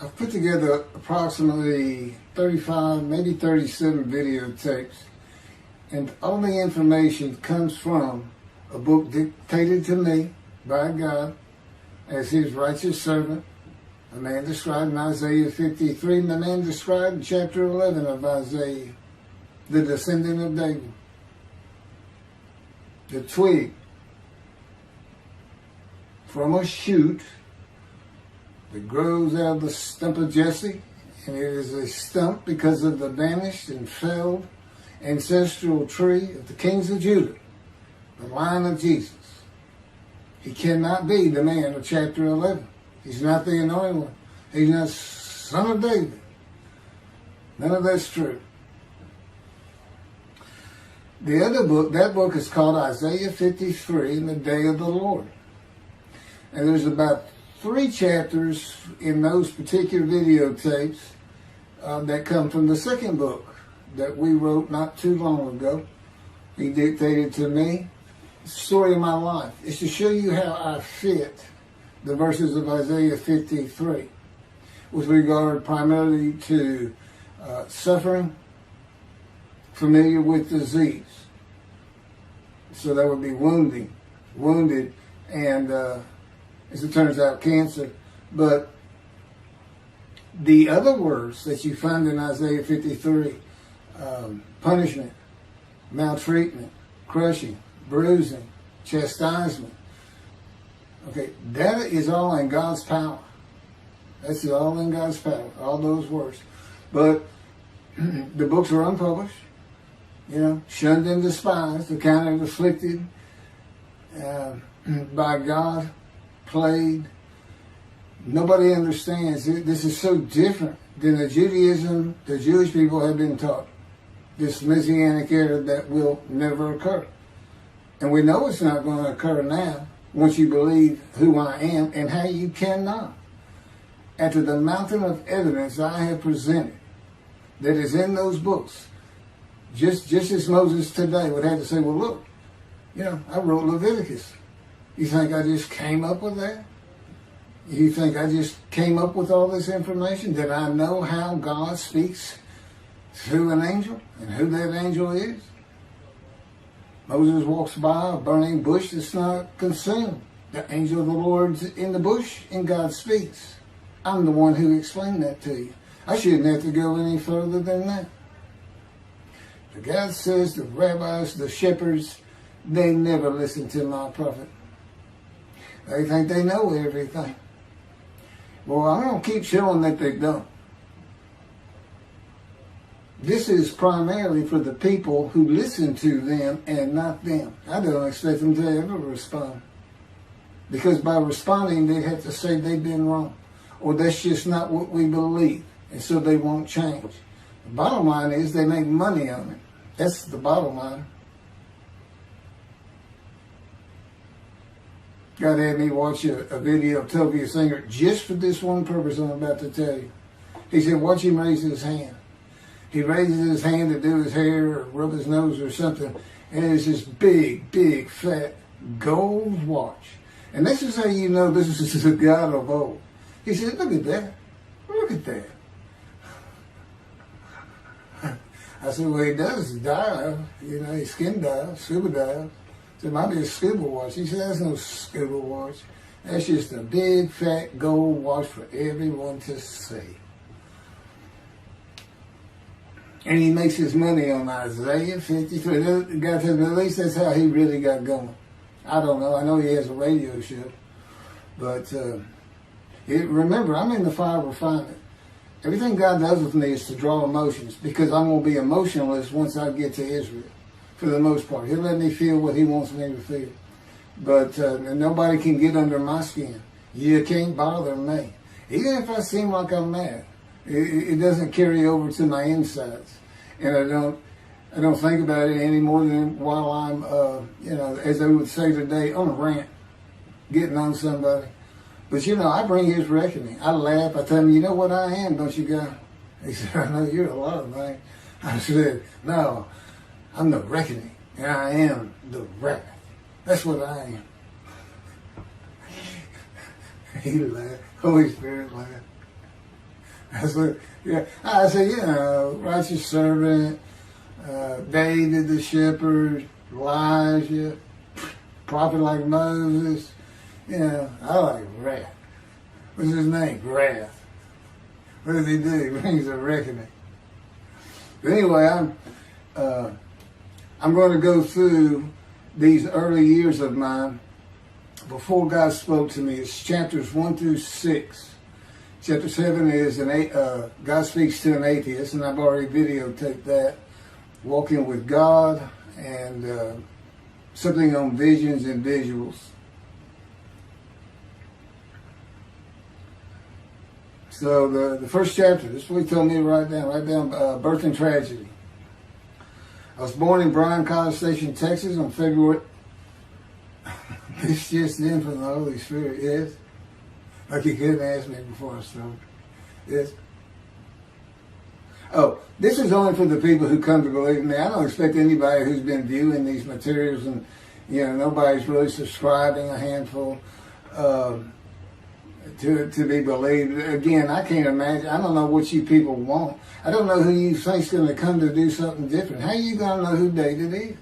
I've put together approximately 35, maybe 37 videotapes, and all the information comes from a book dictated to me by God as his righteous servant, a man described in Isaiah 53, and the man described in chapter 11 of Isaiah, the descendant of David, the twig from a shoot that grows out of the stump of Jesse, and it is a stump because of the vanished and failed ancestral tree of the kings of Judah, the line of Jesus. He cannot be the man of chapter 11. He's not the anointed one. He's not son of David. None of that's true. The other book, that book is called Isaiah 53 in the Day of the Lord. And there's about 3 chapters in those particular videotapes that come from the second book that we wrote not too long ago. He dictated to me. It's the story of my life. It's to show you how I fit the verses of Isaiah 53 with regard primarily to suffering, familiar with disease. So that would be wounded, and as it turns out, cancer. But the other words that you find in Isaiah 53, punishment, maltreatment, crushing, bruising, chastisement, okay, that is all in God's power. That's all in God's power, all those words. But the books are unpublished, shunned and despised, accounted afflicted by God, plagued. Nobody understands it. This is so different than the Judaism the Jewish people have been taught. This Messianic era that will never occur. And we know it's not going to occur now once you believe who I am and how you cannot. After the mountain of evidence I have presented that is in those books, just as Moses today would have to say, well, look, I wrote Leviticus. You think I just came up with that? You think I just came up with all this information? Did I know how God speaks through an angel and who that angel is? Moses walks by a burning bush that's not consumed. The angel of the Lord's in the bush and God speaks. I'm the one who explained that to you. I shouldn't have to go any further than that. The God says the rabbis, the shepherds, they never listen to my prophet. They think they know everything. Well, I'm going to keep showing that they don't. This is primarily for the people who listen to them and not them. I don't expect them to ever respond. Because by responding, they have to say they've been wrong. Or that's just not what we believe. And so they won't change. The bottom line is they make money on it. That's the bottom line. God had me watch a video of Toby Singer just for this one purpose I'm about to tell you. He said, watch him raise his hand. He raises his hand to do his hair or rub his nose or something, and it's this big, big, fat gold watch. And this is how you know this is the God of old. He said, look at that. Look at that. I said, well, he does dive. He skin dives, scuba dives. So it might be a scuba watch. He said, that's no scuba watch. That's just a big, fat gold watch for everyone to see. And he makes his money on Isaiah 53. God says, at least that's how he really got going. I don't know. I know he has a radio show. But remember, I'm in the fire of refinement. Everything God does with me is to draw emotions because I'm going to be emotionless once I get to Israel, for the most part. He'll let me feel what he wants me to feel. But nobody can get under my skin. You can't bother me. Even if I seem like I'm mad, it doesn't carry over to my insides. And I don't think about it any more than while I'm, as they would say today, on a rant, getting on somebody. But, I bring his reckoning. I laugh. I tell him, you know what I am, don't you, God? He said, I know you're a lot of things. I said, no, I'm the reckoning, and I am the wrath. That's what I am. He laughed. Holy Spirit laughed. That's what, yeah. I say, righteous servant, David the shepherd, Elijah, prophet like Moses. I like wrath. What's his name? Wrath. What does he do? He brings a reckoning. But anyway, I'm going to go through these early years of mine before God spoke to me. It's chapters 1 through 6. Chapter 7 is God speaks to an atheist, and I've already videotaped that. Walking with God, and something on visions and visuals. So the first chapter, this is what he told me to write down birth and tragedy. I was born in Bryan, College Station, Texas on February. This just in from the Holy Spirit, yes. Like he couldn't ask me before I started. Yes. Oh, this is only for the people who come to believe in me. I don't expect anybody who's been viewing these materials and, nobody's really subscribing, a handful, to be believed. Again, I can't imagine. I don't know what you people want. I don't know who you think's going to come to do something different. How are you going to know who David is?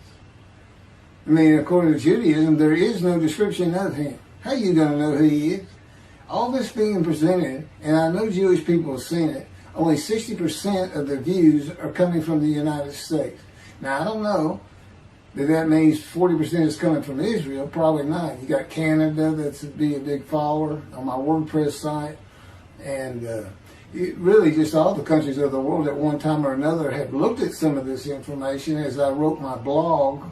I mean, according to Judaism, there is no description of him. How are you going to know who he is? All this being presented, and I know Jewish people have seen it, only 60% of the views are coming from the United States. Now, I don't know that means 40% is coming from Israel. Probably not. You got Canada that's be a big follower on my WordPress site. And really just all the countries of the world at one time or another have looked at some of this information as I wrote my blog,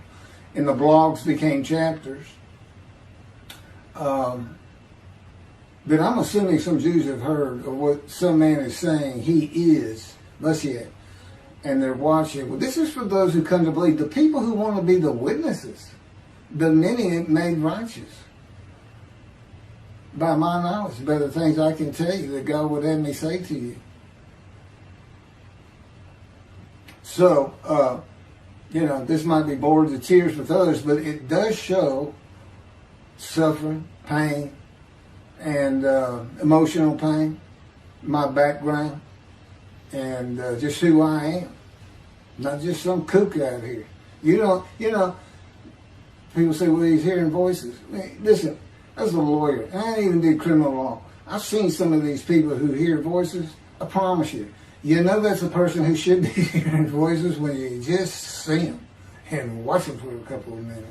and the blogs became chapters. But I'm assuming some Jews have heard of what some man is saying he is Moshiach, and they're watching. Well, this is for those who come to believe. The people who want to be the witnesses, the many made righteous. By my knowledge, by the things I can tell you that God would have me say to you. So, this might be bored to tears with others, but it does show suffering, pain, and emotional pain, my background, and just who I am. Not just some kook out here. People say, well, he's hearing voices. Listen, as a lawyer, and I didn't even do criminal law, I've seen some of these people who hear voices. I promise you, that's a person who should be hearing voices when you just see them and watch them for a couple of minutes.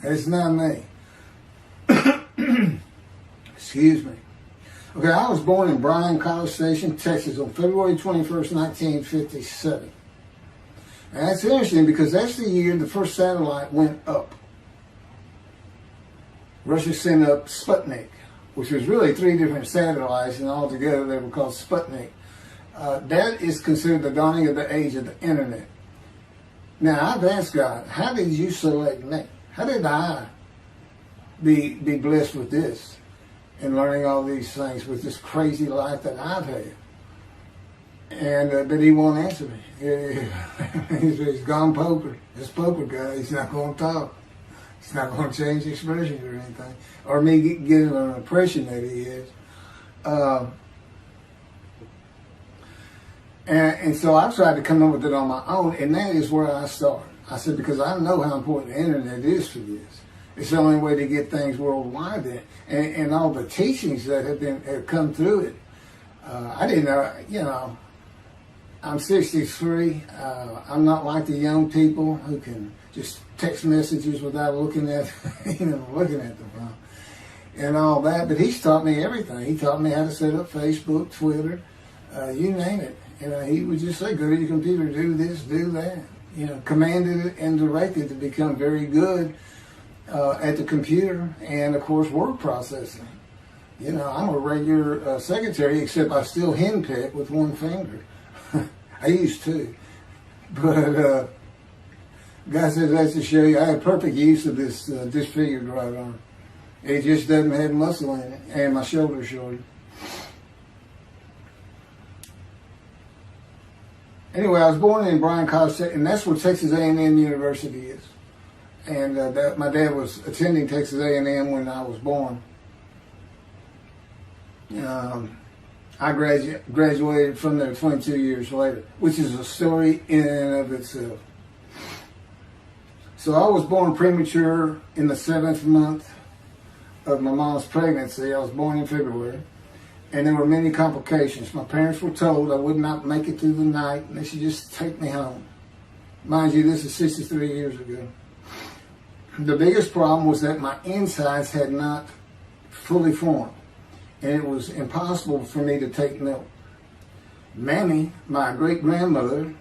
It's not me. Excuse me. Okay, I was born in Bryan, College Station, Texas on February 21st, 1957. And that's interesting because that's the year the first satellite went up. Russia sent up Sputnik, which was really 3 different satellites, and altogether they were called Sputnik. That is considered the dawning of the age of the internet. Now, I've asked God, how did you select me? How did I be blessed with this and learning all these things with this crazy life that I've had? And but he won't answer me. He's gone poker. This poker guy, he's not going to talk. He's not going to change expressions or anything, or me getting an impression that he is. And so I tried to come up with it on my own, and that is where I started. I said, because I know how important the internet is for this. It's the only way to get things worldwide, and all the teachings that have come through it. I didn't know, I'm 63. I'm not like the young people who can just text messages without looking at the phone and all that. But he's taught me everything. He taught me how to set up Facebook, Twitter, you name it. He would just say, go to your computer, do this, do that. Commanded it and directed to become very good at the computer and, of course, word processing. I'm a regular secretary, except I still henpick with one finger. I used to. But God says that's to show you I have perfect use of this disfigured right arm. It just doesn't have muscle in it, and my shoulder's shorter. Anyway, I was born in Bryan College, and that's where Texas A&M University is. And my dad was attending Texas A&M when I was born. I graduated from there 22 years later, which is a story in and of itself. So I was born premature in the 7th month of my mom's pregnancy. I was born in February, and there were many complications. My parents were told I would not make it through the night, and they should just take me home. Mind you, this is 63 years ago. The biggest problem was that my insides had not fully formed, and it was impossible for me to take milk. Mammy, my great-grandmother,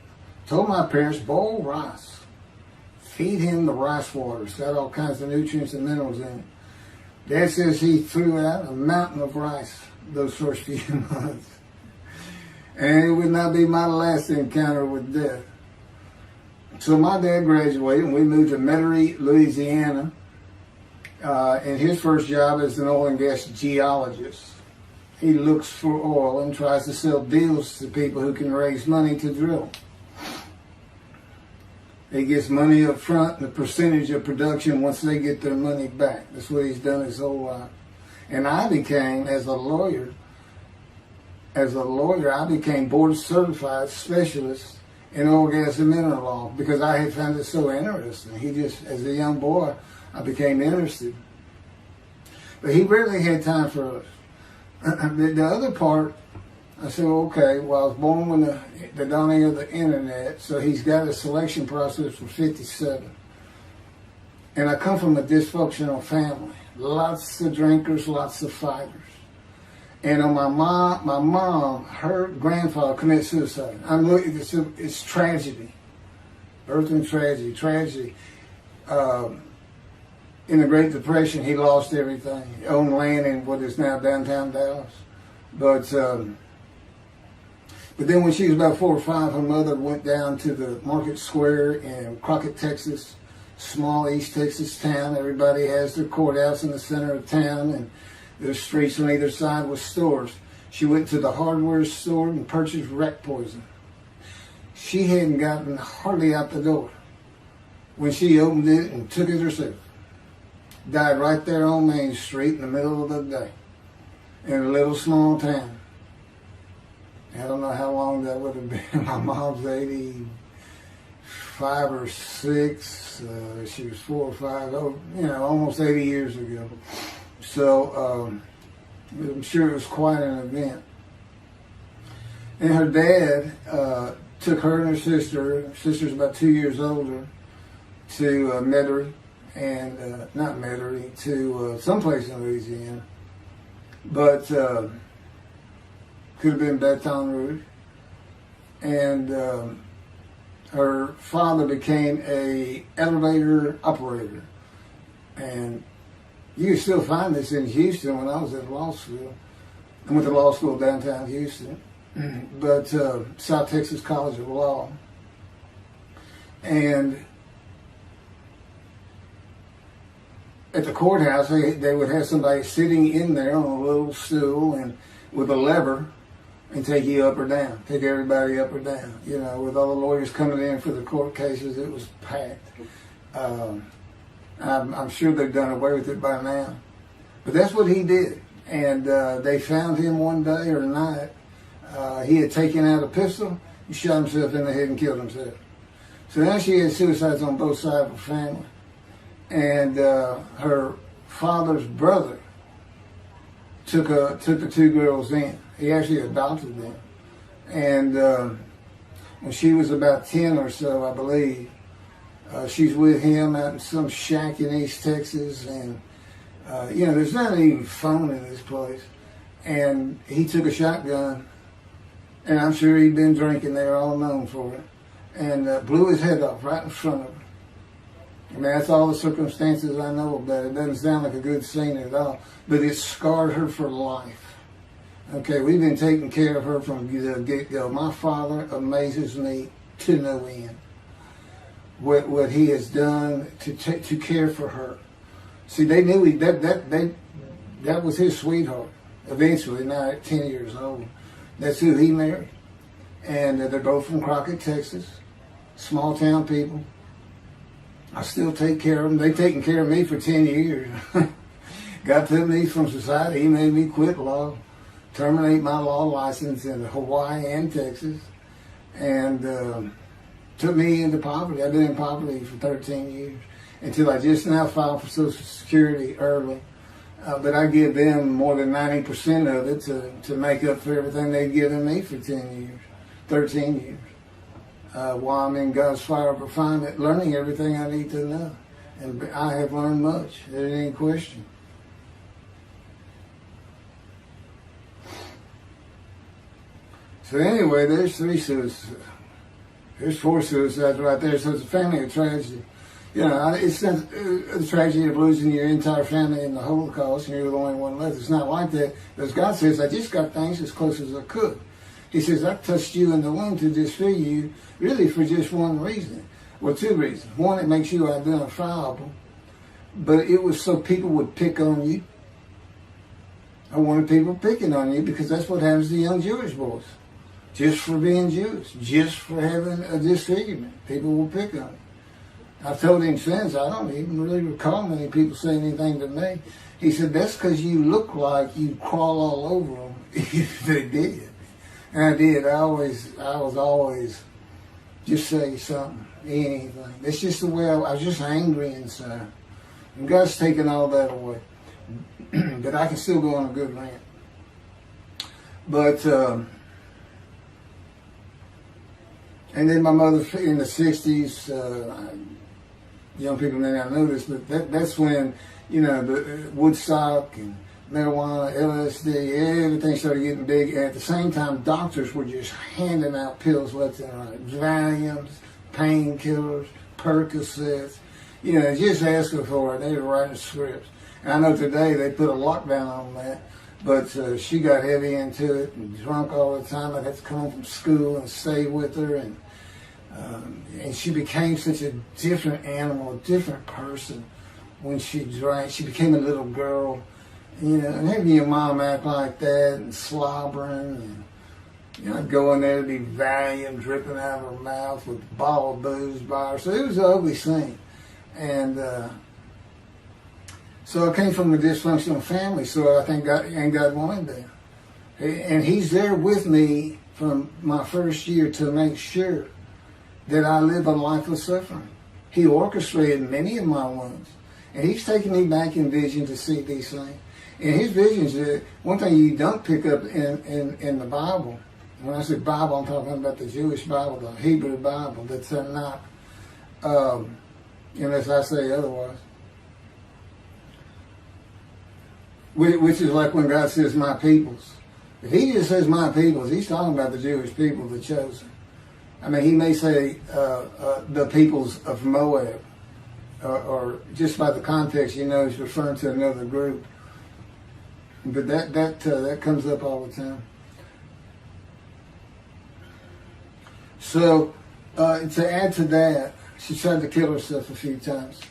told my parents, boil rice. Feed him the rice water. It's got all kinds of nutrients and minerals in it. Dad says he threw out a mountain of rice those first few months. And it would not be my last encounter with death. So my dad graduated and we moved to Metairie, Louisiana. And his first job as an oil and gas geologist. He looks for oil and tries to sell deals to people who can raise money to drill. He gets money up front and a percentage of production once they get their money back. That's what he's done his whole life. And I became, as a lawyer, I became board certified specialist in oil, gas, and mineral law because I had found it so interesting. As a young boy, I became interested. But he rarely had time for us. The other part, I said, okay, well, I was born when the dawning of the internet, so he's got a selection process for 57. And I come from a dysfunctional family. Lots of drinkers, lots of fighters. And on my mom, her grandfather committed suicide. It's tragedy. Birth and tragedy. In the Great Depression, he lost everything. He owned land in what is now downtown Dallas. But then when she was about 4 or 5, her mother went down to the Market Square in Crockett, Texas, small East Texas town. Everybody has their courthouse in the center of town, and there's streets on either side with stores. She went to the hardware store and purchased rat poison. She hadn't gotten hardly out the door when she opened it and took it herself. Died right there on Main Street in the middle of the day in a little small town. I don't know how long that would have been. My mom's 85 or 6. She was 4 or 5. Almost 80 years ago. So I'm sure it was quite an event. And her dad took her and her sister's about 2 years older, to Metairie, and not Metairie, to someplace in Louisiana. But could have been Baton Rouge. And her father became a elevator operator. And you can still find this in Houston when I was at law school. I went to law school downtown Houston, but South Texas College of Law. And at the courthouse, they would have somebody sitting in there on a little stool and with a lever and take you up or down, take everybody up or down. With all the lawyers coming in for the court cases, it was packed. I'm sure they've done away with it by now. But that's what he did. And they found him one day or night. He had taken out a pistol, he shot himself in the head and killed himself. So now she had suicides on both sides of her family. And her father's brother took the 2 girls in. He actually adopted them. And when she was about 10 or so, I believe, she's with him out in some shack in East Texas. And, there's not even phone in this place. And he took a shotgun, and I'm sure he'd been drinking. They were all known for it. And blew his head off right in front of her. I mean, that's all the circumstances I know about it. It doesn't sound like a good scene at all, but it scarred her for life. Okay, we've been taking care of her from the get-go. My father amazes me to no end. What he has done to care for her. See, they knew that was his sweetheart. Eventually, now at 10 years old, that's who he married. And they're both from Crockett, Texas. Small town people. I still take care of them. They've taken care of me for 10 years. Got to me from society. He made me quit law. terminate my law license in Hawaii and Texas, and took me into poverty. I've been in poverty for 13 years until I just now filed for Social Security early. But I give them more than 90% of it to make up for everything they've given me for 10 years, 13 years. While I'm in God's fire of refinement, learning everything I need to know. And I have learned much. There ain't any question. So anyway, there's 3 suicides. There's 4 suicides right there. So it's a family of tragedy. You know, it's not a tragedy of losing your entire family in the Holocaust and you're the only one left. It's not like that. Because God says, I just got things as close as I could. He says, I touched you in the womb to disfigure you, really for just one reason. Well, 2 reasons. One, it makes you identifiable. But it was so people would pick on you. I wanted people picking on you because that's what happens to young Jewish boys. Just for being Jewish, just for having a disfigurement. People will pick on you. I've told him since, I don't even really recall many people saying anything to me. He said, that's because you look like you crawl all over them. They did. And I did. I was always just say something, anything. That's just the way I was just angry inside. And God's taken all that away. But I can still go on a good rant. But, and then my mother in the 60s, young people may not know this, but that's when, you know, the Woodstock and marijuana, LSD, everything started getting big. And at the same time, doctors were just handing out pills left and right. Valiums, painkillers, Percocets, you know, just asking for it. They were writing scripts. And I know today they put a lockdown on that. But she got heavy into it and drunk all the time. I'd have to come home from school and stay with her. And she became such a different animal, a different person when she drank. She became a little girl. You know, and having your mom act like that and slobbering. And, you know, I'd go in there to be Valium dripping out of her mouth with a bottle of booze by her. So it was an ugly scene. And so I came from a dysfunctional family, so I think God wanted that. And He's there with me from my first year to make sure that I live a life of suffering. He orchestrated many of my wounds. And He's taken me back in vision to see these things. And His visions, one thing you don't pick up in the Bible, when I say Bible, I'm talking about the Jewish Bible, the Hebrew Bible, that's not, unless I say otherwise. Which is like when God says, my peoples. If He just says my peoples, He's talking about the Jewish people, the chosen. I mean, He may say the peoples of Moab, or just by the context, you know, He's referring to another group. But that comes up all the time. So, to add to that, she tried to kill herself a few times.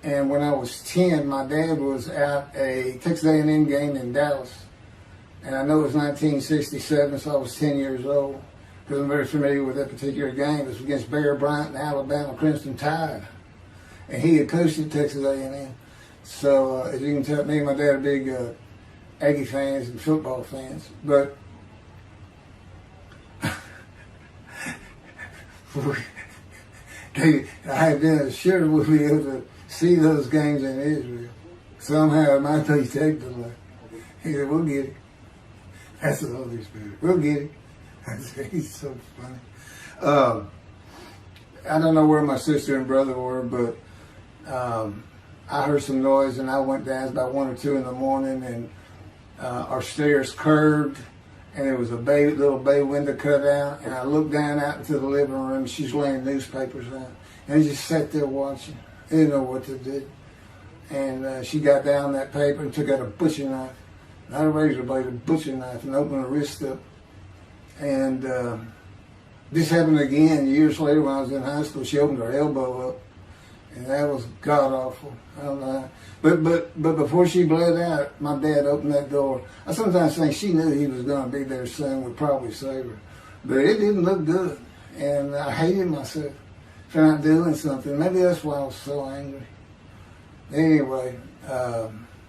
And when I was 10, my dad was at a Texas A&M game in Dallas. And I know it was 1967, so I was 10 years old. Because I'm very familiar with that particular game. It was against Bear Bryant and Alabama Crimson Tide. And he had coached at Texas A&M. So, as you can tell, me and my dad are big Aggie fans and football fans. But I had been assured we'll be able to see those games in Israel. Somehow it might be technically. He said, we'll get it. That's the Holy Spirit. We'll get it. He's so funny. I don't know where my sister and brother were, but I heard some noise and I went down. It was about 1 or 2 in the morning, and our stairs curved, and there was a little bay window cut out, and I looked down out into the living room. She's laying newspapers out, and I just sat there watching. I didn't know what to do. And she got down that paper and took out a butcher knife, not a razor blade, a butcher knife, and opened her wrist up. And this happened again years later when I was in high school. She opened her elbow up, and that was god awful. I don't know. But before she bled out, my dad opened that door. I sometimes think she knew he was going to be there soon, would probably save her. But it didn't look good, and I hated myself for not doing something. Maybe that's why I was so angry. Anyway,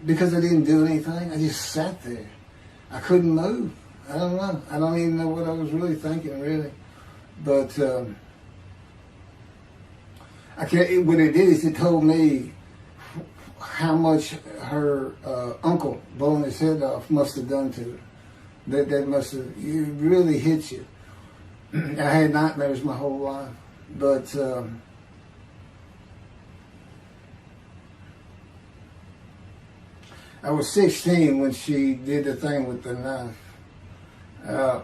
because I didn't do anything, I just sat there. I couldn't move. I don't know. I don't even know what I was really thinking, really. But I can't. What it did is it told me how much her uncle blowing his head off must have done to her. That must have, it really hit you. I had nightmares my whole life, but I was 16 when she did the thing with the knife.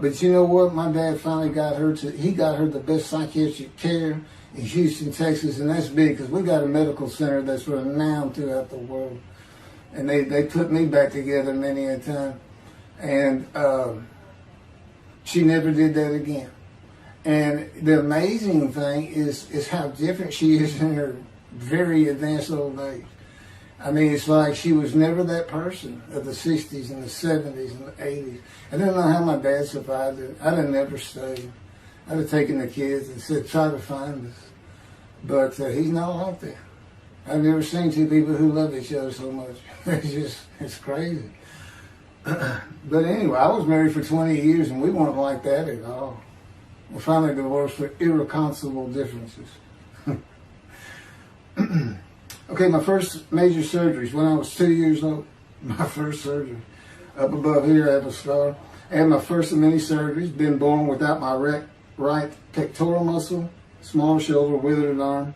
But you know what? My dad finally got her he got her the best psychiatric care in Houston, Texas, and that's big because we got a medical center that's renowned throughout the world. And they put me back together many a time. And she never did that again. And the amazing thing is how different she is in her very advanced old age. I mean, it's like she was never that person of the 60s and the 70s and the 80s. I don't know how my dad survived it. I'd have never stayed. I'd have taken the kids and said, try to find us. But he's not like that. I've never seen two people who love each other so much. It's crazy. But anyway, I was married for 20 years and we weren't like that at all. We finally divorced for irreconcilable differences. Okay, my first major surgeries when I was 2 years old. My first surgery. Up above here, I have a scar. I had my first of many surgeries. Been born without my right pectoral muscle, small shoulder, withered arm.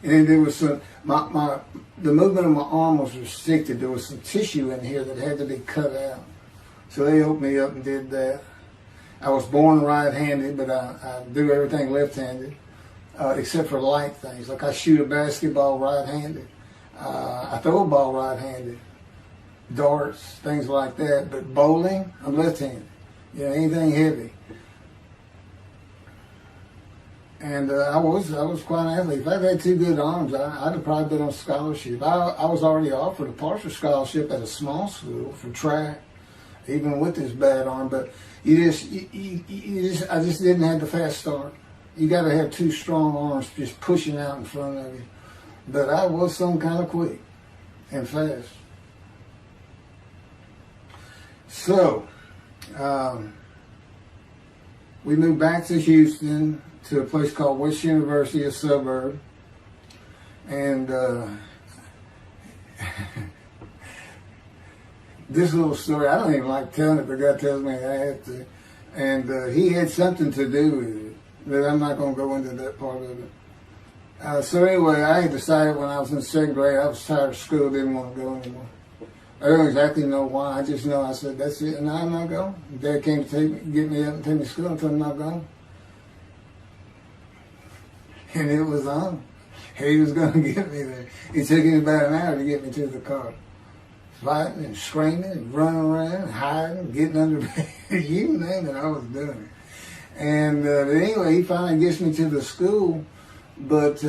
And then there was some, the movement of my arm was restricted. There was some tissue in here that had to be cut out. So they opened me up and did that. I was born right-handed, but I do everything left-handed. Except for light things, like I shoot a basketball right-handed. I throw a ball right-handed. Darts, things like that. But bowling, I'm left-handed. You know, anything heavy. And I was quite an athlete. If I'd had two good arms, I'd have probably been on scholarship. I was already offered a partial scholarship at a small school for track, even with this bad arm. But I just didn't have the fast start. You got to have two strong arms just pushing out in front of you. But I was some kind of quick and fast. So, we moved back to Houston to a place called West University, a suburb. And this little story, I don't even like telling it, but God tells me I have to. And he had something to do with it. But I'm not going to go into that part of it. So anyway, I had decided when I was in second grade, I was tired of school, didn't want to go anymore. I don't exactly know why. I just know I said, that's it, and I'm not going. Dad came to get me up and take me to school until I'm not going. And it was on. He was going to get me there. It took him about an hour to get me to the car. Fighting and screaming and running around, hiding, getting under bed. You name it, I was doing it. And but anyway, he finally gets me to the school, but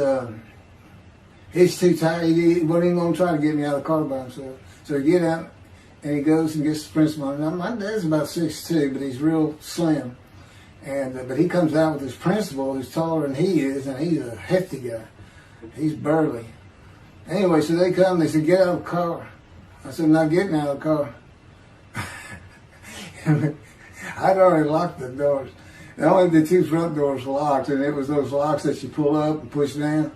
he's too tired. He wasn't even going to try to get me out of the car by himself. So he get out, and he goes and gets the principal. Now, my dad's about 6'2", but he's real slim. And but he comes out with his principal, who's taller than he is, and he's a hefty guy. He's burly. Anyway, so they come, they said, get out of the car. I said, I'm not getting out of the car. I'd already locked the doors. Only the two front doors locked, and it was those locks that you pull up and push down.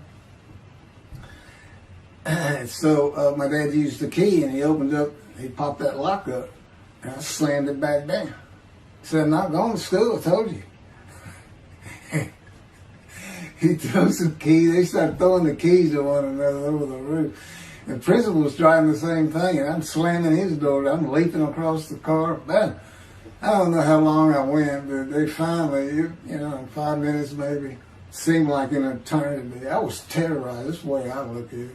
And so my dad used the key, and he popped that lock up, and I slammed it back down. Said, I'm not going to school, I told you. He threw some keys. They started throwing the keys to one another over the roof. The principal was driving the same thing, and I'm slamming his door. I'm leaping across the car. Man, I don't know how long I went, but they finally, in 5 minutes maybe, seemed like an eternity. I was terrorized. That's the way I look at it.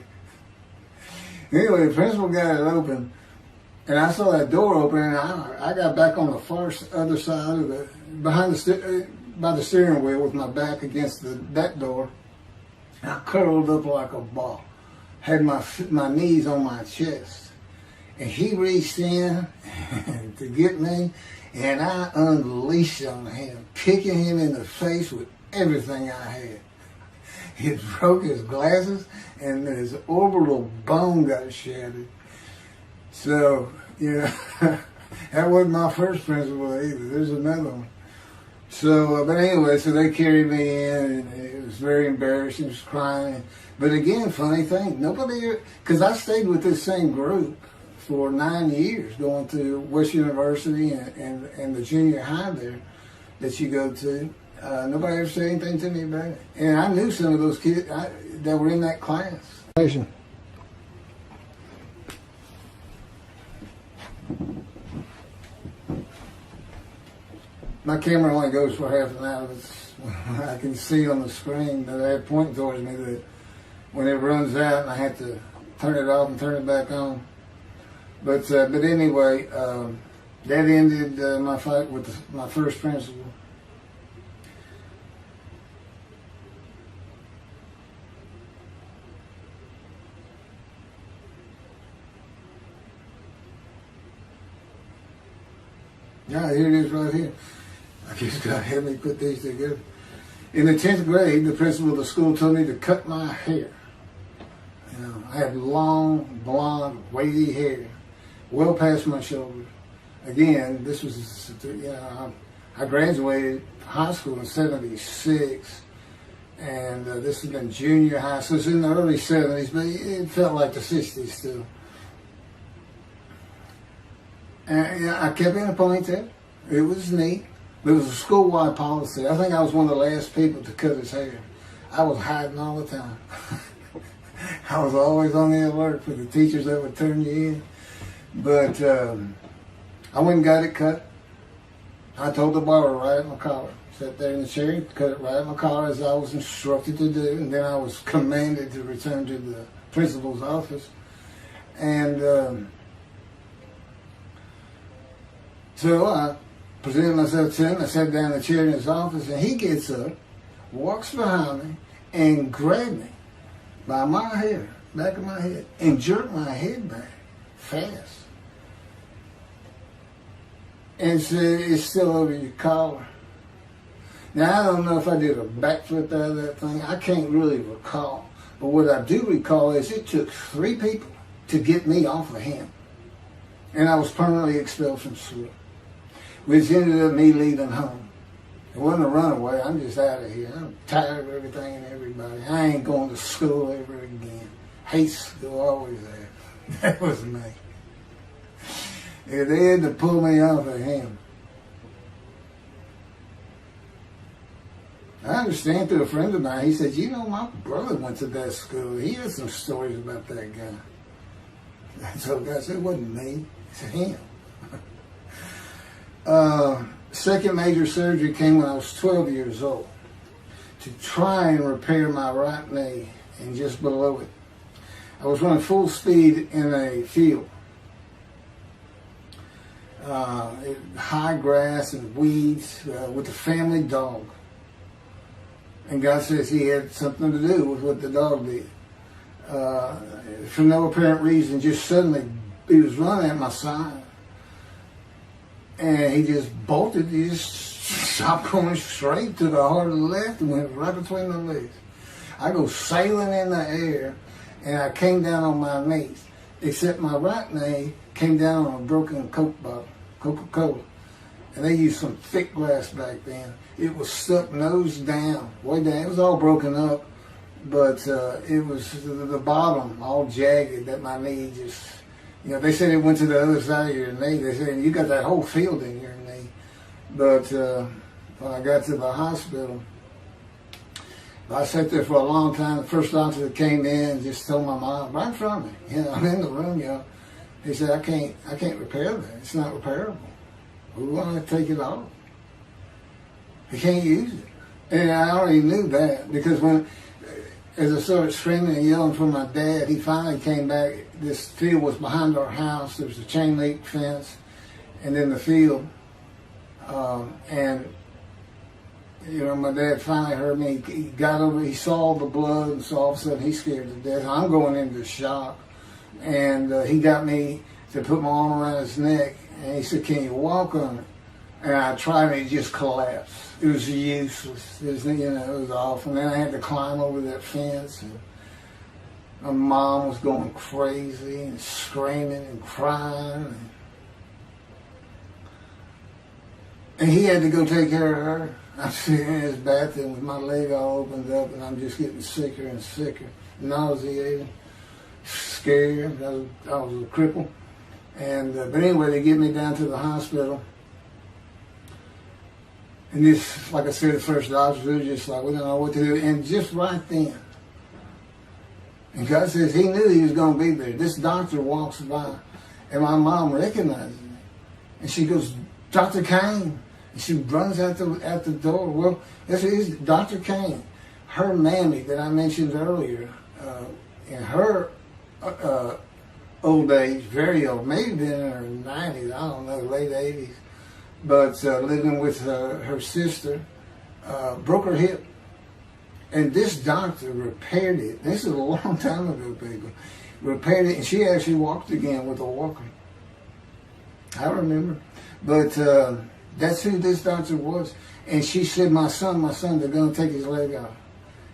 Anyway, the principal got it open, and I saw that door open, and I got back on the far other side of by the steering wheel with my back against that door. And I curled up like a ball, had my knees on my chest, and he reached in to get me, and I unleashed on him, kicking him in the face with everything I had. It broke his glasses, and his orbital bone got shattered. So, That wasn't my first principal either. There's another one. So, but anyway, so they carried me in, and it was very embarrassing. I was crying. But again, funny thing, nobody, because I stayed with this same group for 9 years, going to West University and the junior high there that you go to. Nobody ever said anything to me about it. And I knew some of those kids that were in that class. My camera only goes for half an hour. I can see on the screen that I have pointing towards me that when it runs out and I have to turn it off and turn it back on. But anyway, that ended my fight with my first principal. Yeah, here it is right here. I just got to have me put these together. In the 10th grade, the principal of the school told me to cut my hair. You know, I had long, blonde, wavy hair, well past my shoulders. Again, this was, I graduated high school in '76, and this has been junior high, so it's in the early '70s, but it felt like the '60s still. And I kept in a ponytail. It was neat. It was a school-wide policy. I think I was one of the last people to cut his hair. I was hiding all the time. I was always on the alert for the teachers that would turn you in. But I went and got it cut. I told the barber right at my collar. Sat there in the chair, cut it right at my collar as I was instructed to do. And then I was commanded to return to the principal's office. And so I presented myself to him. I sat down in the chair in his office, and he gets up, walks behind me, and grabbed me by my hair, back of my head, and jerked my head back fast. And said, "It's still over your collar." Now, I don't know if I did a backflip out of that thing. I can't really recall. But what I do recall is it took 3 people to get me off of him. And I was permanently expelled from school, which ended up me leaving home. It wasn't a runaway. I'm just out of here. I'm tired of everything and everybody. I ain't going to school ever again. Hate school, always there. That was me. And they had to pull me off of him. I understand through a friend of mine, he said, "You know, my brother went to that school. He had some stories about that guy." So the guy said, "It wasn't me. It's him." Second major surgery came when I was 12 years old to try and repair my right knee and just below it. I was running full speed in a field. High grass and weeds with a family dog. And God says he had something to do with what the dog did. For no apparent reason, just suddenly he was running at my side. And he just bolted. He just stopped going straight to the heart of the left and went right between the legs. I go sailing in the air, and I came down on my knees. Except my right knee came down on a broken Coke bottle, Coca-Cola. And they used some thick glass back then. It was stuck nose down, way down. It was all broken up, but it was the bottom all jagged that my knee just... You know, they said it went to the other side of your knee. They said, "You got that whole field in your knee." But when I got to the hospital, I sat there for a long time. The first doctor that came in and just told my mom, right in front of me, you know, I'm in the room, you know. He said, I can't repair that. It's not repairable. We want to take it off. You can't use it. And I already knew that because as I started screaming and yelling for my dad, he finally came back. This field was behind our house. There was a chain link fence, and then the field. And you know, my dad finally heard me. He got over. He saw the blood, and so all of a sudden he's scared to death. I'm going into shock, and he got me to put my arm around his neck, and he said, "Can you walk on it?" And I tried, and it just collapsed. It was useless. It was, you know, it was awful. And then I had to climb over that fence, and my mom was going crazy and screaming and crying. And he had to go take care of her. I'm sitting in his bathroom with my leg all opened up, and I'm just getting sicker and sicker, nauseated, scared. I was a cripple. And but anyway, they get me down to the hospital. And this, like I said, the first doctors were just like, we don't know what to do. And just right then, and God says he knew he was going to be there. This doctor walks by, and my mom recognizes me. And she goes, Dr. Kane. And she runs out the door. Well, this is Dr. Kane. Her mammy that I mentioned earlier, in her old age, very old, maybe been in her 90s, I don't know, late 80s, but living with her sister, broke her hip. And this doctor repaired it. This is a long time ago, people. Repaired it, and she actually walked again with a walker. I remember. But that's who this doctor was. And she said, my son, they're going to take his leg off.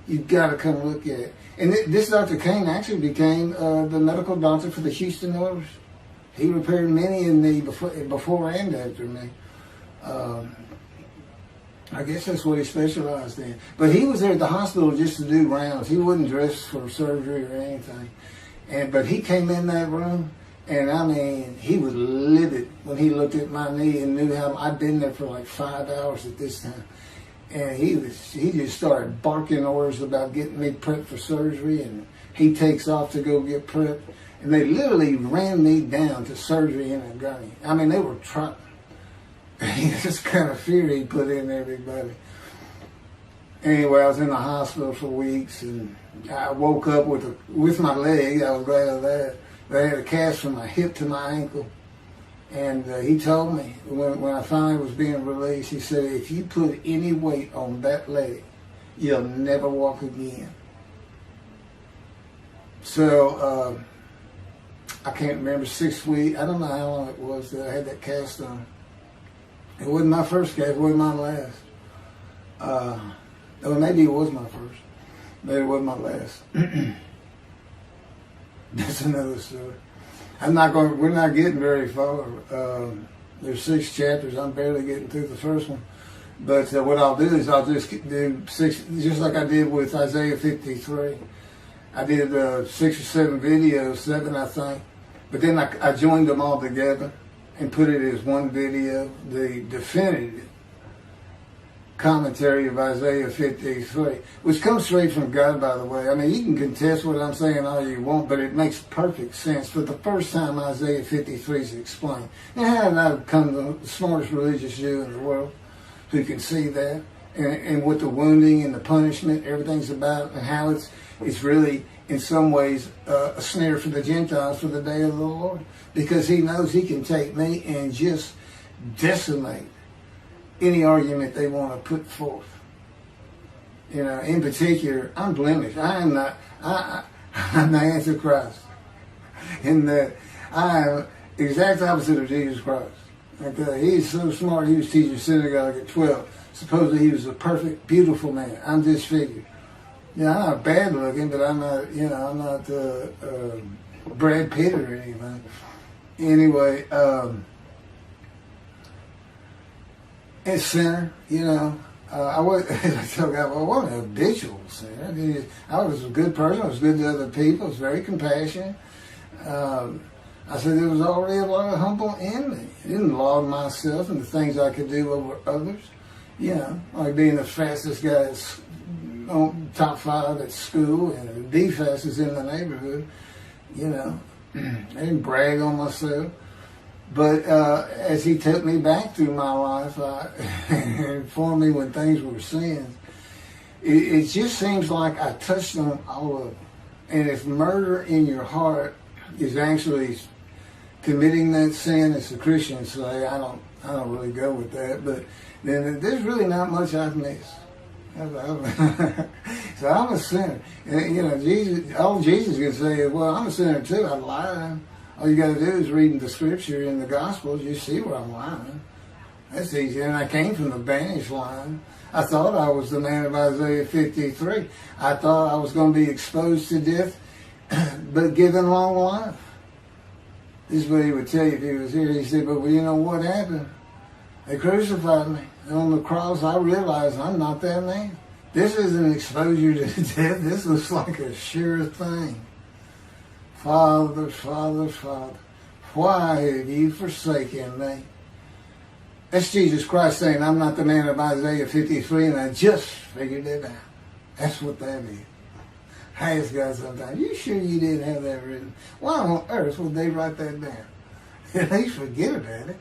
You've got to come look at it. And this Dr. Kane actually became the medical doctor for the Houston Oilers. He repaired many in the before and after me. I guess that's what he specialized in. But he was there at the hospital just to do rounds. He wasn't dressed for surgery or anything. But he came in that room, and I mean, he was livid when he looked at my knee and knew how I'd been there for like 5 hours at this time. And he just started barking orders about getting me prepped for surgery, and he takes off to go get prepped. And they literally ran me down to surgery in a gurney. I mean, they were trying. This kind of fear he put in everybody. Anyway, I was in the hospital for weeks, and I woke up with my leg. I was glad of that. But I had a cast from my hip to my ankle. And he told me, when I finally was being released, he said, if you put any weight on that leg, you'll never walk again. So, I can't remember, 6 weeks. I don't know how long it was that I had that cast on. It wasn't my first cast, it wasn't my last. Or maybe it was my first, but it wasn't my last. That's another story. We're not getting very far. There's 6 chapters. I'm barely getting through the first one. But what I'll do is I'll just do 6, just like I did with Isaiah 53. I did 6 or 7 videos, 7 I think. But then I joined them all together and put it as one video, the definitive commentary of Isaiah 53, which comes straight from God, by the way. I mean, you can contest what I'm saying all you want, but it makes perfect sense. For the first time, Isaiah 53 is explained. And how did I become the smartest religious Jew in the world who can see that? And what the wounding and the punishment, everything's about, and how it's really, in some ways, a snare for the Gentiles for the day of the Lord. Because he knows he can take me and just decimate any argument they want to put forth. You know, in particular, I'm blemished. I'm the Antichrist. In that I am the exact opposite of Jesus Christ. Okay? He's so smart, he was teaching synagogue at 12. Supposedly he was a perfect, beautiful man. I'm disfigured. You know, I'm not bad looking, but I'm not, I'm not Brad Pitt or anything. Anyway, a sinner, I wasn't a habitual sinner. I was a good person. I was good to other people. I was very compassionate. I said there was already a lot of humble in me. I didn't laud myself and the things I could do over others. Like being the fastest guy on top 5 at school and the fastest in the neighborhood. I didn't brag on myself. But as he took me back through my life and informed me when things were sins, it just seems like I touched on all of them. And if murder in your heart is actually committing that sin, as the Christians say, I don't really go with that, but then there's really not much I've missed. So I'm a sinner. And, all Jesus can say is, well, I'm a sinner too. I lied. All you got to do is read the scripture in the Gospels. You see where I'm lying. That's easy. And I came from the banished line. I thought I was the man of Isaiah 53. I thought I was going to be exposed to death, but given long life. This is what he would tell you if he was here. He said, but you know what happened? They crucified me. And on the cross, I realized I'm not that man. This isn't exposure to death. This looks like a sure thing. Father, Father, Father, why have you forsaken me? That's Jesus Christ saying, I'm not the man of Isaiah 53, and I just figured it out. That's what that is. I ask God sometimes, you sure you didn't have that written? Why on earth would they write that down? At least forget about it.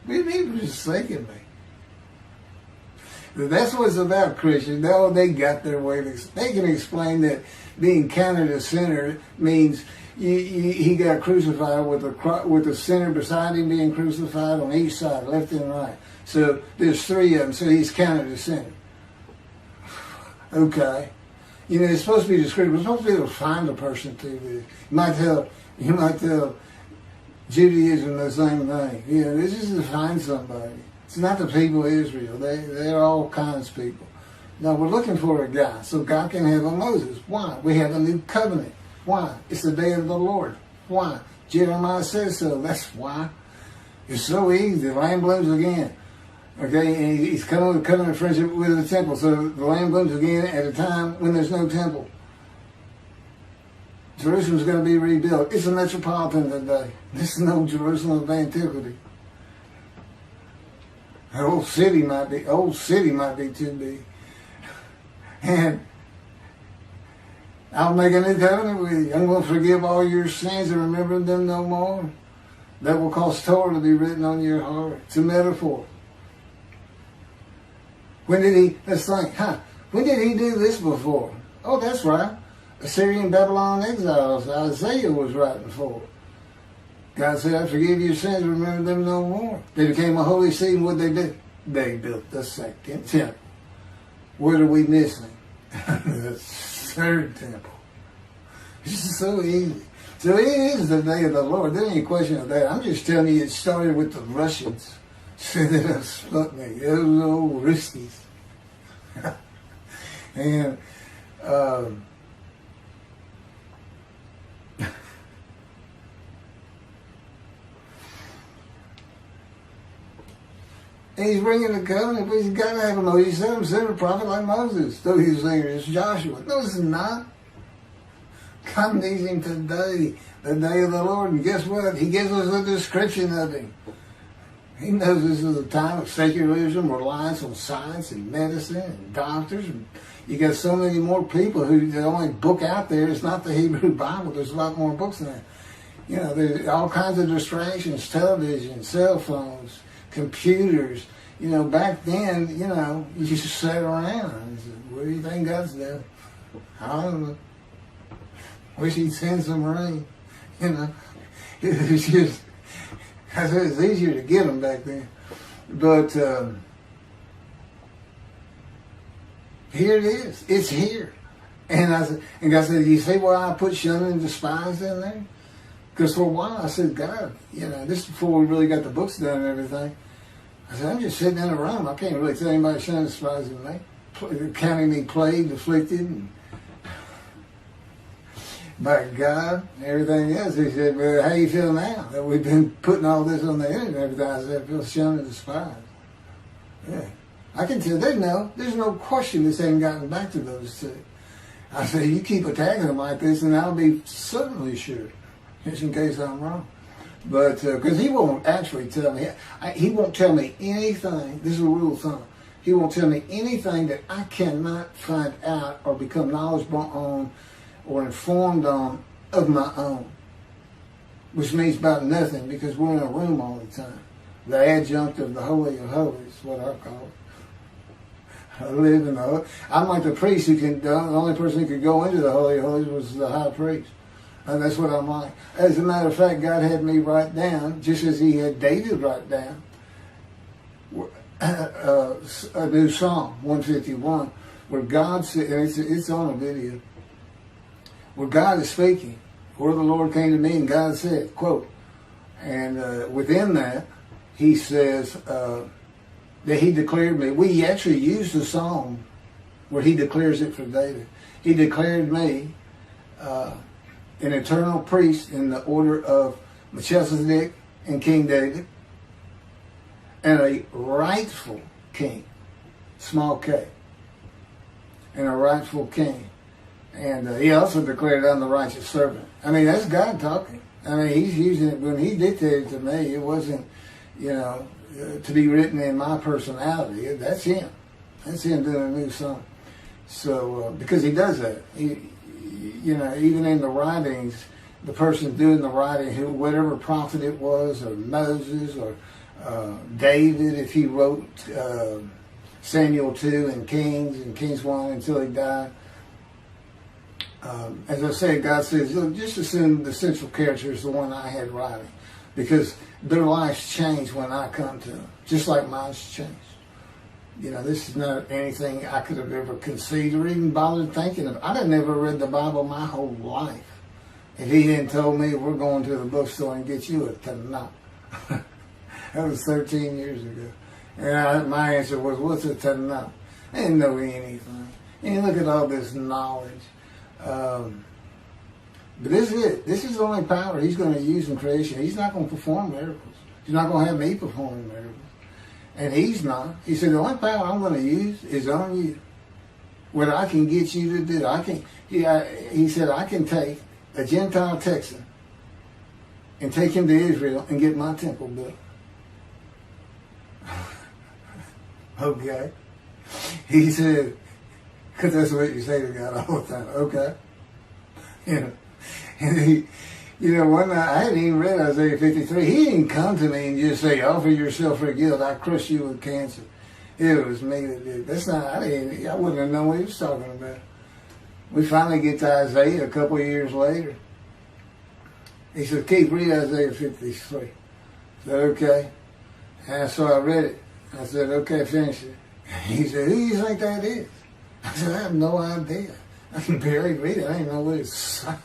We need to forsaken me. That's what it's about, Christians. They got their way. They can explain that being counted a sinner means he got crucified with the sinner beside him being crucified on each side, left and right. So there's three of them, so he's counted a sinner. Okay. You know, it's supposed to be descriptive. It's supposed to be able to find a person through this. You might tell Judaism the same thing. You know, this is to find somebody. It's not the people of Israel. They're all kinds of people. Now, we're looking for a guy, so God can have a Moses. Why? We have a new covenant. Why? It's the day of the Lord. Why? Jeremiah says so. That's why. It's so easy. The land blooms again. Okay, and he's coming with a covenant friendship with the temple. So the land blooms again at a time when there's no temple. Jerusalem's going to be rebuilt. It's a metropolitan today. This is no Jerusalem of antiquity. The old city might be too big. And I'll make a new covenant with you. I'm going to forgive all your sins and remember them no more. That will cause Torah to be written on your heart. It's a metaphor. Let's think, when did he do this before? Oh, that's right. Assyrian Babylon exiles, Isaiah was writing for. God said, I forgive your sins, remember them no more. They became a holy seed, and what they did? They built the second temple. What are we missing? The third temple. It's so easy. So it is the day of the Lord. There ain't any question of that. I'm just telling you, it started with the Russians. Said that Sputnik. Those old Ruskies. And and he's bringing the covenant, but he's got to have a Moses. He said him, send a prophet like Moses. So he was saying, it's Joshua. No, it's not. God needs him today, the day of the Lord. And guess what? He gives us a description of him. He knows this is a time of secularism, reliance on science and medicine and doctors. And you got so many more people who the only book out there is not the Hebrew Bible. There's a lot more books than that. You know, there's all kinds of distractions, television, cell phones, computers. You know, back then, you know, you just sat around and said, what do you think God's doing? I don't know. Wish he'd send some rain. You know, it's just, I said it's easier to get them back then. But here it is. It's here. And God said, you see why I put shunning and despise in there? Because for a while I said, God, you know, this is before we really got the books done and everything. I said, I'm just sitting in a room. I can't really tell anybody shunning and despising me. Counting me plagued, afflicted, and by God and everything else. He said, well, how you feel now that we've been putting all this on the internet and everything? I said, I feel shunned and despised. Yeah. I can tell, there's no question this ain't gotten back to those two. I said, you keep attacking them like this and I'll be certainly sure, just in case I'm wrong. But, because he won't actually tell me, he won't tell me anything, this is a rule of thumb, he won't tell me anything that I cannot find out or become knowledgeable on or informed on of my own, which means about nothing because we're in a room all the time. The adjunct of the Holy of Holies is what I call it. I live in the I'm like the priest who can, the only person who could go into the Holy of Holies was the high priest. And that's what I'm like. As a matter of fact, God had me write down, just as he had David write down, a new Psalm, 151, where God said, and it's on a video, where God is speaking, where the Lord came to me and God said, quote, and within that, he says that he declared me. We actually used the psalm where he declares it for David. He declared me an eternal priest in the order of Melchizedek and King David, and a rightful king, small k, and a rightful king. And he also declared, I'm the righteous servant. I mean, that's God talking. I mean, he's using it. When he dictated to me, it wasn't, to be written in my personality. That's him. That's him doing a new song. So, because he does that. Even in the writings, the person doing the writing, whatever prophet it was, or Moses, or David, if he wrote Samuel 2 and Kings 1 until he died. As I said, God says, look, just assume the central character is the one I had writing, because their lives change when I come to them, just like mine's changed. This is not anything I could have ever conceived or even bothered thinking of. I'd have never read the Bible my whole life if he hadn't told me, we're going to the bookstore and get you a Tanakh. That was 13 years ago. And my answer was, what's a Tanakh? I didn't know anything. And look at all this knowledge. But this is it. This is the only power he's going to use in creation. He's not going to perform miracles. He's not going to have me performing miracles. And he's not. He said, the only power I'm going to use is on you. What I can get you to do. He said, I can take a Gentile Texan and take him to Israel and get my temple built. Okay. He said, because that's what you say to God all the time. Okay. And one night, I hadn't even read Isaiah 53. He didn't come to me and just say, offer yourself for guilt. I crushed you with cancer. It was me that did. That's not, I wouldn't have known what he was talking about. We finally get to Isaiah a couple of years later. He said, Keith, read Isaiah 53. I said, okay. And so I read it. I said, okay, finish it. He said, who do you think that is? I said, I have no idea. I can barely read it. I didn't know what it's saying.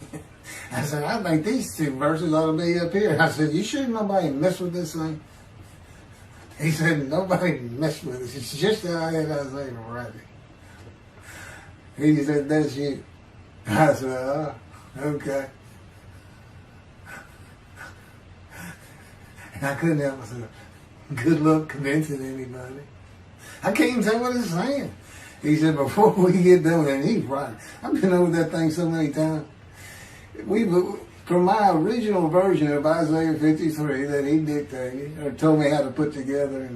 I said, I think these two verses ought to be up here. I said, you sure nobody messed with this thing? He said, nobody messed with it. It's just how I had Isaiah write it. He said, that's you. I said, oh, okay. And I couldn't help myself. Good luck convincing anybody. I can't even say what it's saying. He said, before we get done, and he's right. I've been over that thing so many times. From my original version of Isaiah 53 that he dictated, or told me how to put together,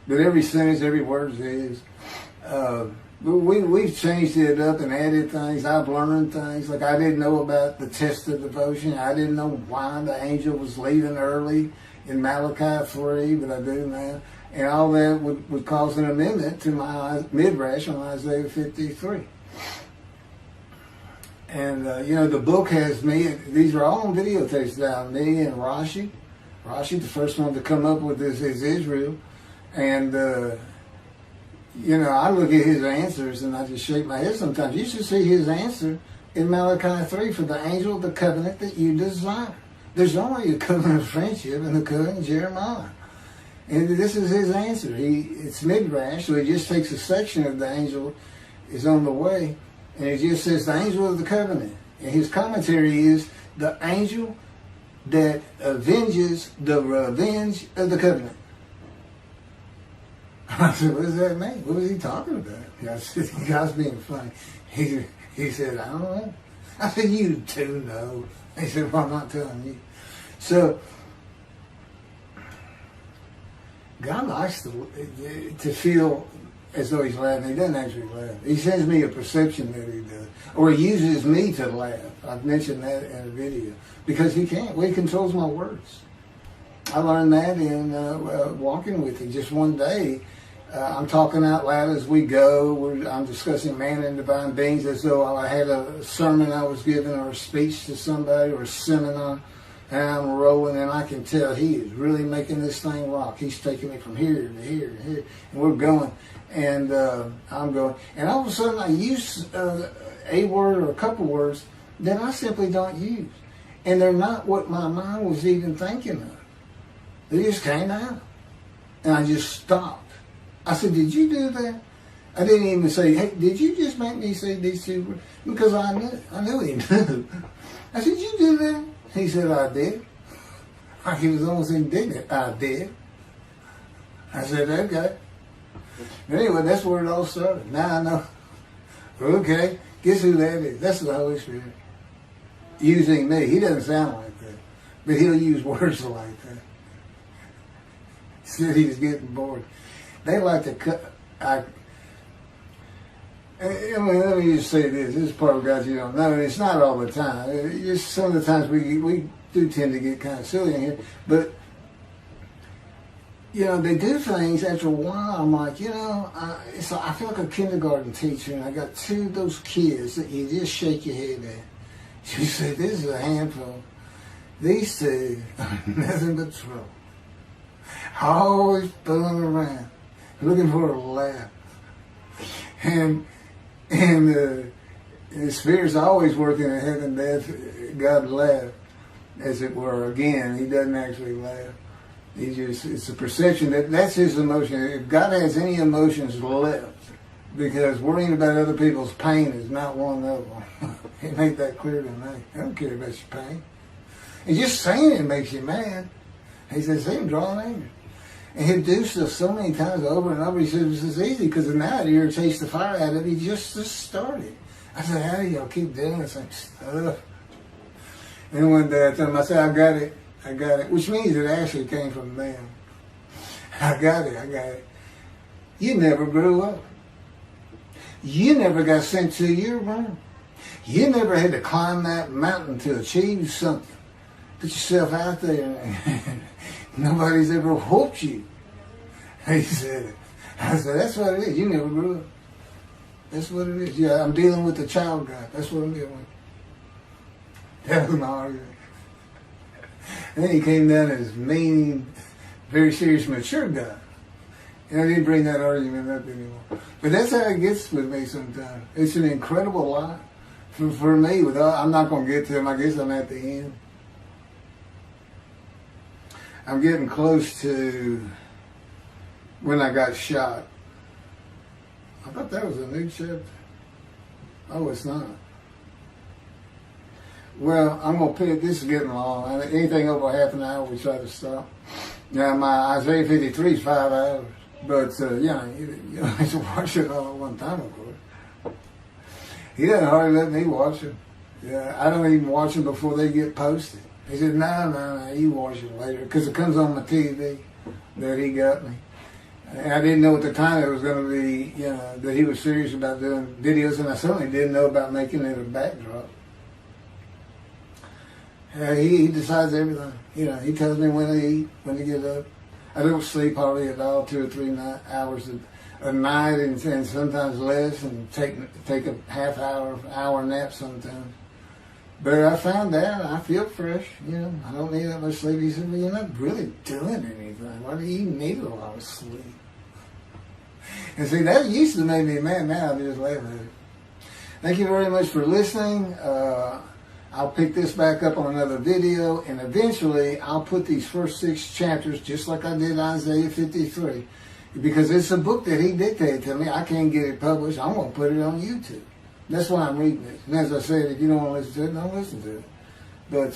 but every sentence, every word is, we've changed it up and added things. I've learned things. Like I didn't know about the test of devotion. I didn't know why the angel was leaving early in Malachi 3, but I do now. And all that would cause an amendment to my midrash on Isaiah 53. And, the book has me, these are all on videotapes now, me and Rashi. Rashi, the first one to come up with this is Israel. And, I look at his answers and I just shake my head sometimes. You should see his answer in Malachi 3 for the angel of the covenant that you desire. There's only a covenant of friendship in the covenant of Jeremiah. And this is his answer. It's midrash, so he just takes a section of the angel is on the way, and it just says the angel of the covenant. And his commentary is the angel that avenges the revenge of the covenant. I said, what does that mean? What was he talking about? I said, the guy's being funny. He said, I don't know. I said, you do know. He said, well, I'm not telling you. So, God likes to feel as though he's laughing. He doesn't actually laugh. He sends me a perception that he does. Or he uses me to laugh. I've mentioned that in a video. Because he can't. Well, he controls my words. I learned that in walking with him. Just one day, I'm talking out loud as we go. I'm discussing man and divine beings as though I had a sermon I was giving or a speech to somebody or a seminar. And I'm rolling, and I can tell he is really making this thing rock. He's taking me from here to here to here, and we're going. And I'm going. And all of a sudden, I use a word or a couple words that I simply don't use. And they're not what my mind was even thinking of. They just came out. And I just stopped. I said, did you do that? I didn't even say, hey, did you just make me say these two words? Because I knew he knew. I said, did you do that? He said, I did. He was almost indignant. I did. I said, okay. Anyway, that's where it all started. Now I know. Okay, guess who that is? That's the Holy Spirit. Using me. He doesn't sound like that. But he'll use words like that. He said he was getting bored. They like to cut. I mean, let me just say this. This is part of God you don't know. And it's not all the time. It's just some of the times we do tend to get kind of silly in here. But, you know, they do things after a while. I'm like, you know, I feel like a kindergarten teacher, and I got two of those kids that you just shake your head at. You say, this is a handful. These two are nothing but trouble. Always fooling around, looking for a laugh. And the Spirit's always working in heaven, death, God laugh, as it were. Again, he doesn't actually laugh. He just, it's a perception that's his emotion. If God has any emotions left, because worrying about other people's pain is not one of them. He made that clear to me. I don't care about your pain. And just saying it makes you mad. He says, see him drawing anger. And he'll do stuff so many times over and over. He says, it's easy because now it irritates the fire out of it. He just started. I said, how do y'all keep doing this stuff? And one day I told him, I said, I got it. Which means it actually came from them. I got it. You never grew up. You never got sent to your room. You never had to climb that mountain to achieve something. Put yourself out there. Nobody's ever whooped you. He said it. I said, that's what it is. You never grew up. That's what it is. Yeah, I'm dealing with the child God. That's what I'm dealing with. That was my argument. And then he came down as mean, very serious, mature guy. And I didn't bring that argument up anymore. But that's how it gets with me sometimes. It's an incredible lot. For me, I'm not going to get to him. I guess I'm at the end. I'm getting close to when I got shot. I thought that was a new chapter. Oh, it's not. Well, I'm going to pick, this is getting long. Anything over half an hour, we try to stop. Now, my Isaiah 53 is 5 hours. But, yeah, you don't have to watch it all at one time, of course. He doesn't hardly let me watch it. Yeah, I don't even watch them before they get posted. He said, no, you watch it later. Because it comes on my TV that he got me. And I didn't know at the time it was going to be, you know, that he was serious about doing videos. And I certainly didn't know about making it a backdrop. He decides everything. You know, he tells me when to eat, when to get up. I don't sleep hardly at all, 2 or 3 hours a night, and sometimes less, and take a half hour nap sometimes. But I found out I feel fresh. You know, I don't need that much sleep. He said, well, you're not really doing anything. Why do you need a lot of sleep? And see, that used to make me mad. Now I just laugh at it. Thank you very much for listening. I'll pick this back up on another video, and eventually I'll put these first 6 chapters just like I did Isaiah 53. Because it's a book that he dictated to me. I can't get it published. I'm going to put it on YouTube. That's why I'm reading it. And as I said, if you don't want to listen to it, don't listen to it. But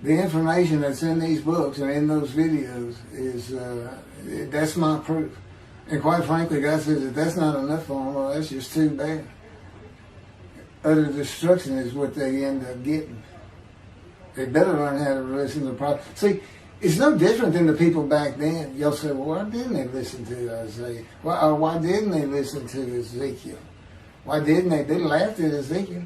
the information that's in these books and in those videos is, that's my proof. And quite frankly, God says if that's not enough for them, well, that's just too bad. Utter destruction is what they end up getting. They better learn how to listen to the prophet. See, it's no different than the people back then. You'll say, well, why didn't they listen to Isaiah? Why didn't they listen to Ezekiel? Why didn't they? They laughed at Ezekiel.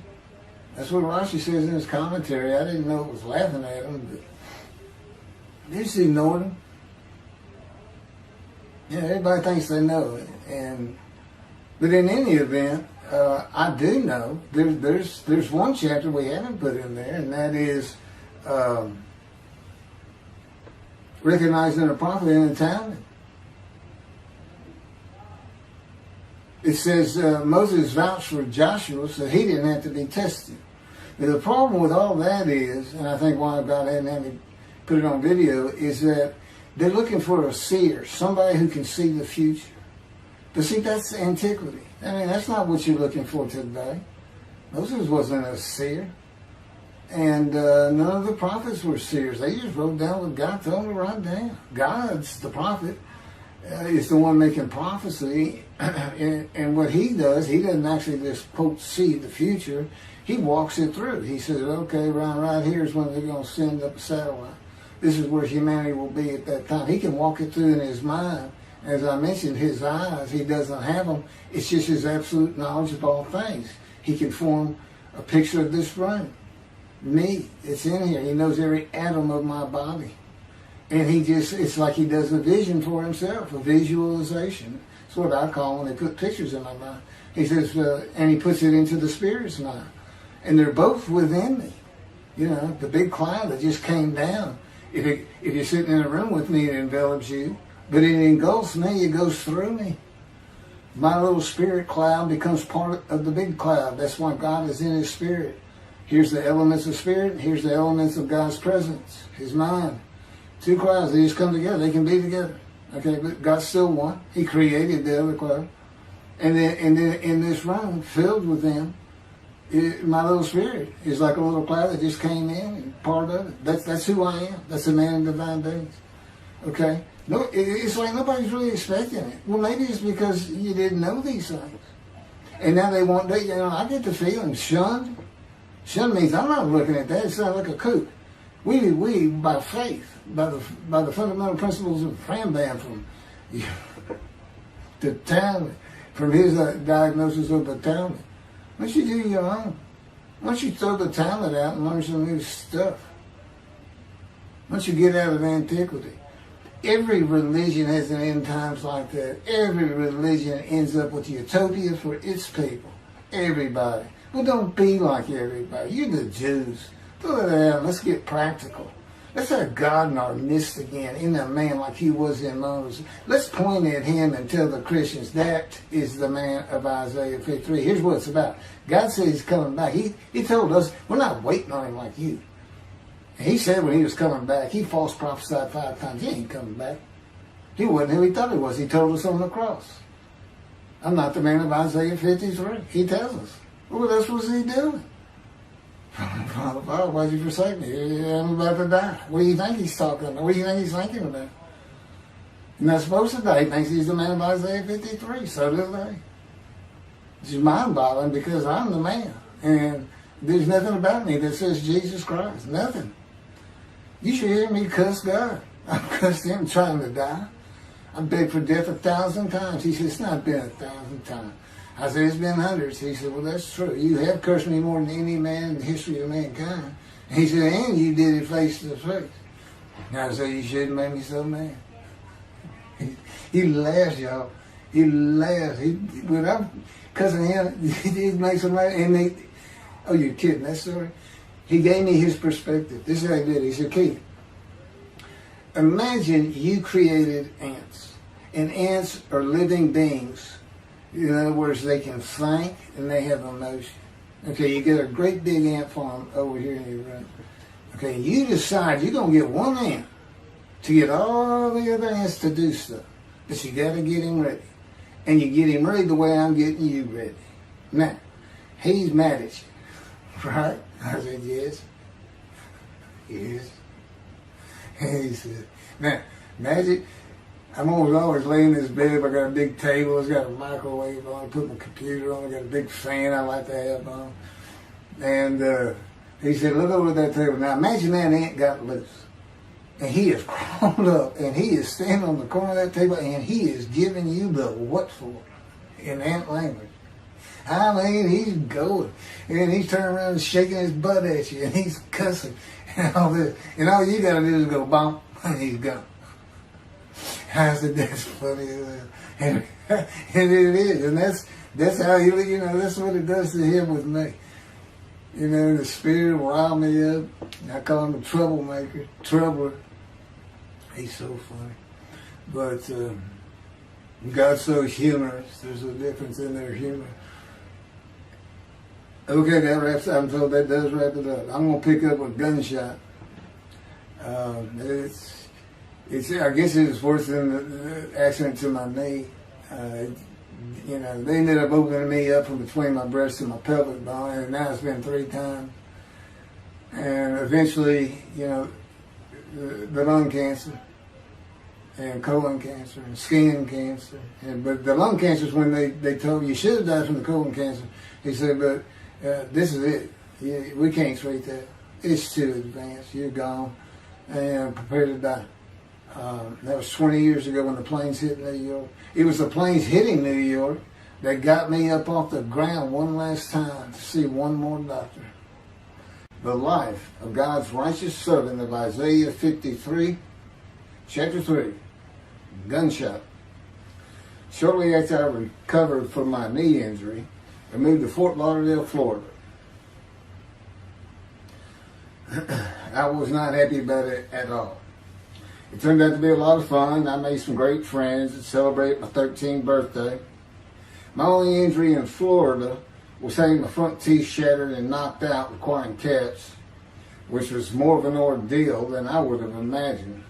That's what Rashi says in his commentary. I didn't know it was laughing at him, but they just ignored him. Yeah, everybody thinks they know it. But in any event, I do know there's one chapter we haven't put in there, and that is recognizing a prophet in the time. It says Moses vouched for Joshua, so he didn't have to be tested. Now, the problem with all that is, and I think why God hadn't had me put it on video, is that they're looking for a seer, somebody who can see the future. But see, that's antiquity. I mean, that's not what you're looking for today. Moses wasn't a seer. And none of the prophets were seers. They just wrote down what God told them to write down. God's the prophet. Is the one making prophecy. And what he does, he doesn't actually just quote see the future. He walks it through. He says, okay, right here is when they're going to send up a satellite. This is where humanity will be at that time. He can walk it through in his mind. As I mentioned, his eyes, he doesn't have them. It's just his absolute knowledge of all things. He can form a picture of this room. Me, it's in here. He knows every atom of my body. And it's like he does a vision for himself, a visualization. That's what I call when they put pictures in my mind. He says, and he puts it into the spirit's mind. And they're both within me. You know, the big cloud that just came down. If you're sitting in a room with me, it envelops you. But it engulfs me, it goes through me. My little spirit cloud becomes part of the big cloud. That's why God is in his spirit. Here's the elements of spirit, here's the elements of God's presence, his mind. Two clouds, they just come together, they can be together. Okay, but God's still one. He created the other cloud. And then in this room, filled with them, my little spirit is like a little cloud that just came in and part of it. That's who I am. That's a man in divine beings. Okay? No, it's like nobody's really expecting it. Well, maybe it's because you didn't know these things. And now they want that, you know, I get the feeling, shunned. Shunned means I'm not looking at that. It's not like a kook. We by faith, by the fundamental principles of Rambam from the Talmud, from his diagnosis of the Talmud. Why don't you do your own? Why don't you throw the Talmud out and learn some new stuff? Why don't you get out of antiquity? Every religion has an end times like that. Every religion ends up with utopia for its people. Everybody. Well, don't be like everybody. You're the Jews. Throw that out. Let's get practical. Let's have God in our midst again, in a man like he was in Moses. Let's point at him and tell the Christians that is the man of Isaiah 53. Here's what it's about. God said he's coming back. He told us we're not waiting on him like you. He said when he was coming back, he false prophesied 5 times. He ain't coming back. He wasn't who he thought he was. He told us on the cross. I'm not the man of Isaiah 53. He tells us. What else was he doing? Father, why'd you forsake me? I'm about to die. What do you think he's talking about? What do you think he's thinking about? He's not supposed to die. He thinks he's the man of Isaiah 53. So do they. It's mind-boggling because I'm the man. And there's nothing about me that says Jesus Christ. Nothing. You should hear me cuss God. I've cussed him trying to die. I begged for death 1,000 times. He said, it's not been 1,000 times. I said, it's been hundreds. He said, well, that's true. You have cursed me more than any man in the history of mankind. And he said, and you did it face to face. And I said, you shouldn't make me so mad. He laughs, y'all. He laughs. When I'm cussing him, he makes him laugh. And oh, you're kidding, that story? He gave me his perspective. This is how he did it. He said, Keith, imagine you created ants. And ants are living beings. In other words, they can think and they have emotion. Okay, you get a great big ant farm over here in your room. Okay, you decide you're going to get one ant to get all the other ants to do stuff. But you got to get him ready. And you get him ready the way I'm getting you ready. Now, he's mad at you. Right? I said, yes. Yes. And he said, now, imagine, I'm always laying in this bed. I got a big table. It's got a microwave on. I put my computer on. I got a big fan I like to have on. And he said, look over at that table. Now, imagine that ant got loose. And he is crawled up. And he is standing on the corner of that table. And he is giving you the what for in ant language. I mean, he's going. And he's turning around and shaking his butt at you. And he's cussing. And all this. And all you got to do is go bump. And he's gone. I said, that's funny. And it is. And that's how he, that's what it does to him with me. The spirit will rile me up. I call him a troublemaker, troubler. He's so funny. But God's so humorous. There's a difference in their humor. Okay, that wraps up. I'm told that does wrap it up. I'm going to pick up a gunshot. I guess it was worse than the accident to my knee. They ended up opening me up from between my breast and my pelvic bone, and now it's been 3 times. and eventually, the lung cancer and colon cancer and skin cancer. But the lung cancer is when they told you should have died from the colon cancer. He said, but this is it. We can't treat that. It's too advanced. You're gone and prepare to die. That was 20 years ago when the planes hit New York. It was the planes hitting New York that got me up off the ground one last time to see one more doctor. The life of God's righteous servant of Isaiah 53, chapter 3, gunshot. Shortly after I recovered from my knee injury, I moved to Fort Lauderdale, Florida. I was not happy about it at all. It turned out to be a lot of fun. I made some great friends and celebrated my 13th birthday. My only injury in Florida was having my front teeth shattered and knocked out, requiring caps, which was more of an ordeal than I would have imagined.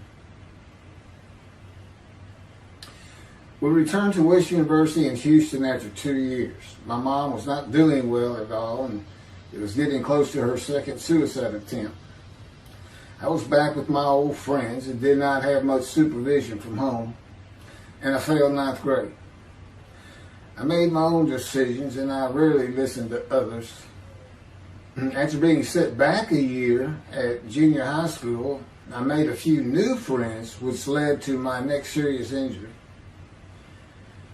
We returned to West University in Houston after 2 years. My mom was not doing well at all, and it was getting close to her second suicide attempt. I was back with my old friends and did not have much supervision from home, and I failed ninth grade. I made my own decisions, and I rarely listened to others. After being set back a year at junior high school, I made a few new friends, which led to my next serious injury.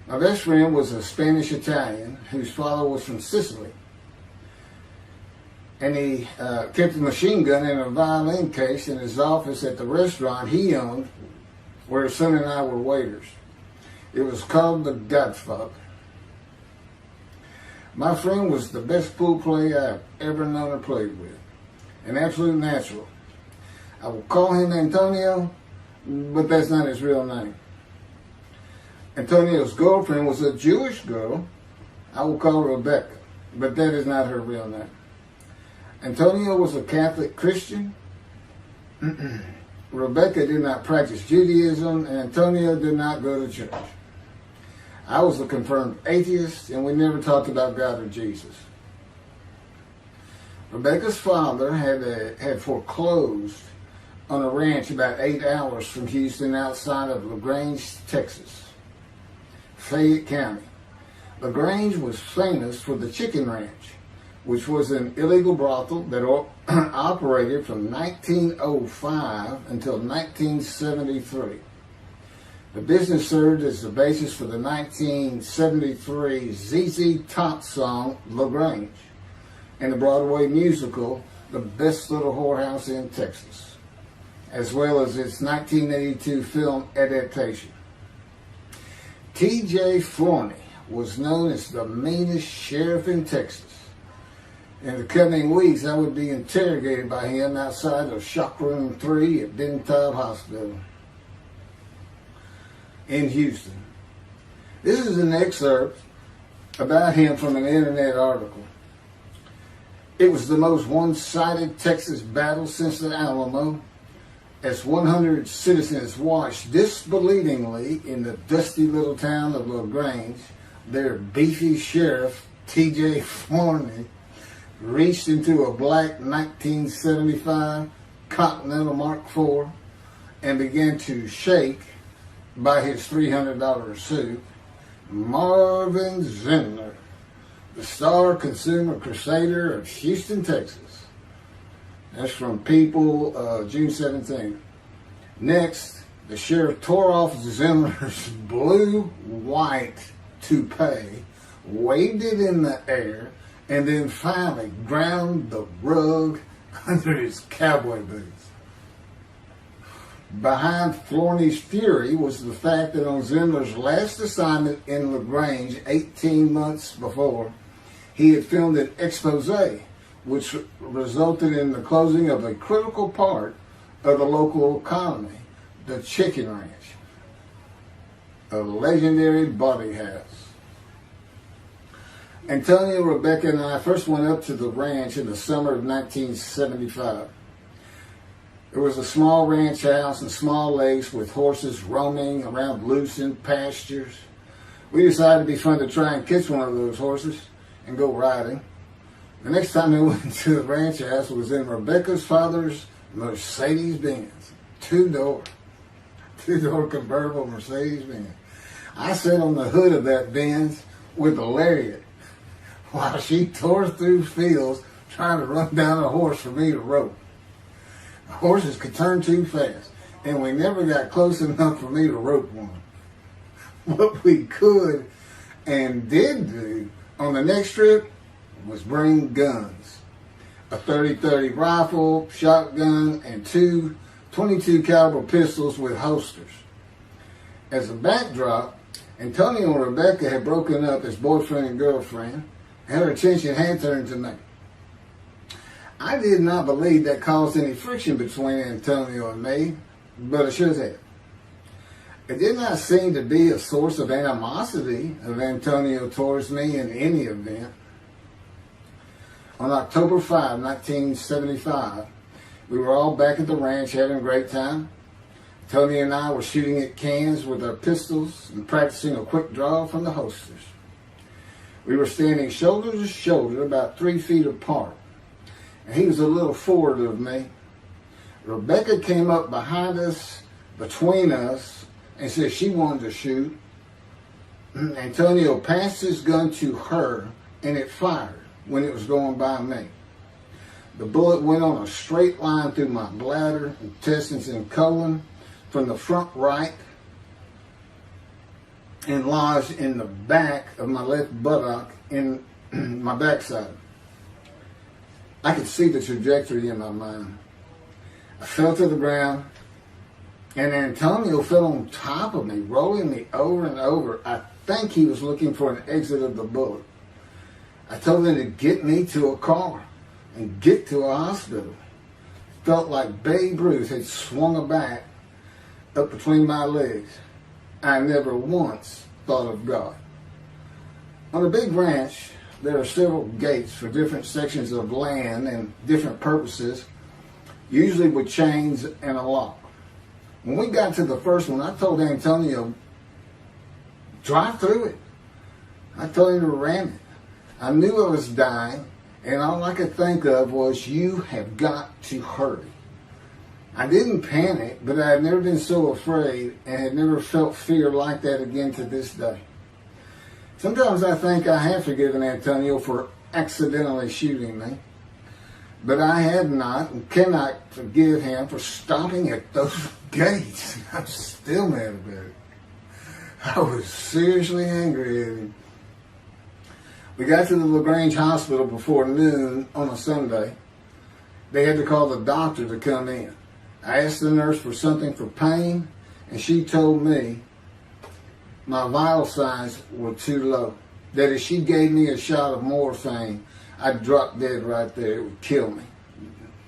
My best friend was a Spanish Italian whose father was from Sicily. And he kept a machine gun and a violin case in his office at the restaurant he owned, where his son and I were waiters. It was called The Godfather. My friend was the best pool player I've ever known or played with, an absolute natural. I will call him Antonio, but that's not his real name. Antonio's girlfriend was a Jewish girl. I will call her Rebecca, but that is not her real name. Antonio was a Catholic Christian. Rebecca did not practice Judaism, and Antonio did not go to church. I was a confirmed atheist, and we never talked about God or Jesus. Rebecca's father had foreclosed on a ranch about 8 hours from Houston outside of LaGrange, Texas, Fayette County. LaGrange was famous for the Chicken Ranch, which was an illegal brothel that operated from 1905 until 1973. The business served as the basis for the 1973 ZZ Top song, LaGrange, and the Broadway musical, The Best Little Whorehouse in Texas, as well as its 1982 film adaptation. T.J. Forney was known as the meanest sheriff in Texas. In the coming weeks, I would be interrogated by him outside of Shock Room 3 at Dental Hospital in Houston. This is an excerpt about him from an internet article. It was the most one-sided Texas battle since the Alamo, as 100 citizens watched disbelievingly in the dusty little town of LaGrange, their beefy sheriff, T.J. Forney, reached into a black 1975 Continental Mark IV and began to shake by his $300 suit, Marvin Zimner, the star consumer crusader of Houston, Texas. That's from People, June 17th. Next, the sheriff tore off Zimmer's blue-white toupee, waved it in the air, and then finally ground the rug under his cowboy boots. Behind Forney's fury was the fact that on Zimmer's last assignment in LaGrange 18 months before, he had filmed an expose, which resulted in the closing of a critical part of the local economy, the Chicken Ranch, a legendary body house. Antonio, Rebecca, and I first went up to the ranch in the summer of 1975. It was a small ranch house and small lakes with horses roaming around loose in pastures. We decided it'd be fun to try and catch one of those horses and go riding. The next time they went to the ranch house was in Rebecca's father's Mercedes-Benz. Two-door convertible Mercedes-Benz. I sat on the hood of that Benz with a lariat while she tore through fields trying to run down a horse for me to rope. The horses could turn too fast, and we never got close enough for me to rope one. What we could and did do on the next trip was bring guns. A 30-30 rifle, shotgun, and two 22 caliber pistols with holsters. As a backdrop, Antonio and Rebecca had broken up as boyfriend and girlfriend, and her attention had turned to me. I did not believe that caused any friction between Antonio and me, but it should have. It did not seem to be a source of animosity of Antonio towards me in any event. On October 5, 1975, we were all back at the ranch having a great time. Tony and I were shooting at cans with our pistols and practicing a quick draw from the holsters. We were standing shoulder to shoulder about 3 feet apart, and he was a little forward of me. Rebecca came up behind us, between us, and said she wanted to shoot. Antonio passed his gun to her, and it fired when it was going by me. The bullet went on a straight line through my bladder, intestines, and colon from the front right and lodged in the back of my left buttock in my backside. I could see the trajectory in my mind. I fell to the ground, and Antonio fell on top of me, rolling me over and over. I think he was looking for an exit of the bullet. I told him to get me to a car and get to a hospital. Felt like Babe Ruth had swung a bat up between my legs. I never once thought of God. On a big ranch, there are several gates for different sections of land and different purposes, usually with chains and a lock. When we got to the first one, I told Antonio, drive through it. I told him to ram it. I knew I was dying, and all I could think of was, you have got to hurry. I didn't panic, but I had never been so afraid and had never felt fear like that again to this day. Sometimes I think I have forgiven Antonio for accidentally shooting me, but I have not and cannot forgive him for stopping at those gates. I'm still mad about it. I was seriously angry at him. We got to the LaGrange Hospital before noon on a Sunday. They had to call the doctor to come in. I asked the nurse for something for pain, and she told me my vital signs were too low. That if she gave me a shot of morphine, I'd drop dead right there. It would kill me.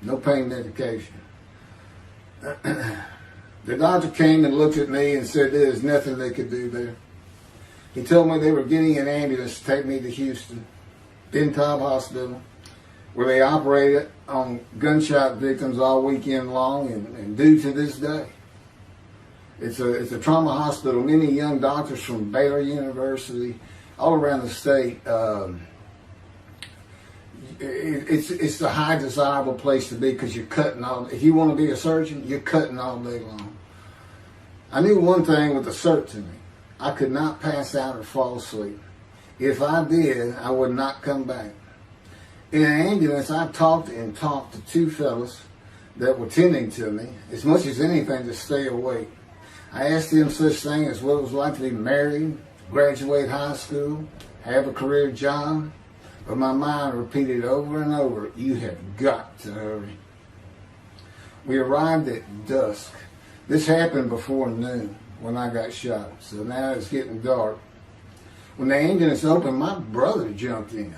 No pain medication. The doctor came and looked at me and said there's nothing they could do there. He told me they were getting an ambulance to take me to Houston, Ben Taub Hospital, where they operated on gunshot victims all weekend long and do to this day. It's a trauma hospital. Many young doctors from Baylor University, all around the state. It's the high desirable place to be because you're cutting all. If you want to be a surgeon, you're cutting all day long. I knew one thing with a certainty. I could not pass out or fall asleep. If I did, I would not come back. In an ambulance, I talked to two fellas that were tending to me, as much as anything to stay awake. I asked them such things as what it was like to be married, graduate high school, have a career job, but my mind repeated over and over, you have got to hurry. We arrived at dusk. This happened before noon when I got shot, so now it's getting dark. When the ambulance opened, my brother jumped in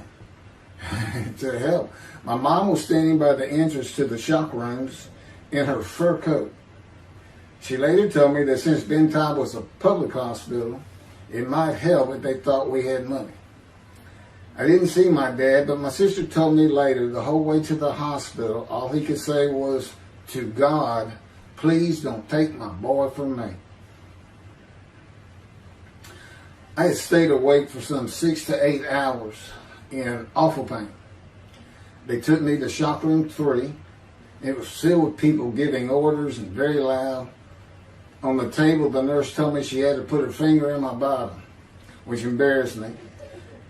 to help. My mom was standing by the entrance to the shock rooms in her fur coat. She later told me that since Ben Taub was a public hospital, it might help if they thought we had money. I didn't see my dad, but my sister told me later, the whole way to the hospital, all he could say was, to God, please don't take my boy from me. I had stayed awake for some 6 to 8 hours in awful pain. They took me to shop room 3. It was filled with people giving orders and very loud. On the table, the nurse told me she had to put her finger in my bottom, which embarrassed me.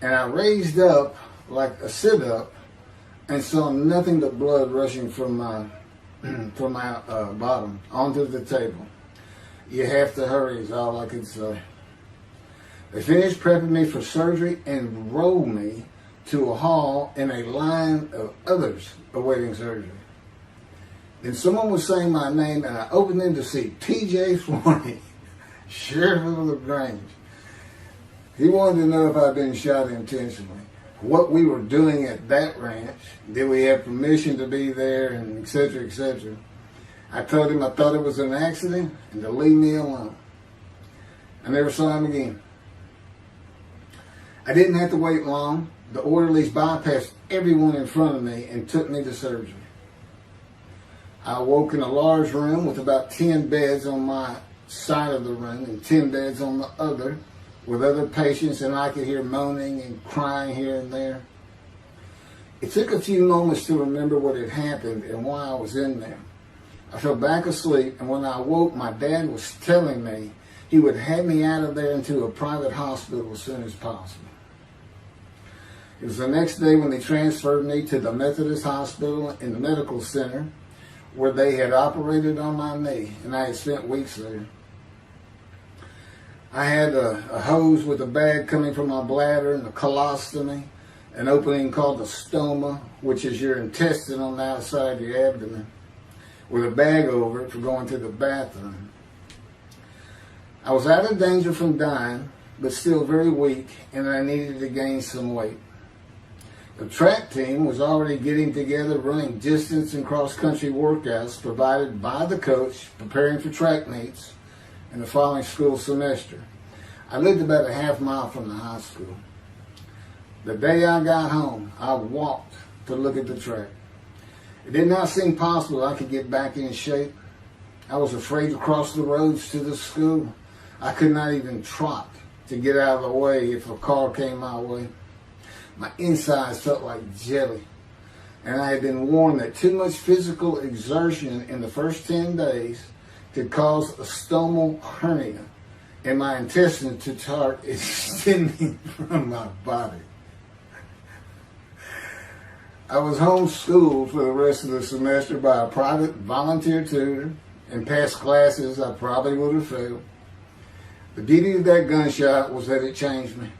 And I raised up like a sit-up and saw nothing but blood rushing from my bottom onto the table. You have to hurry is all I could say. They finished prepping me for surgery and rolled me to a hall in a line of others awaiting surgery. Then someone was saying my name, and I opened in to see T.J. Forney, Sheriff of LaGrange. He wanted to know if I'd been shot intentionally, what we were doing at that ranch, did we have permission to be there, and et cetera, et cetera. I told him I thought it was an accident and to leave me alone. I never saw him again. I didn't have to wait long. The orderlies bypassed everyone in front of me and took me to surgery. I awoke in a large room with about 10 beds on my side of the room and 10 beds on the other with other patients, and I could hear moaning and crying here and there. It took a few moments to remember what had happened and why I was in there. I fell back asleep, and when I awoke, my dad was telling me he would have me out of there into a private hospital as soon as possible. It was the next day when they transferred me to the Methodist Hospital in the medical center where they had operated on my knee, and I had spent weeks there. I had a hose with a bag coming from my bladder and a colostomy, an opening called the stoma, which is your intestine on the outside of your abdomen, with a bag over it for going to the bathroom. I was out of danger from dying, but still very weak, and I needed to gain some weight. The track team was already getting together, running distance and cross-country workouts provided by the coach, preparing for track meets in the following school semester. I lived about a half mile from the high school. The day I got home, I walked to look at the track. It did not seem possible I could get back in shape. I was afraid to cross the roads to the school. I could not even trot to get out of the way if a car came my way. My insides felt like jelly, and I had been warned that too much physical exertion in the first 10 days could cause a stomal hernia and my intestines to start extending from my body. I was homeschooled for the rest of the semester by a private volunteer tutor and passed classes I probably would have failed. The beauty of that gunshot was that it changed me.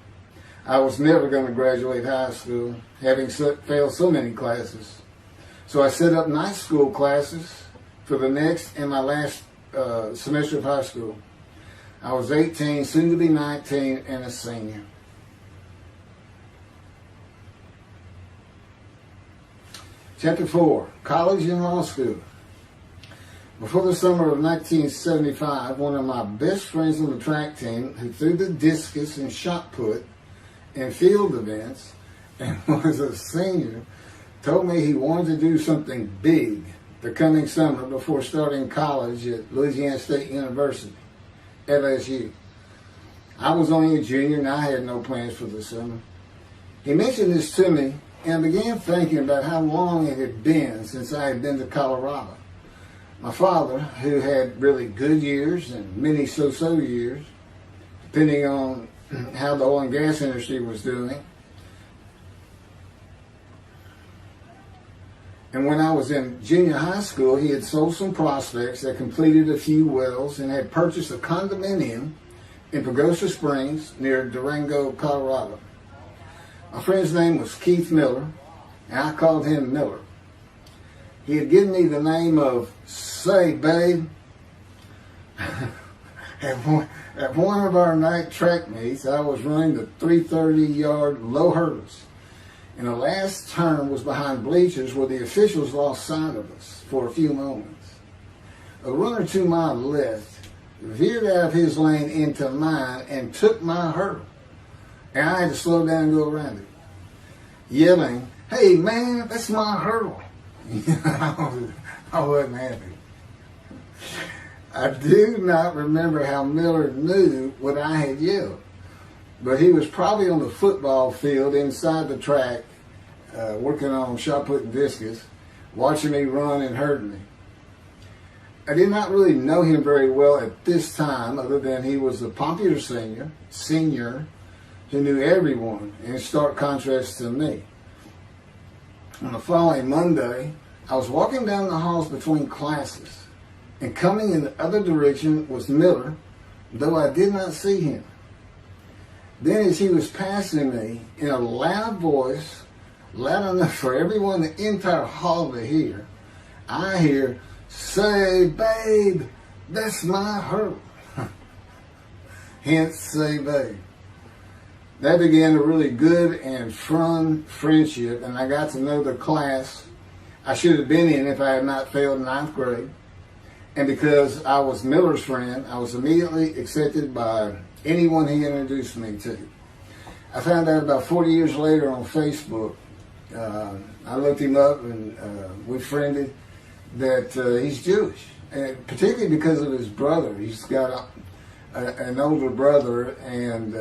I was never going to graduate high school, having failed so many classes. So I set up night school classes for the next and my last semester of high school. I was 18, soon to be 19, and a senior. Chapter 4, College and Law School. Before the summer of 1975, one of my best friends on the track team, who threw the discus and shot put in field events and was a senior, told me he wanted to do something big the coming summer before starting college at Louisiana State University, LSU. I was only a junior and I had no plans for the summer. He mentioned this to me, and I began thinking about how long it had been since I had been to Colorado. My father, who had really good years and many so-so years, depending on how the oil and gas industry was doing. And when I was in junior high school, he had sold some prospects that completed a few wells and had purchased a condominium in Pagosa Springs near Durango, Colorado. My friend's name was Keith Miller, and I called him Miller. He had given me the name of Say Babe. At one of our night track meets, I was running the 330-yard low hurdles, and the last turn was behind bleachers where the officials lost sight of us for a few moments. A runner to my left veered out of his lane into mine and took my hurdle, and I had to slow down and go around it, yelling, "Hey man, that's my hurdle." I wasn't happy. I do not remember how Miller knew what I had yelled, but he was probably on the football field inside the track working on shot put and discus, watching me run and hurting me. I did not really know him very well at this time, other than he was a popular senior who knew everyone, in stark contrast to me. On the following Monday, I was walking down the halls between classes, and coming in the other direction was Miller, though I did not see him. Then as he was passing me, in a loud voice, loud enough for everyone in the entire hall to hear, I hear, "Say, babe, that's my hurt." Hence, say, babe. That began a really good and fun friendship, and I got to know the class I should have been in if I had not failed ninth grade. And because I was Miller's friend, I was immediately accepted by anyone he introduced me to. I found out about 40 years later on Facebook. I looked him up and we friended that he's Jewish, and particularly because of his brother. He's got an older brother, and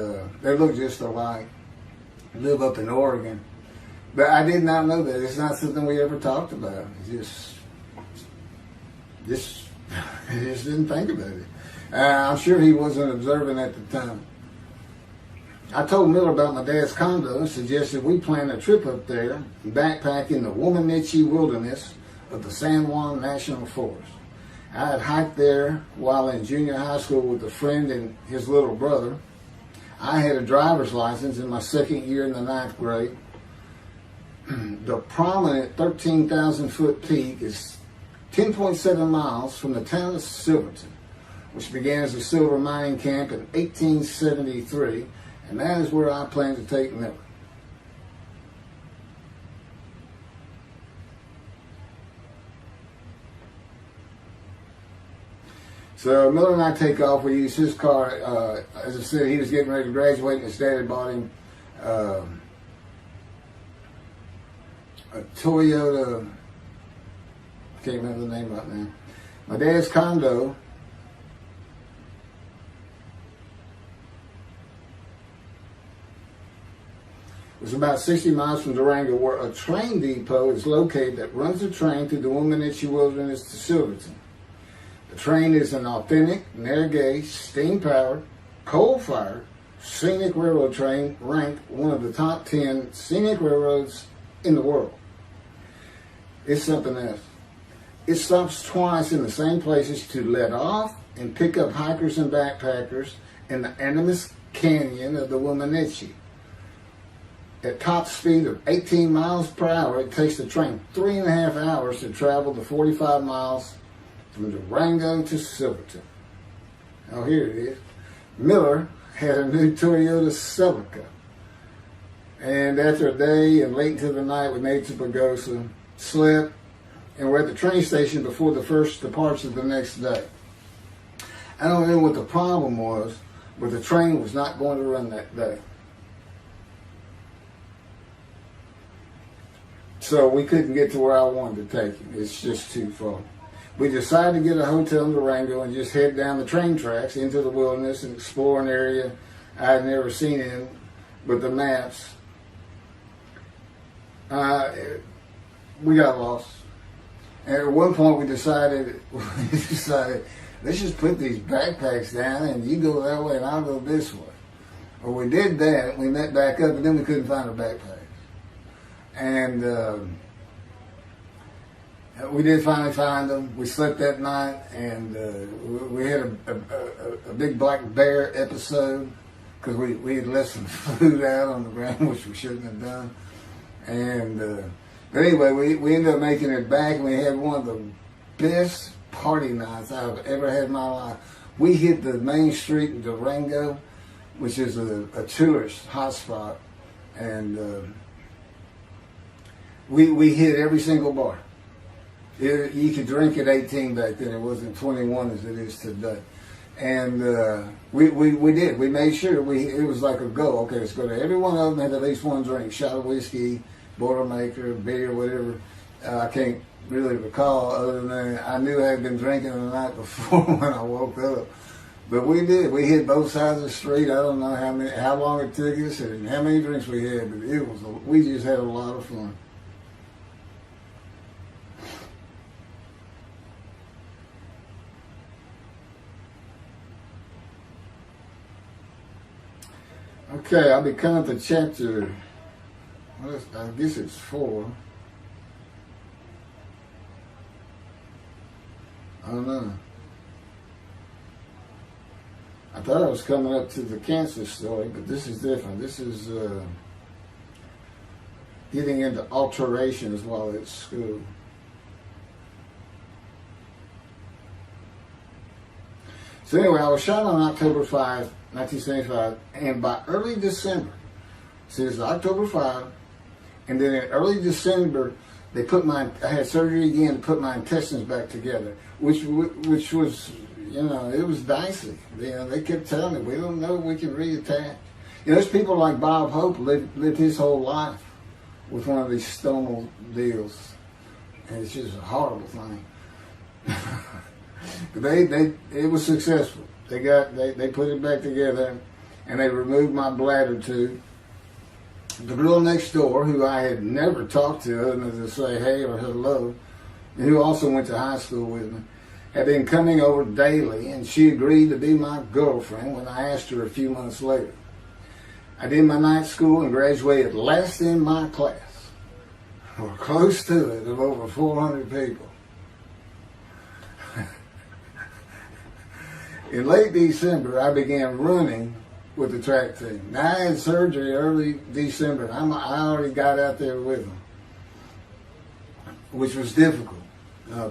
they look just alike. Live up in Oregon. But I did not know that. It's not something we ever talked about. Just didn't think about it. I'm sure he wasn't observant at the time. I told Miller about my dad's condo and suggested we plan a trip up there and backpack in the Womanichi wilderness of the San Juan National Forest. I had hiked there while in junior high school with a friend and his little brother. I had a driver's license in my second year in the ninth grade. The prominent 13,000-foot peak is 10.7 miles from the town of Silverton, which began as a silver mining camp in 1873, and that is where I plan to take Miller. So Miller and I take off. We use his car. As I said, he was getting ready to graduate, and his dad had bought him a Toyota. I can't remember the name right now. My dad's condo was about 60 miles from Durango, where a train depot is located that runs the train through the Womanichi Wilderness to Silverton. The train is an authentic, narrow-gauge, steam-powered, coal-fired, scenic railroad train ranked one of the top 10 scenic railroads in the world. It's something else. It stops twice in the same places to let off and pick up hikers and backpackers in the Animus Canyon of the Womanichi. At top speed of 18 miles per hour, it takes the train 3.5 hours to travel the 45 miles from Durango to Silverton. Oh, here it is. Miller had a new Toyota Celica. And after a day and late into the night, we made it to Pagosa, slept, and we're at the train station before the first departure the next day. I don't know what the problem was, but the train was not going to run that day. So we couldn't get to where I wanted to take him. It's just too far. We decided to get a hotel in Durango and just head down the train tracks into the wilderness and explore an area I had never seen in with the maps. We got lost. And at one point we decided, let's just put these backpacks down and you go that way and I'll go this way. Well, we did that. We met back up and then we couldn't find our backpacks. And we did finally find them. We slept that night, and we had a big black bear episode because we had left some food out on the ground, which we shouldn't have done. And but anyway, we ended up making it back, and we had one of the best party nights I've ever had in my life. We hit the main street in Durango, which is a tourist hotspot, and we hit every single bar. You could drink at 18 back then. It wasn't 21 as it is today. And we did. We made sure. It was like a go. Okay, let's go to every one of them. Had at least one drink. Shot of whiskey, Boilermaker, beer, whatever. I can't really recall other than I knew I had been drinking the night before when I woke up. But we did. We hit both sides of the street. I don't know how long it took us and how many drinks we had, but we just had a lot of fun. Okay, I'll be coming to chapter, I guess it's 4. I don't know. I thought I was coming up to the cancer story, but this is different. This is getting into alterations while at school. So anyway, I was shot on October 5, 1975, and by early December, so it's October 5, and then in early December, I had surgery again to put my intestines back together, which was, it was dicey. They kept telling me, we don't know if we can reattach. There's people like Bob Hope lived his whole life with one of these stonal deals, and it's just a horrible thing. But it was successful. They put it back together, and they removed my bladder tube. The girl next door, who I had never talked to other than to say hey or hello, and who also went to high school with me, had been coming over daily, and she agreed to be my girlfriend when I asked her a few months later. I did my night school and graduated last in my class, or close to it, of over 400 people. In late December, I began running with the track team. Now, I had surgery early December. I already got out there with them, which was difficult.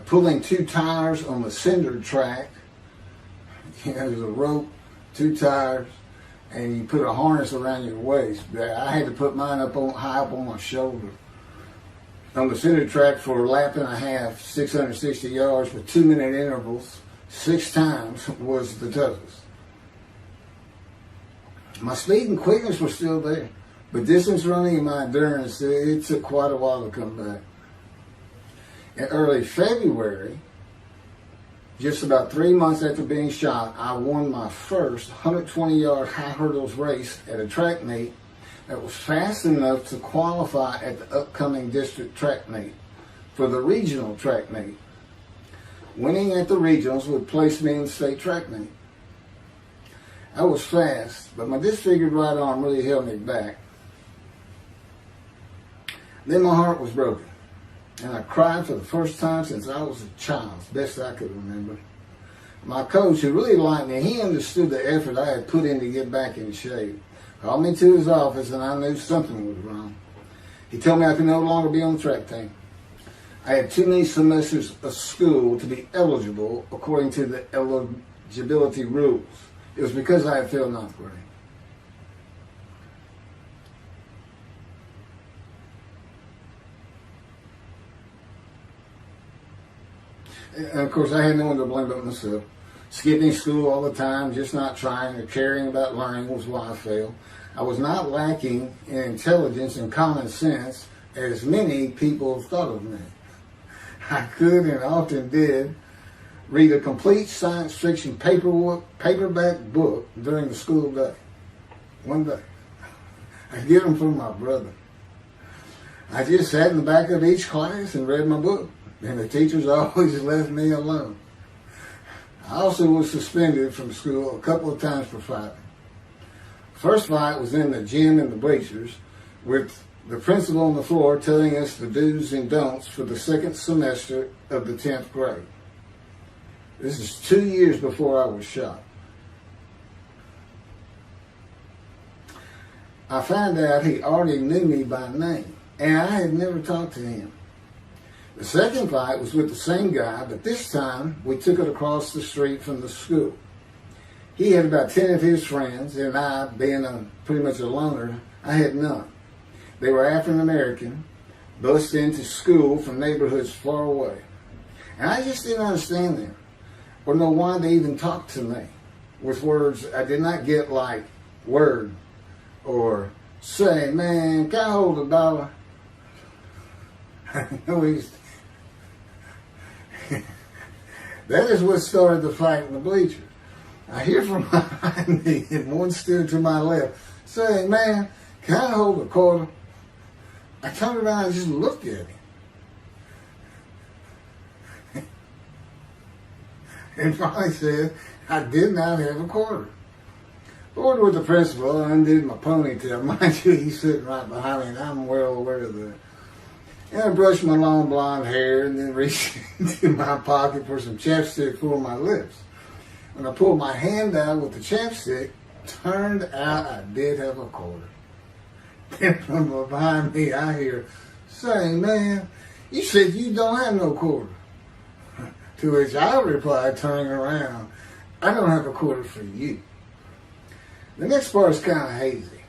Pulling 2 tires on the cinder track. There's a rope, 2 tires, and you put a harness around your waist. I had to put mine high up on my shoulder. On the cinder track for a lap and a half, 660 yards with 2-minute intervals, 6 times was the toughest. My speed and quickness were still there, but distance running and my endurance, it took quite a while to come back. In early February, just about 3 months after being shot, I won my first 120-yard high hurdles race at a track meet that was fast enough to qualify at the upcoming district track meet for the regional track meet. Winning at the regionals would place me in the state track meet. I was fast, but my disfigured right arm really held me back. Then my heart was broken, and I cried for the first time since I was a child, best I could remember. My coach, who really liked me, he understood the effort I had put in to get back in shape. Called me to his office, and I knew something was wrong. He told me I could no longer be on the track team. I had too many semesters of school to be eligible according to the eligibility rules. It was because I had failed 9th grade. And of course, I had no one to blame but myself. Skipping school all the time, just not trying or caring about learning was why I failed. I was not lacking in intelligence and common sense as many people thought of me. I could and often did read a complete science fiction paperback book during the school day. One day. I get them from my brother. I just sat in the back of each class and read my book, and the teachers always left me alone. I also was suspended from school a couple of times for fighting. First fight was in the gym in the bleachers with the principal on the floor telling us the do's and don'ts for the 2nd semester of the 10th grade. This is 2 years before I was shot. I found out he already knew me by name, and I had never talked to him. The second fight was with the same guy, but this time we took it across the street from the school. He had about 10 of his friends, and I, being pretty much a loner, I had none. They were African American, bused into school from neighborhoods far away. And I just didn't understand them, or know why they even talked to me with words I did not get, like word, or say, man, can I hold $1? That is what started the fight in the bleachers. I hear from behind me, and one stood to my left, saying, "Man, can I hold a quarter?" I turned around and just looked at him. And finally said, I did not have a quarter. Ordered with the principal, I undid my ponytail. Mind you, he's sitting right behind me, and I'm well aware of that. And I brushed my long blonde hair and then reached into my pocket for some chapstick for my lips. When I pulled my hand out with the chapstick, turned out I did have a quarter. Then from behind me, I hear saying, "Man, you said you don't have no quarter." To which I replied, turning around, "I don't have a quarter for you." The next part is kind of hazy.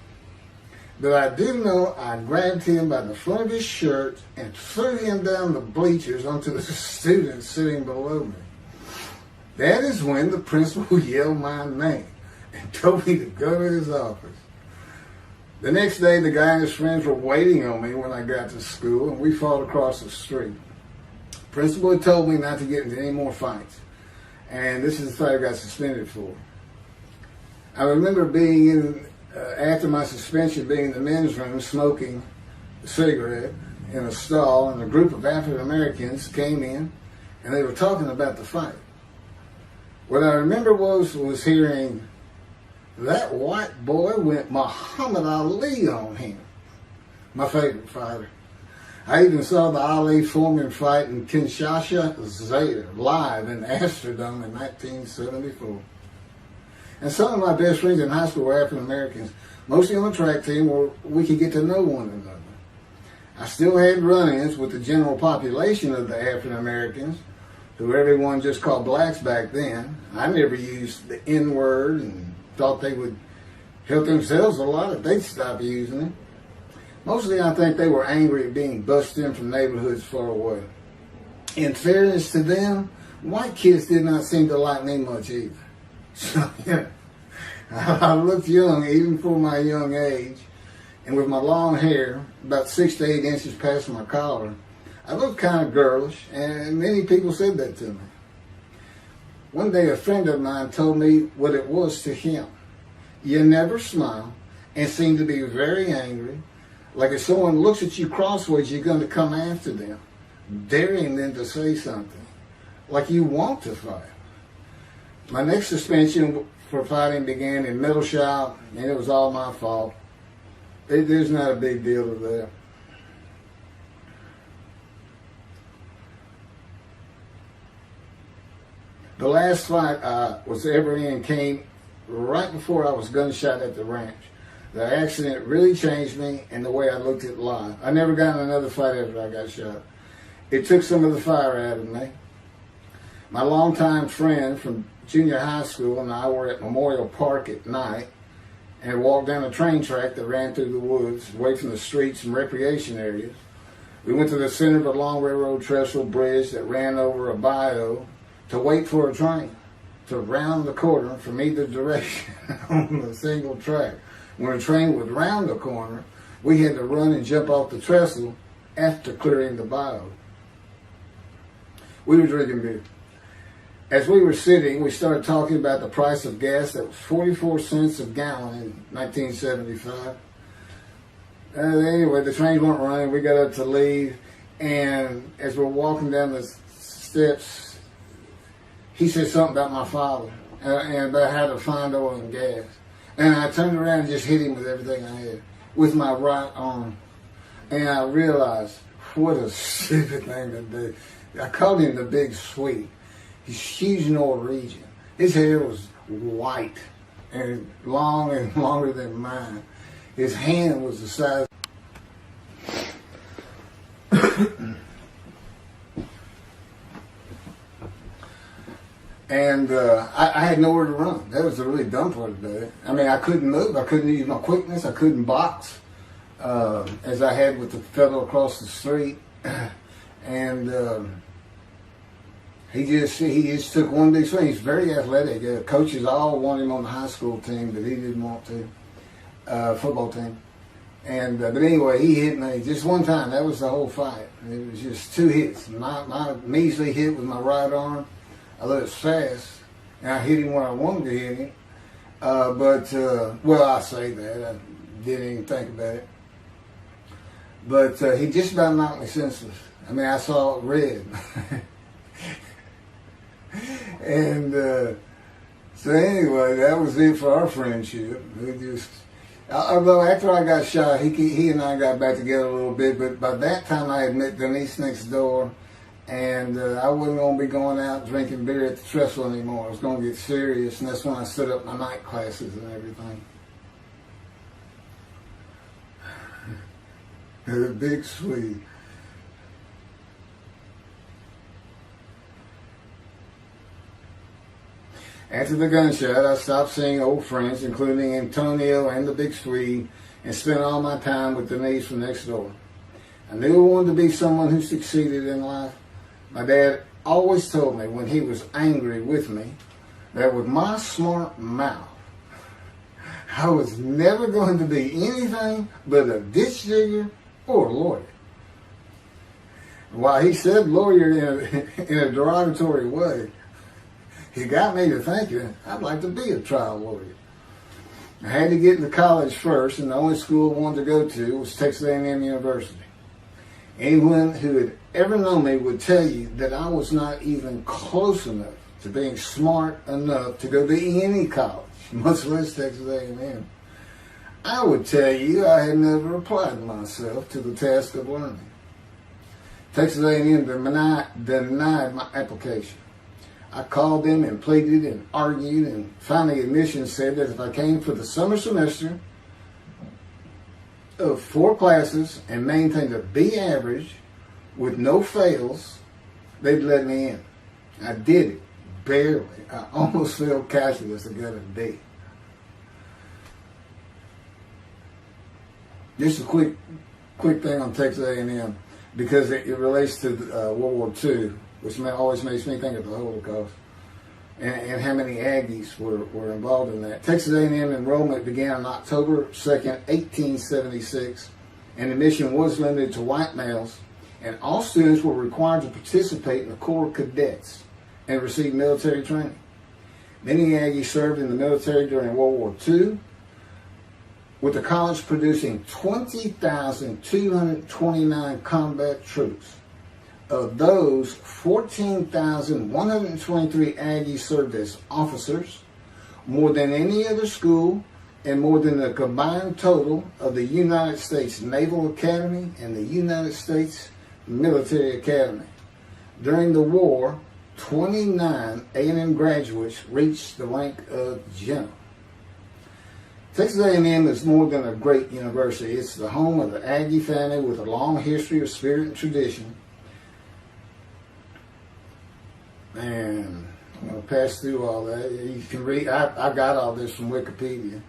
But I do know I grabbed him by the front of his shirt and threw him down the bleachers onto the students sitting below me. That is when the principal yelled my name and told me to go to his office. The next day, the guy and his friends were waiting on me when I got to school, and we fought across the street. The principal had told me not to get into any more fights, and this is the fight I got suspended for. I remember being in, after my suspension, being in the men's room smoking a cigarette in a stall, and a group of African Americans came in, and they were talking about the fight. What I remember was hearing, "That white boy went Muhammad Ali on him." My favorite fighter. I even saw the Ali Foreman fight in Kinshasa, Zaire, live in Amsterdam in 1974. And some of my best friends in high school were African Americans, mostly on the track team where we could get to know one another. I still had run-ins with the general population of the African Americans, who everyone just called blacks back then. I never used the N-word and thought they would help themselves a lot if they'd stop using it. Mostly I think they were angry at being bussed in from neighborhoods far away. In fairness to them, white kids did not seem to like me much either. So, yeah, I looked young even for my young age, and with my long hair, about 6 to 8 inches past my collar, I looked kind of girlish, and many people said that to me. One day a friend of mine told me what it was to him. You never smile and seem to be very angry. Like if someone looks at you crossways, you're going to come after them, daring them to say something. Like you want to fight. My next suspension for fighting began in middle shop, and it was all my fault. There's not a big deal to that. The last fight I was ever in came right before I was gunshot at the ranch. The accident really changed me and the way I looked at life. I never got in another fight after I got shot. It took some of the fire out of me. My longtime friend from junior high school and I were at Memorial Park at night and walked down a train track that ran through the woods, away from the streets and recreation areas. We went to the center of a long railroad trestle bridge that ran over a bayou to wait for a train to round the corner from either direction on a single track. When a train would round the corner, we had to run and jump off the trestle after clearing the bayou. We were drinking beer. As we were sitting, we started talking about the price of gas that was 44 cents a gallon in 1975. Anyway, the trains weren't running. We got up to leave, and as we're walking down the steps, he said something about my father and about how to find oil and gas. And I turned around and just hit him with everything I had, with my right arm. And I realized, what a stupid thing to do. I called him the Big Sweet. He's huge Norwegian. His hair was white and long and longer than mine. His hand was the size. And I had nowhere to run. That was the really dumb part about it. I mean, I couldn't move. I couldn't use my quickness. I couldn't box as I had with the fellow across the street. And he just took one big swing. He's very athletic. Coaches all wanted him on the high school team, but he didn't want to. Football team. And but anyway, he hit me just one time. That was the whole fight. It was just 2 hits. My measly hit with my right arm. I was fast, And I hit him when I wanted to hit him. Well, I say that. I didn't even think about it. But he just about knocked me senseless. I mean, I saw red. And so anyway, that was it for our friendship. We just, although after I got shot, he and I got back together a little bit. But by that time, I had met Denise next door, and I wasn't going to be going out drinking beer at the trestle anymore. I was going to get serious, and that's when I set up my night classes and everything. The big Swede. After the gunshot, I stopped seeing old friends, including Antonio and the big Swede, and spent all my time with Denise from next door. I knew I wanted to be someone who succeeded in life. My dad always told me when he was angry with me that with my smart mouth, I was never going to be anything but a ditch digger or a lawyer. While he said lawyer in a derogatory way, he got me to thinking I'd like to be a trial lawyer. I had to get into college first, and the only school I wanted to go to was Texas A&M University. Anyone who had ever known me would tell you that I was not even close enough to being smart enough to go to any college, much less Texas A&M. I would tell you I had never applied myself to the task of learning. Texas A&M denied my application. I called them and pleaded and argued, and finally admissions said that if I came for the summer semester of 4 classes and maintained a B average with no fails, they'd let me in. I did it, barely. I almost failed calculus to get a D. Just a quick thing on Texas A&M, because it relates to World War II, which always makes me think of the Holocaust, and how many Aggies were involved in that. Texas A&M enrollment began on October 2nd, 1876, and admission was limited to white males, and all students were required to participate in the Corps Cadets and receive military training. Many Aggies served in the military during World War II, with the college producing 20,229 combat troops. Of those, 14,123 Aggies served as officers, more than any other school, and more than the combined total of the United States Naval Academy and the United States Military Academy. During the war, 29 A&M graduates reached the rank of general. Texas A&M is more than a great university. It's the home of the Aggie family with a long history of spirit and tradition. And I'm going to pass through all that. You can read. I got all this from Wikipedia.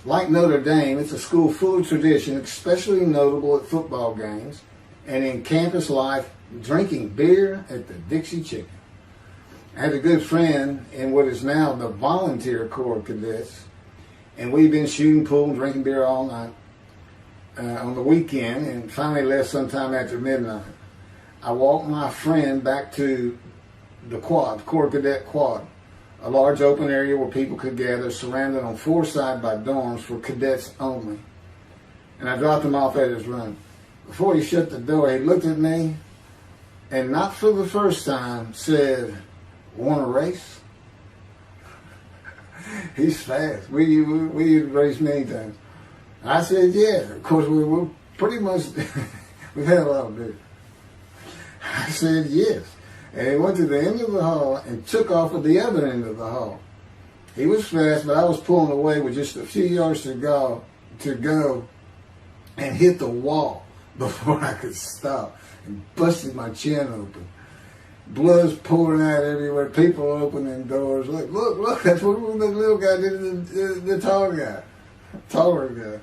Like Notre Dame, it's a school full of tradition, especially notable at football games and in campus life, drinking beer at the Dixie Chicken. I had a good friend in what is now the Volunteer Corps of Cadets, and we've been shooting pool and drinking beer all night on the weekend, and finally left sometime after midnight. I walked my friend back to the quad, Corps Cadet Quad, a large open area where people could gather, surrounded on 4 sides by dorms for cadets only. And I dropped him off at his room. Before he shut the door, he looked at me, and not for the first time, said, "Want to race?" He's fast. We raced many times. I said, yeah. Of course, we were pretty much, we've had a lot of beer. I said, yes. And he went to the end of the hall and took off at the other end of the hall. He was fast, but I was pulling away with just a few yards to go and hit the wall before I could stop and busted my chin open. Blood's pouring out everywhere. People opening doors. Look, that's what the little guy did to the taller guy.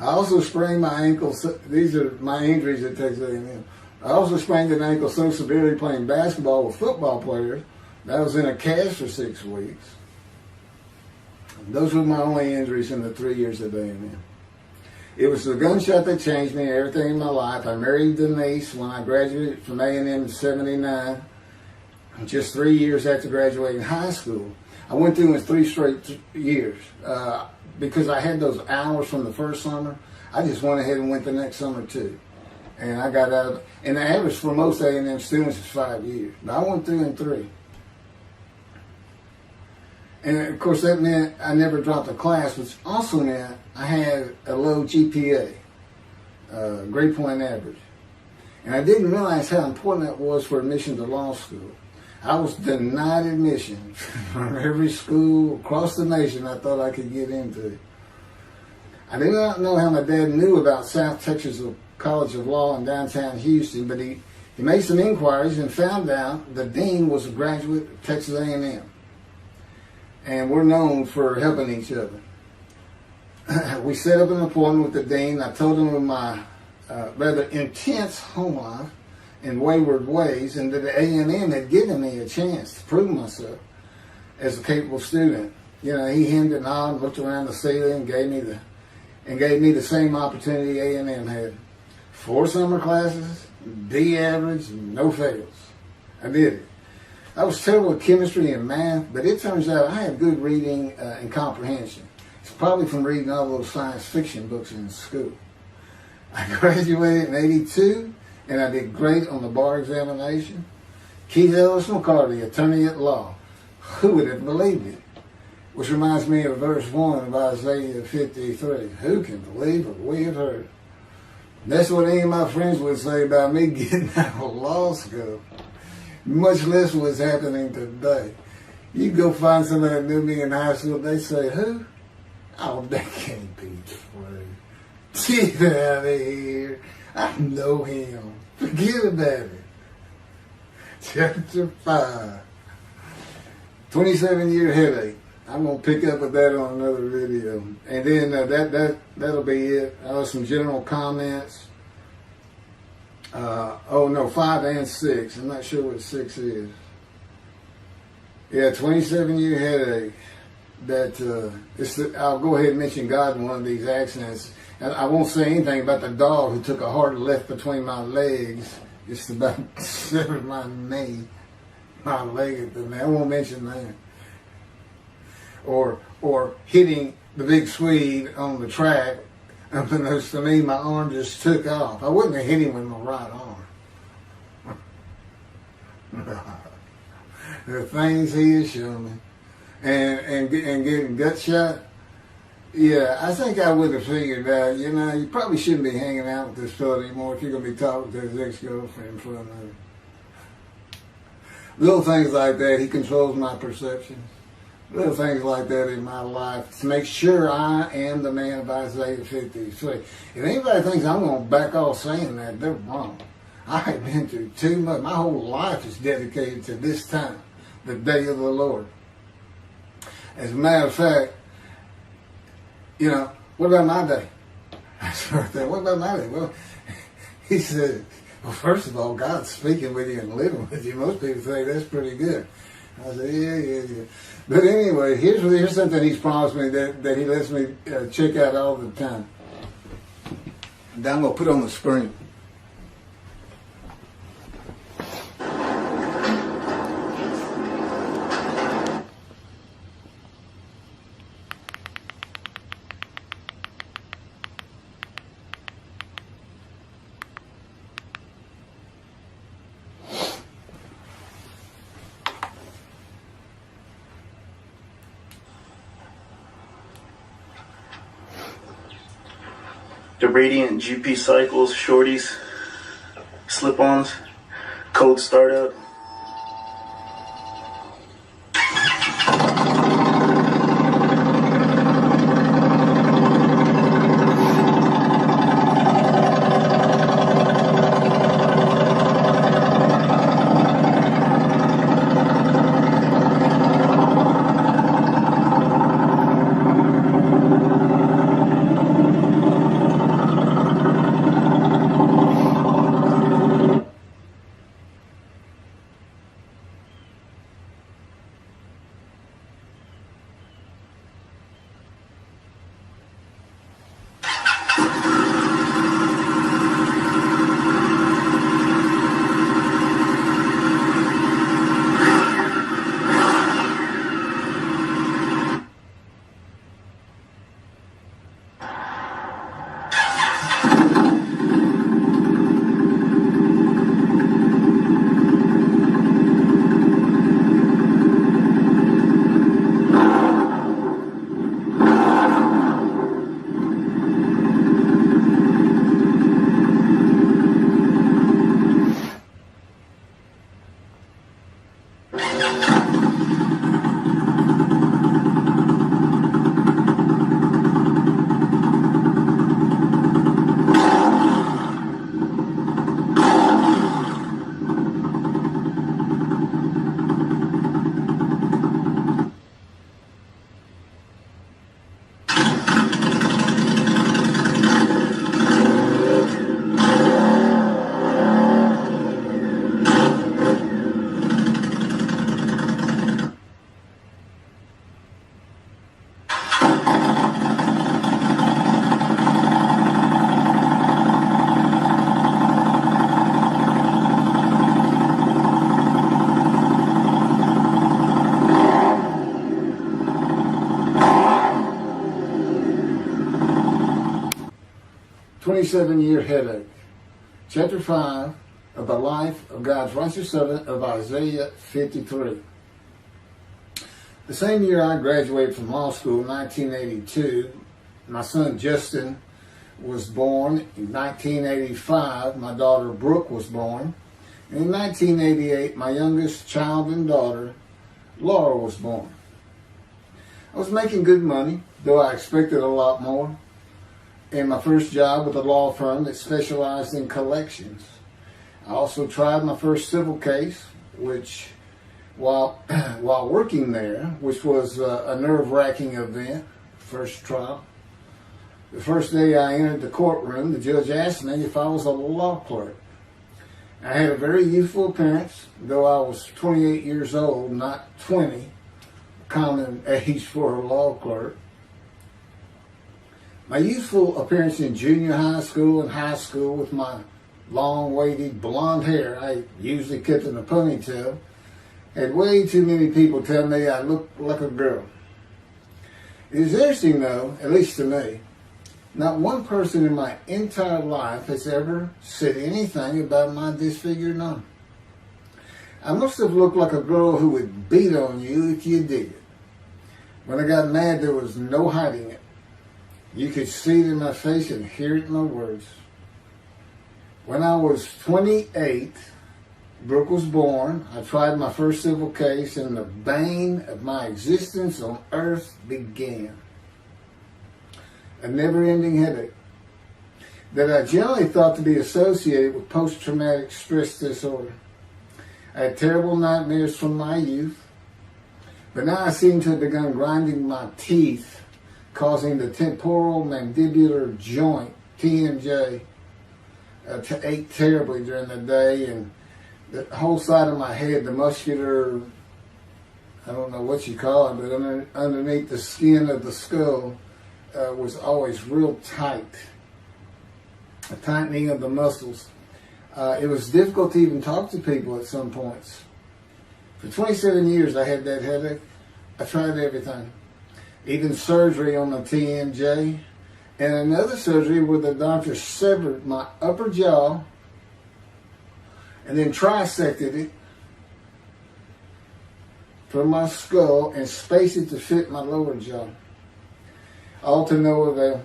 I also sprained my ankle. These are my injuries at Texas A&M. I also sprained an ankle so severely playing basketball with football players that I was in a cast for 6 weeks. Those were my only injuries in the 3 years at A&M. It was the gunshot that changed me and everything in my life. I married Denise when I graduated from A&M in '79, just 3 years after graduating high school. I went through it 3 straight years because I had those hours from the first summer. I just went ahead and went the next summer too. And I got out, and the average for most A&M students is 5 years. But I went through in 3. And of course that meant I never dropped a class, which also meant I had a low GPA, grade point average. And I didn't realize how important that was for admission to law school. I was denied admission from every school across the nation I thought I could get into. I did not know how my dad knew about South Texas College of Law in downtown Houston, but he made some inquiries and found out the dean was a graduate of Texas A&M. And we're known for helping each other. We set up an appointment with the dean. I told him of my rather intense home life and wayward ways, and that the A&M had given me a chance to prove myself as a capable student. You know, he hemmed and hawed, looked around the ceiling, and gave me the same opportunity A&M had. 4 summer classes, D average, no fails. I did it. I was terrible at chemistry and math, but it turns out I have good reading and comprehension. It's probably from reading all those science fiction books in school. I graduated in '82, and I did great on the bar examination. Keith Ellis McCarty, attorney at law. Who would have believed it? Which reminds me of verse 1 of Isaiah 53. Who can believe what we have heard? That's what any of my friends would say about me getting out of law school. Much less what's happening today. You go find somebody that knew me in high school, they say, who? Oh, that can't be true. Get out of here. I know him. Forget about it. Chapter 5. 27-year headache. I'm going to pick up with that on another video. And then that'll be it. Some general comments. 5 and 6. I'm not sure what 6 is. Yeah, 27-year headache. I'll go ahead and mention God in one of these accidents. And I won't say anything about the dog who took a hard left between my legs. Just about severed my knee, my leg at the knee. I won't mention that. Or hitting the big Swede on the track. Unbeknownst to me, my arm just took off. I wouldn't have hit him with my right arm. The things he has shown me. And getting gut shot. Yeah, I think I would have figured out, you probably shouldn't be hanging out with this fellow anymore if you're going to be talking to his ex-girlfriend in front of him. Little things like that, he controls my perception. Little things like that in my life to make sure I am the man of Isaiah 53. If anybody thinks I'm going to back off saying that, they're wrong. I have been through too much. My whole life is dedicated to this time, the day of the Lord. As a matter of fact, what about my day? I started thinking, what about my day? Well, he said, well, first of all, God's speaking with you and living with you. Most people say that's pretty good. I said, yeah. But anyway, here's something he's promised me that he lets me check out all the time. And I'm going to put on the screen. The Radiant GP Cycles, Shorties, Slip-Ons, Cold Startup. 27-year headache. Chapter 5 of the life of God's righteous servant of Isaiah 53. The same year I graduated from law school, 1982, my son Justin was born. In 1985, my daughter Brooke was born. And in 1988, my youngest child and daughter, Laura, was born. I was making good money, though I expected a lot more, in my first job with a law firm that specialized in collections. I also tried my first civil case, which, while working there, which was a nerve-wracking event, first trial. The first day I entered the courtroom, the judge asked me if I was a law clerk. I had a very youthful appearance, though I was 28 years old, not 20, common age for a law clerk. My youthful appearance in junior high school and high school with my long, wavy blonde hair, I usually kept in a ponytail, had way too many people tell me I looked like a girl. It is interesting though, at least to me, not one person in my entire life has ever said anything about my disfigured arm. I must have looked like a girl who would beat on you if you did it. When I got mad, there was no hiding it. You could see it in my face and hear it in my words. When I was 28, Brooke was born. I tried my first civil case, and the bane of my existence on earth began. A never-ending headache that I generally thought to be associated with post-traumatic stress disorder. I had terrible nightmares from my youth, but now I seem to have begun grinding my teeth, causing the temporal mandibular joint, TMJ, to ache terribly during the day, and the whole side of my head, the muscular, I don't know what you call it, but underneath the skin of the skull was always real tight, a tightening of the muscles. It was difficult to even talk to people at some points. For 27 years I had that headache. I tried everything. Even surgery on the TMJ, and another surgery where the doctor severed my upper jaw and then trisected it from my skull and spaced it to fit my lower jaw. All to no avail.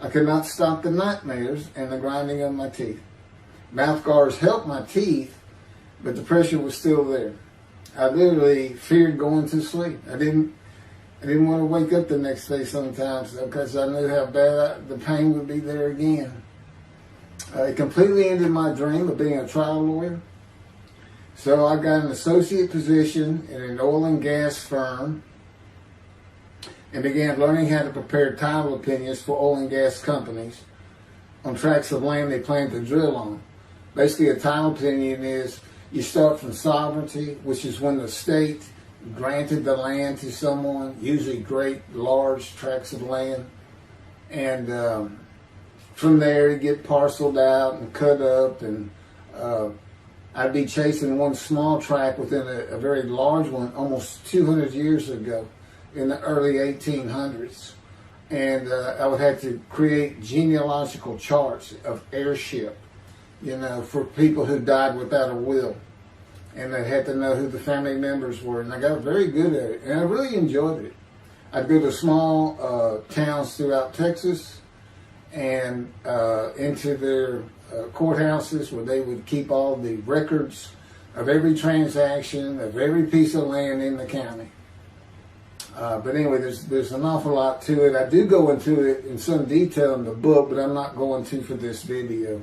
I could not stop the nightmares and the grinding of my teeth. Mouth guards helped my teeth, but the pressure was still there. I literally feared going to sleep. I didn't want to wake up the next day sometimes because I knew how bad the pain would be there again. It completely ended my dream of being a trial lawyer. So I got an associate position in an oil and gas firm and began learning how to prepare title opinions for oil and gas companies on tracts of land they plan to drill on. Basically, a title opinion is you start from sovereignty, which is when the state granted the land to someone, usually great, large tracts of land. And from there, you get parceled out and cut up. And I'd be chasing one small tract within a very large one almost 200 years ago in the early 1800s. And I would have to create genealogical charts of heirship, for people who died without a will. And I had to know who the family members were. And I got very good at it. And I really enjoyed it. I'd go to small towns throughout Texas and into their courthouses where they would keep all the records of every transaction, of every piece of land in the county. But anyway, there's an awful lot to it. I do go into it in some detail in the book, but I'm not going to for this video.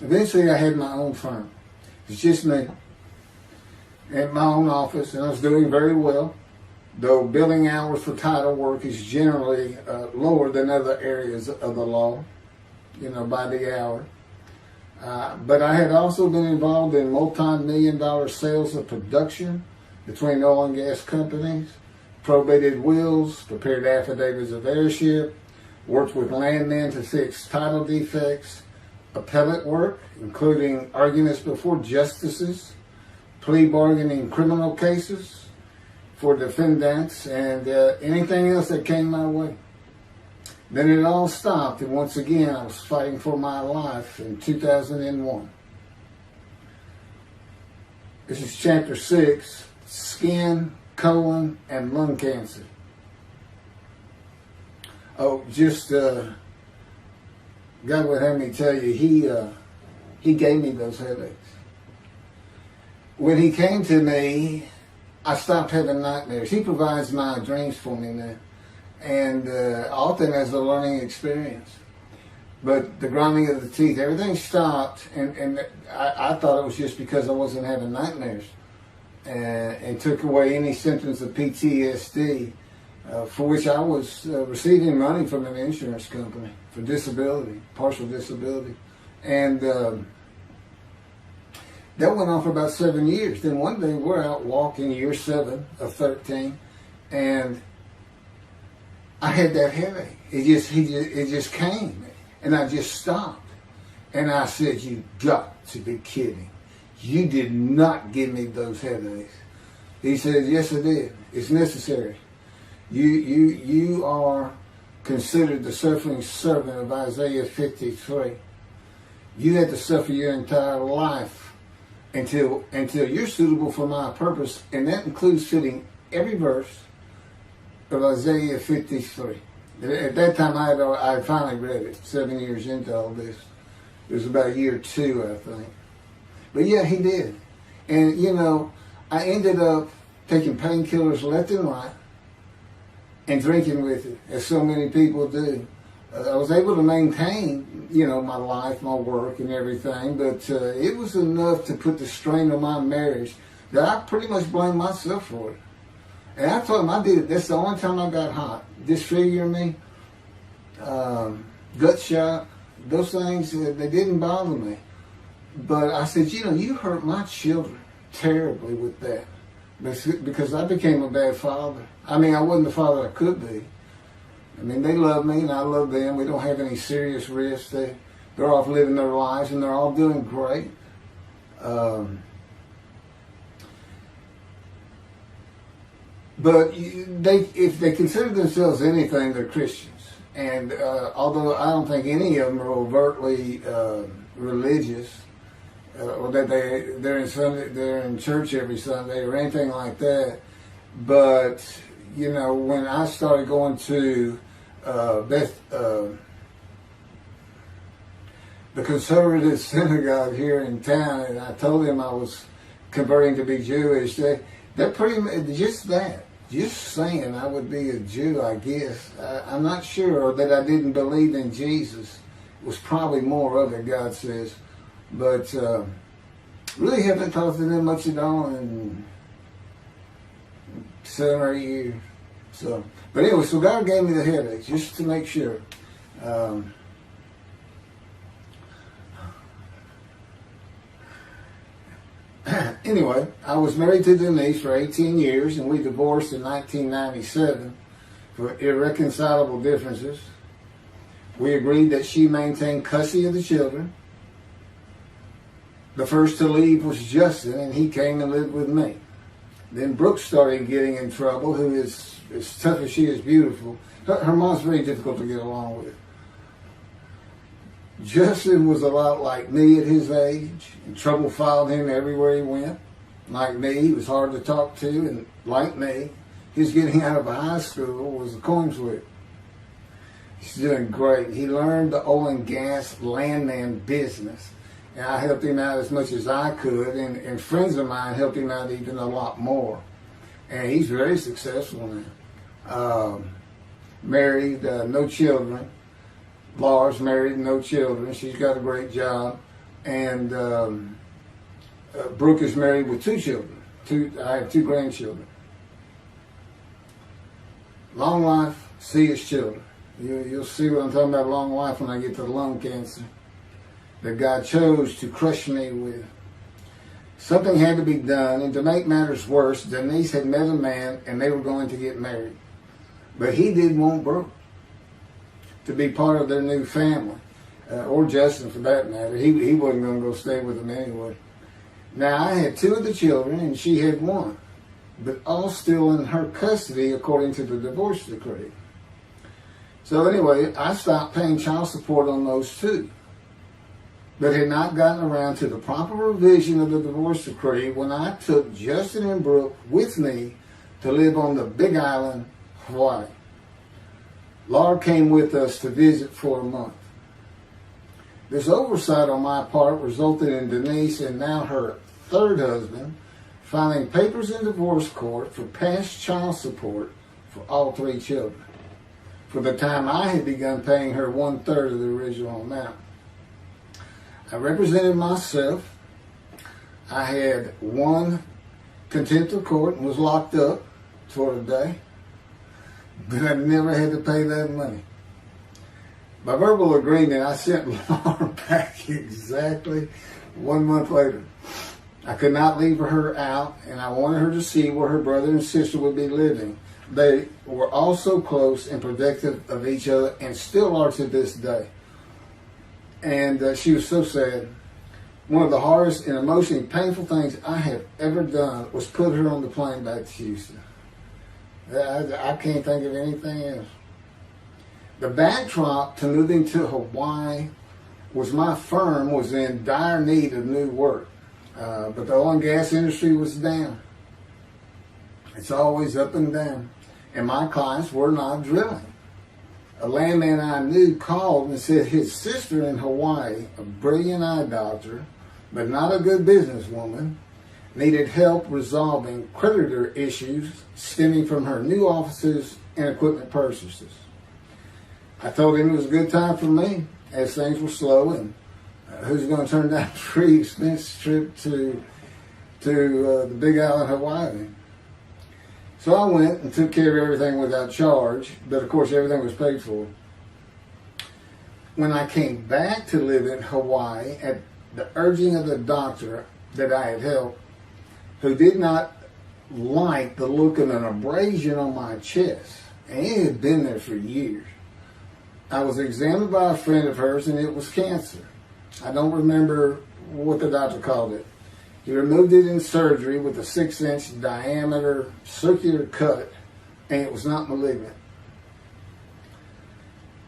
Eventually, I had my own firm. It's just me. In my own office, and I was doing very well, though billing hours for title work is generally lower than other areas of the law, by the hour. But I had also been involved in multi-million-dollar sales of production between oil and gas companies, probated wills, prepared affidavits of heirship, worked with landmen to fix title defects, appellate work, including arguments before justices, plea bargaining criminal cases for defendants, and anything else that came my way. Then it all stopped, and once again I was fighting for my life in 2001. This is chapter 6, skin, colon, and lung cancer. Oh, just God would have me tell you, he gave me those headaches. When he came to me, I stopped having nightmares. He provides my dreams for me now, and often as a learning experience. But the grinding of the teeth, everything stopped, and I thought it was just because I wasn't having nightmares, and took away any symptoms of PTSD, for which I was receiving money from an insurance company for disability, partial disability, and that went on for about 7 years. Then one day we're out walking, year 7 of 13, and I had that headache. It just came, and I just stopped, and I said, "You got to be kidding! You did not give me those headaches." He said, "Yes, I did. It's necessary. You are considered the suffering servant of Isaiah 53. You had to suffer your entire life until you're suitable for my purpose," and that includes fitting every verse of Isaiah 53. At that time, I finally read it, 7 years into all this. It was about year 2, I think. But yeah, he did. And, I ended up taking painkillers left and right and drinking with it, as so many people do. I was able to maintain, my life, my work, and everything, but it was enough to put the strain on my marriage that I pretty much blamed myself for it. And I told him I did it. That's the only time I got hot. Disfigure me, gut shot, those things, they didn't bother me. But I said, you hurt my children terribly with that, because I became a bad father. I wasn't the father I could be. They love me and I love them. We don't have any serious risks. They're off living their lives and they're all doing great. But if they consider themselves anything, they're Christians. And although I don't think any of them are overtly religious, or that they're in church every Sunday or anything like that, but when I started going to the conservative synagogue here in town, and I told them I was converting to be Jewish, they're pretty much just saying I would be a Jew, I guess. I'm not sure that I didn't believe in Jesus. It was probably more of it, God says. But really haven't talked to them much at all in 7 or 8 years. But anyway, so God gave me the headaches just to make sure. Anyway, I was married to Denise for 18 years, and we divorced in 1997 for irreconcilable differences. We agreed that she maintain custody of the children. The first to leave was Justin, and he came and lived with me. Then Brooke started getting in trouble, who is as tough as she is beautiful. Her mom's very difficult to get along with. Justin was a lot like me at his age, and trouble followed him everywhere he went. Like me, he was hard to talk to, and like me, his getting out of high school was a coin flip. He's doing great. He learned the oil and gas landman business, and I helped him out as much as I could, and friends of mine helped him out even a lot more. And he's very successful now. Married, no children. Laura's married, no children. She's got a great job. And Brooke is married with 2 children. I have 2 grandchildren. Long life, see his children. You'll see what I'm talking about, long life, when I get to the lung cancer that God chose to crush me with. Something had to be done, and to make matters worse, Denise had met a man and they were going to get married. But he didn't want Brooke to be part of their new family, or Justin for that matter. He wasn't going to go stay with them anyway. Now, I had 2 of the children and she had 1, but all still in her custody according to the divorce decree. So anyway, I stopped paying child support on those 2, but had not gotten around to the proper revision of the divorce decree when I took Justin and Brooke with me to live on the Big Island, Hawaii. Laura came with us to visit for a month. This oversight on my part resulted in Denise and now her 3rd husband filing papers in divorce court for past child support for all 3 children, for the time I had begun paying her 1/3 of the original amount. I represented myself. I had won contempt of court and was locked up for a day, but I never had to pay that money. By verbal agreement, I sent Laura back exactly 1 month later. I could not leave her out, and I wanted her to see where her brother and sister would be living. They were all so close and protective of each other, and still are to this day. And she was so sad. One of the hardest and emotionally painful things I have ever done was put her on the plane back to Houston. I can't think of anything else. The backdrop to moving to Hawaii was my firm was in dire need of new work. But the oil and gas industry was down. It's always up and down. And my clients were not drilling. A landman I knew called and said his sister in Hawaii, a brilliant eye doctor, but not a good businesswoman, needed help resolving creditor issues stemming from her new offices and equipment purchases. I told him it was a good time for me, as things were slow, and who's going to turn down a free expense trip to the Big Island, Hawaii? So I went and took care of everything without charge, but of course everything was paid for. When I came back to live in Hawaii, at the urging of the doctor that I had helped, who did not like the look of an abrasion on my chest, and it had been there for years, I was examined by a friend of hers, and it was cancer. I don't remember what the doctor called it. He removed it in surgery with a 6-inch diameter circular cut, and it was not malignant.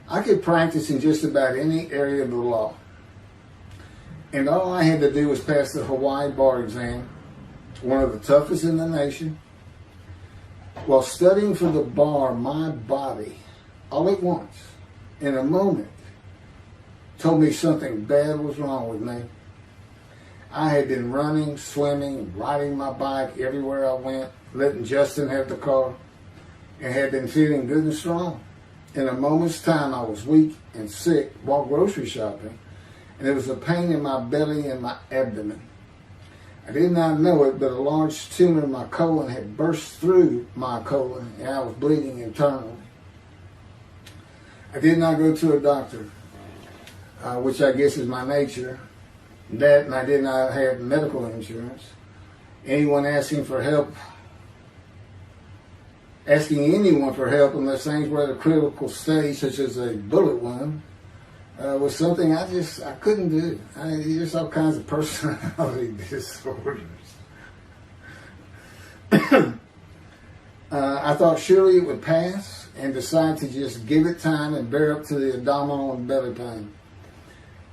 I could practice in just about any area of the law, and all I had to do was pass the Hawaii bar exam, one of the toughest in the nation. While studying for the bar, my body, all at once, in a moment, told me something bad was wrong with me. I had been running, swimming, riding my bike everywhere I went, letting Justin have the car, and had been feeling good and strong. In a moment's time, I was weak and sick while grocery shopping, and there was a pain in my belly and my abdomen. I did not know it, but a large tumor in my colon had burst through my colon, and I was bleeding internally. I did not go to a doctor, which I guess is my nature. That, and I did not have medical insurance. Anyone asking anyone for help unless things were at a critical stage, such as a bullet wound, was something I couldn't do. There's all kinds of personality disorders. I thought surely it would pass, and decided to just give it time and bear up to the abdominal and belly pain.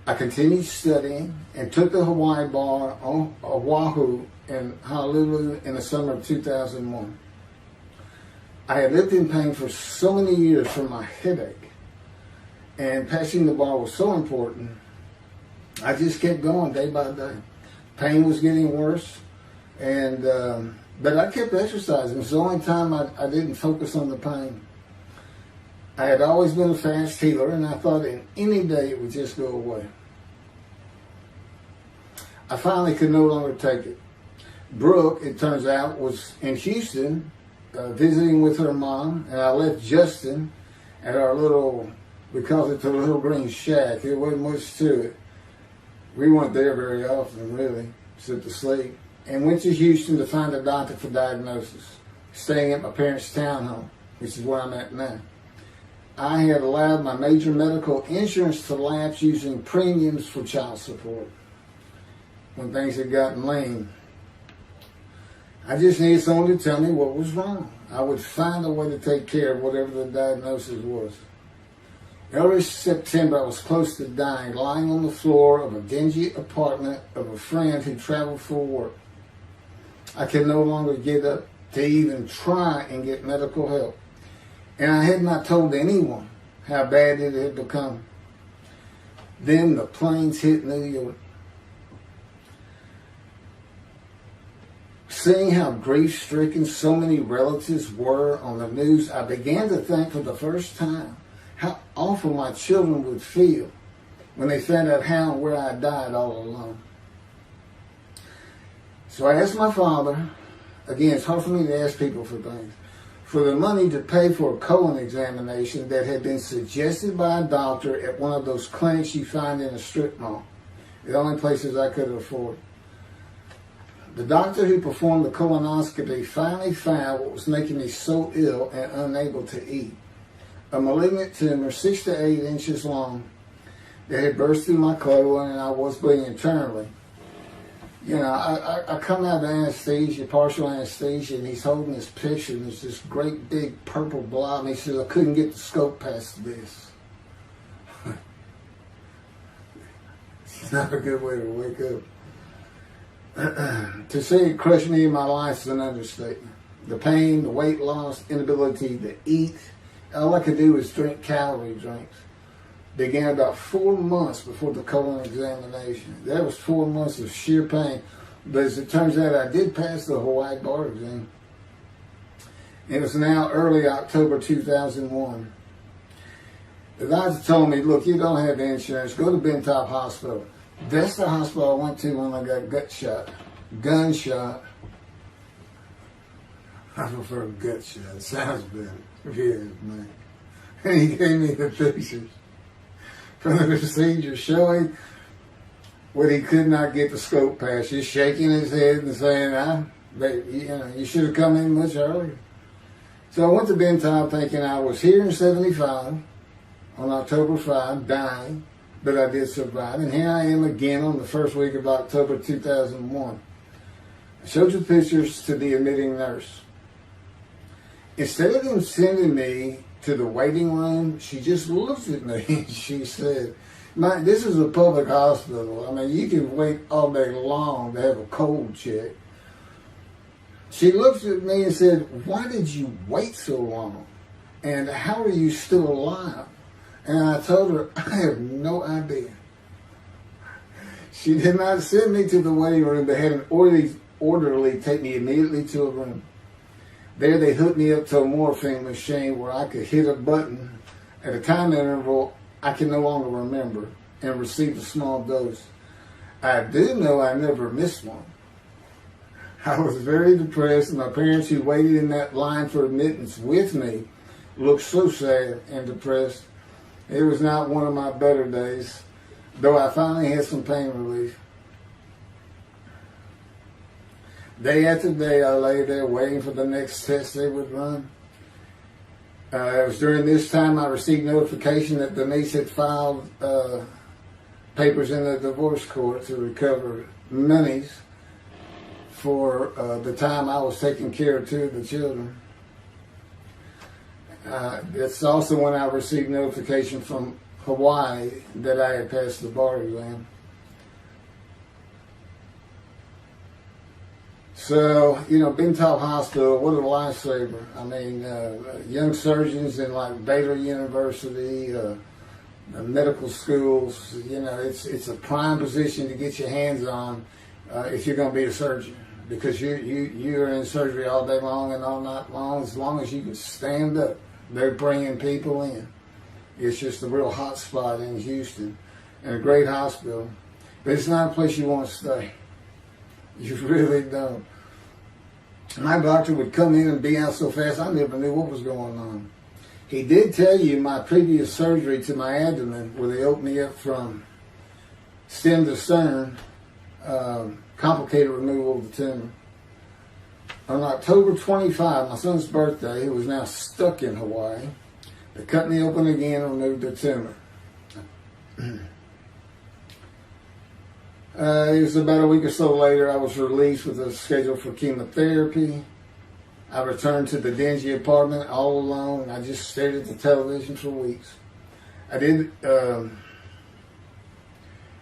I continued studying and took the Hawaii bar on Oahu in Honolulu in the summer of 2001. I had lived in pain for so many years from my headache, and passing the bar was so important. I just kept going day by day. Pain was getting worse, and but I kept exercising. It's the only time I didn't focus on the pain. I had always been a fast healer, and I thought in any day it would just go away. I finally could no longer take it. Brooke, it turns out, was in Houston visiting with her mom, and I left Justin at our little, we call it the Little Green Shack. There wasn't much to it. We weren't there very often, really, except to sleep. And went to Houston to find a doctor for diagnosis, staying at my parents' townhome, which is where I'm at now. I had allowed my major medical insurance to lapse using premiums for child support when things had gotten lean. I just needed someone to tell me what was wrong. I would find a way to take care of whatever the diagnosis was. Early September, I was close to dying, lying on the floor of a dingy apartment of a friend who traveled for work. I could no longer get up to even try and get medical help. And I had not told anyone how bad it had become. Then the planes hit New York. Seeing how grief-stricken so many relatives were on the news, I began to think for the first time how awful my children would feel when they found out how and where I died all alone. So I asked my father, again, it's hard for me to ask people for things, for the money to pay for a colon examination that had been suggested by a doctor at one of those clinics you find in a strip mall, the only places I could afford. The doctor who performed the colonoscopy finally found what was making me so ill and unable to eat. A malignant tumor 6 to 8 inches long that had burst through my colon, and I was bleeding internally. You know, I come out of anesthesia, partial anesthesia, and he's holding this picture, and there's this great big purple blob, and he says, I couldn't get the scope past this. It's not a good way to wake up. To say it crushed me in my life is an understatement. The pain, the weight loss, inability to eat, all I could do was drink calorie drinks. Began about 4 months before the colon examination. That was 4 months of sheer pain. But as it turns out, I did pass the Hawaii bar exam. It was now early October 2001. The doctor told me, look, you don't have insurance. Go to Bentop Hospital. That's the hospital I went to when I got gunshot. I prefer gut shot. It sounds better. Yeah, man. And he gave me the pictures from the procedure showing what he could not get the scope past. Just shaking his head and saying, you should have come in much earlier. So I went to Bentop thinking I was here in 75 on October 5, dying. But I did survive, and here I am again on the first week of October 2001. I showed the pictures to the admitting nurse. Instead of them sending me to the waiting room, she just looked at me and she said, this is a public hospital. I mean, you can wait all day long to have a cold check. She looked at me and said, why did you wait so long? And how are you still alive? And I told her, I have no idea. She did not send me to the waiting room, but had an orderly take me immediately to a room. There they hooked me up to a morphine machine where I could hit a button at a time interval I can no longer remember and receive a small dose. I do know I never missed one. I was very depressed, and my parents who waited in that line for admittance with me looked so sad and depressed. It was not one of my better days, though I finally had some pain relief. Day after day, I lay there waiting for the next test they would run. It was during this time I received notification that Denise had filed papers in the divorce court to recover monies for the time I was taking care of 2 of the children. That's also when I received notification from Hawaii that I had passed the bar exam. So, Ben Top Hospital, what a lifesaver. I mean, young surgeons in like Baylor University, medical schools, it's a prime position to get your hands on if you're going to be a surgeon, because you're in surgery all day long and all night long. As long as you can stand up, they're bringing people in. It's just a real hot spot in Houston, and a great hospital. But it's not a place you want to stay. You really don't. My doctor would come in and be out so fast, I never knew what was going on. He did tell you my previous surgery to my abdomen, where they opened me up from stem to stern, complicated removal of the tumor. On October 25, my son's birthday, who was now stuck in Hawaii, they cut me open again and removed the tumor. It was about a week or so later, I was released with a schedule for chemotherapy. I returned to the dingy apartment all alone. I just stared at the television for weeks. I did, and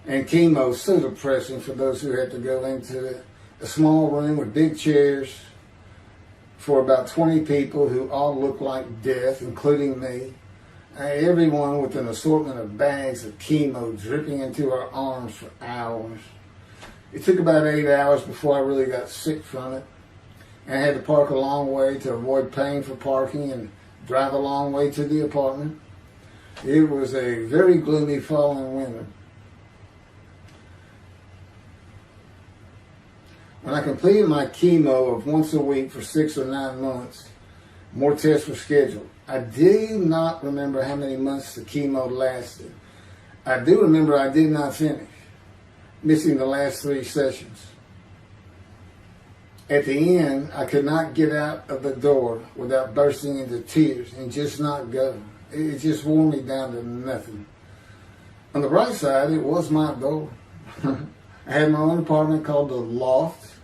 chemo is so depressing for those who had to go into it. A small room with big chairs for about 20 people who all looked like death, including me. Everyone with an assortment of bags of chemo dripping into our arms for hours. It took about 8 hours before I really got sick from it. And I had to park a long way to avoid paying for parking and drive a long way to the apartment. It was a very gloomy fall and winter. When I completed my chemo of once a week for 6 or 9 months, more tests were scheduled. I do not remember how many months the chemo lasted. I do remember I did not finish, missing the last 3 sessions. At the end, I could not get out of the door without bursting into tears and just not go. It just wore me down to nothing. On the bright side, it was my goal. I had my own apartment called The Loft.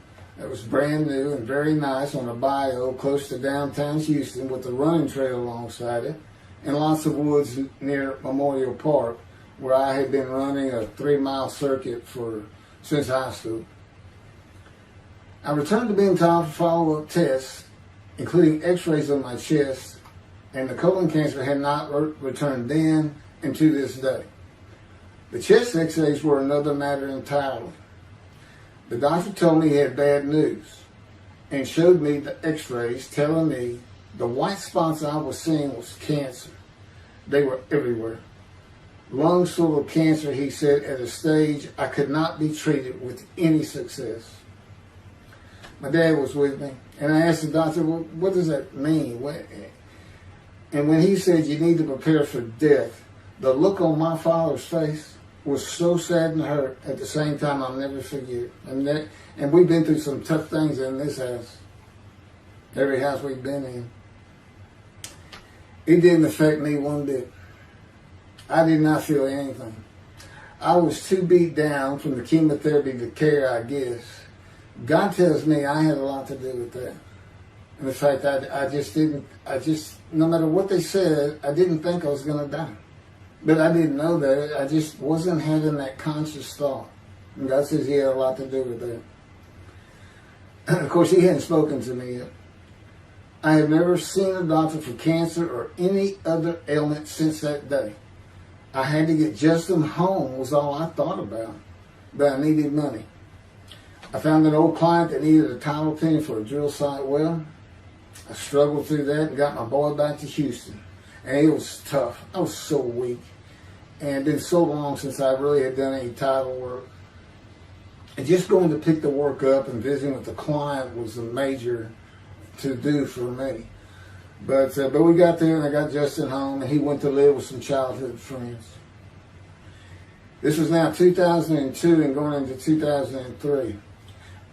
It was brand new and very nice on a bayou close to downtown Houston with a running trail alongside it and lots of woods near Memorial Park, where I had been running a 3-mile circuit since high school. I returned to Ben Tom for follow-up tests, including x-rays on my chest, and the colon cancer had not returned then and to this day. The chest x-rays were another matter entirely. The doctor told me he had bad news and showed me the x-rays telling me the white spots I was seeing was cancer. They were everywhere. Lungs full of cancer, he said, at a stage I could not be treated with any success. My dad was with me, and I asked the doctor, well, what does that mean? And when he said you need to prepare for death, the look on my father's face was so sad and hurt at the same time I'll never forget. And we've been through some tough things in this house. Every house we've been in. It didn't affect me one bit. I did not feel anything. I was too beat down from the chemotherapy to care, I guess. God tells me I had a lot to do with that. And the fact no matter what they said, I didn't think I was going to die. But I didn't know that. I just wasn't having that conscious thought. And God says he had a lot to do with that. And of course, he hadn't spoken to me yet. I had never seen a doctor for cancer or any other ailment since that day. I had to get Justin home was all I thought about. But I needed money. I found an old client that needed a title opinion for a drill site well. I struggled through that and got my boy back to Houston. And it was tough. I was so weak. And it had been so long since I really had done any title work. And just going to pick the work up and visiting with the client was a major to-do for me. But we got there and I got Justin home and he went to live with some childhood friends. This was now 2002 and going into 2003.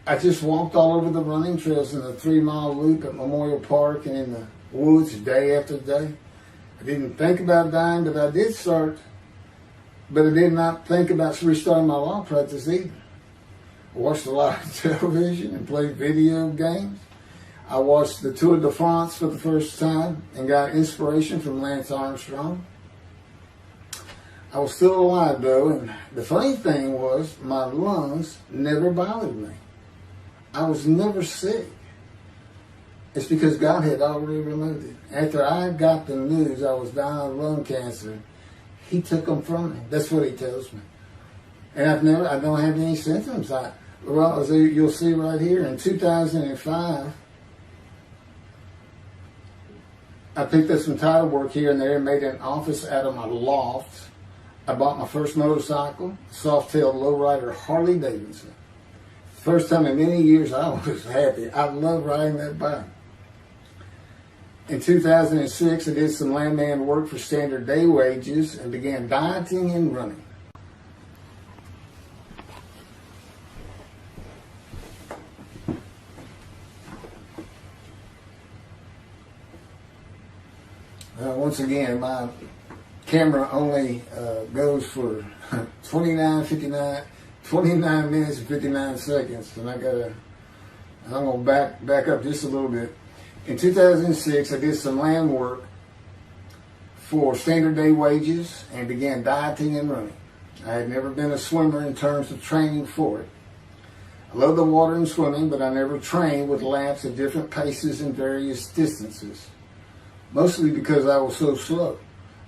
I just walked all over the running trails in the 3-mile loop at Memorial Park and in the woods day after day. I didn't think about dying, but I did start. But I did not think about restarting my law practice either. I watched a lot of television and played video games. I watched the Tour de France for the first time and got inspiration from Lance Armstrong. I was still alive though, and the funny thing was my lungs never bothered me. I was never sick. It's because God had already removed it. After I got the news I was dying of lung cancer, He took them from me. That's what He tells me. And I don't have any symptoms. Well, as you'll see right here, in 2005, I picked up some title work here and there and made an office out of my loft. I bought my first motorcycle, soft-tailed lowrider Harley Davidson. First time in many years I was happy. I love riding that bike. In 2006, I did some landman work for standard day wages and began dieting and running. Once again, my camera only goes for 29 minutes and 59 seconds, and I'm going to back up just a little bit. In 2006, I did some land work for standard day wages and began dieting and running. I had never been a swimmer in terms of training for it. I love the water and swimming, but I never trained with laps at different paces and various distances. Mostly because I was so slow,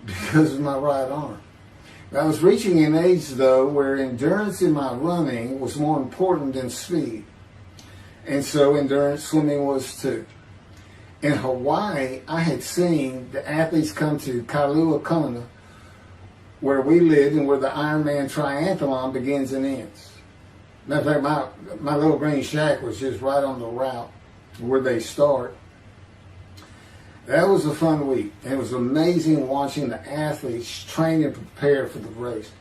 because of my right arm. I was reaching an age, though, where endurance in my running was more important than speed. And so endurance swimming was too. In Hawaii, I had seen the athletes come to Kailua Kona, where we lived and where the Ironman triathlon begins and ends. Matter of fact, my little green shack was just right on the route where they start. That was a fun week. It was amazing watching the athletes train and prepare for the race.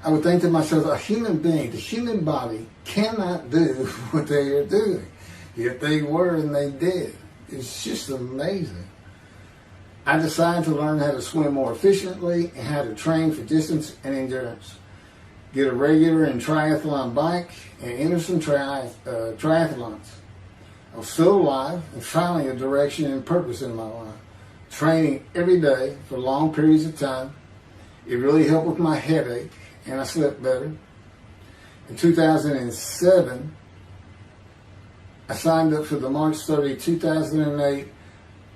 I would think to myself, a human being, the human body cannot do what they are doing. Yet they were and they did. It's just amazing. I decided to learn how to swim more efficiently and how to train for distance and endurance. Get a regular and triathlon bike and enter some triathlons. I was still alive and finally a direction and purpose in my life. Training every day for long periods of time. It really helped with my headache and I slept better. In 2007, I signed up for the March 30, 2008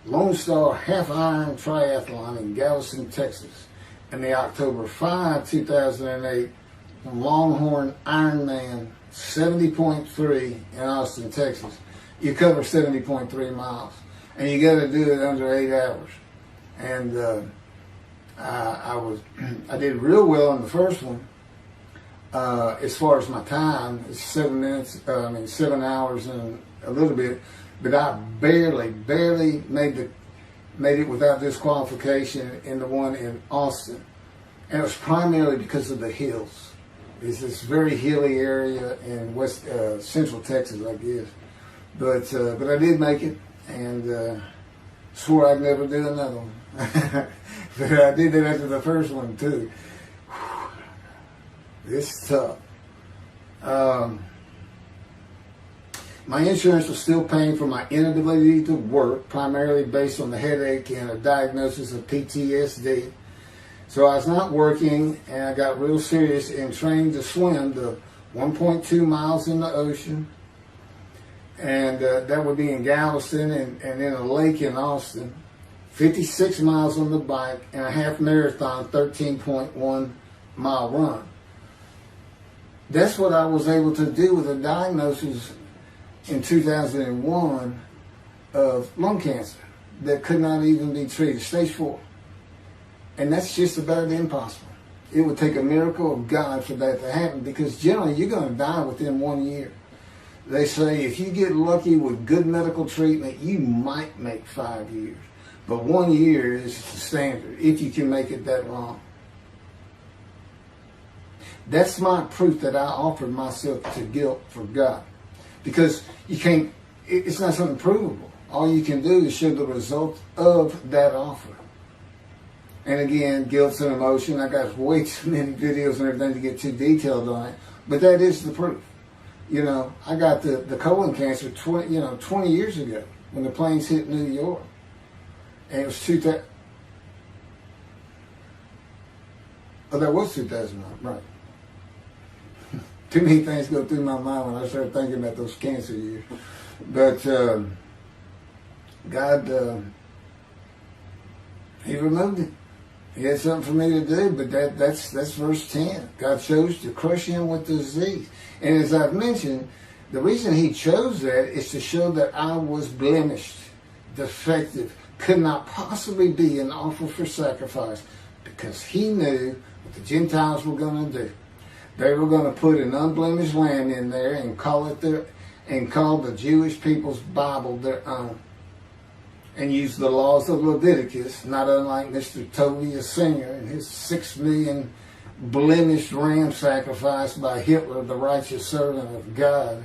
Lone Star Half Iron Triathlon in Galveston, Texas, and the October 5, 2008 Longhorn Ironman 70.3 in Austin, Texas. You cover 70.3 miles, and you got to do it under 8 hours. And I did real well in the first one. As far as my time, it's 7 hours and a little bit, but I barely made it without disqualification in the one in Austin, and it was primarily because of the hills. It's this very hilly area in central Texas, I guess. But I did make it, and swore I'd never do another one. But I did that after the first one too. It's tough. My insurance was still paying for my inability to work, primarily based on the headache and a diagnosis of PTSD. So I was not working, and I got real serious in training to swim the 1.2 miles in the ocean, and that would be in Galveston and in a lake in Austin, 56 miles on the bike, and a half marathon, 13.1 mile run. That's what I was able to do with a diagnosis in 2001 of lung cancer that could not even be treated, stage 4. And that's just about impossible. It would take a miracle of God for that to happen, because generally you're going to die within 1 year. They say if you get lucky with good medical treatment, you might make 5 years. But 1 year is the standard, if you can make it that long. That's my proof that I offered myself to guilt for God. Because you can't, it's not something provable. All you can do is show the result of that offer. And again, guilt's an emotion. I got way too many videos and everything to get too detailed on it. But that is the proof. You know, I got the colon cancer 20 years ago when the planes hit New York. And it was Oh, that was 2009, right. Too many things go through my mind when I start thinking about those cancer years. But God, He removed it. He had something for me to do, but that's verse 10. God chose to crush him with disease. And as I've mentioned, the reason he chose that is to show that I was blemished, defective, could not possibly be an offer for sacrifice, because he knew what the Gentiles were going to do. They were going to put an unblemished lamb in there and call the Jewish people's Bible their own, and use the laws of Leviticus, not unlike Mr. Toby, a singer, and his 6 million blemished ram sacrificed by Hitler, the righteous servant of God.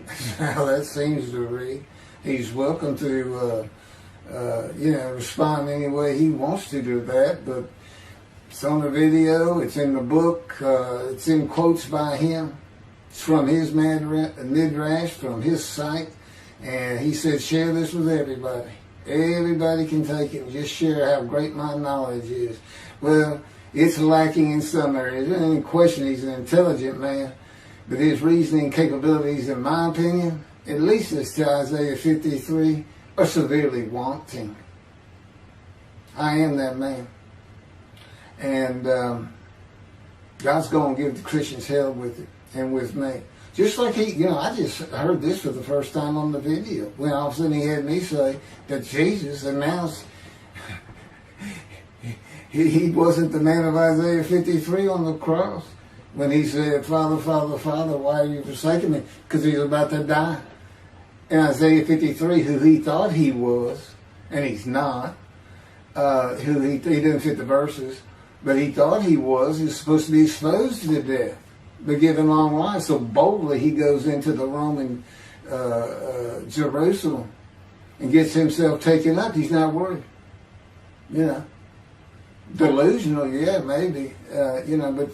That's how that seems to read. He's welcome to, respond any way he wants to do that, but it's on the video, it's in the book, it's in quotes by him. It's from his midrash, from his site, and he said, share this with everybody. Everybody can take it and just share how great my knowledge is. Well, it's lacking in some areas. There's any question he's an intelligent man, but his reasoning capabilities, in my opinion, at least as to Isaiah 53, are severely wanting. I am that man. And God's going to give the Christians hell with it, and with me. Just like I just heard this for the first time on the video, when all of a sudden he had me say that Jesus announced he wasn't the man of Isaiah 53 on the cross, when he said, Father, Father, Father, why are you forsaking me? Because he was about to die. In Isaiah 53, who he thought he was, and he's not, who he didn't fit the verses, but he thought he was supposed to be exposed to death, but given long life. So boldly he goes into the Roman Jerusalem and gets himself taken up. He's not worried. Delusional, yeah, maybe. But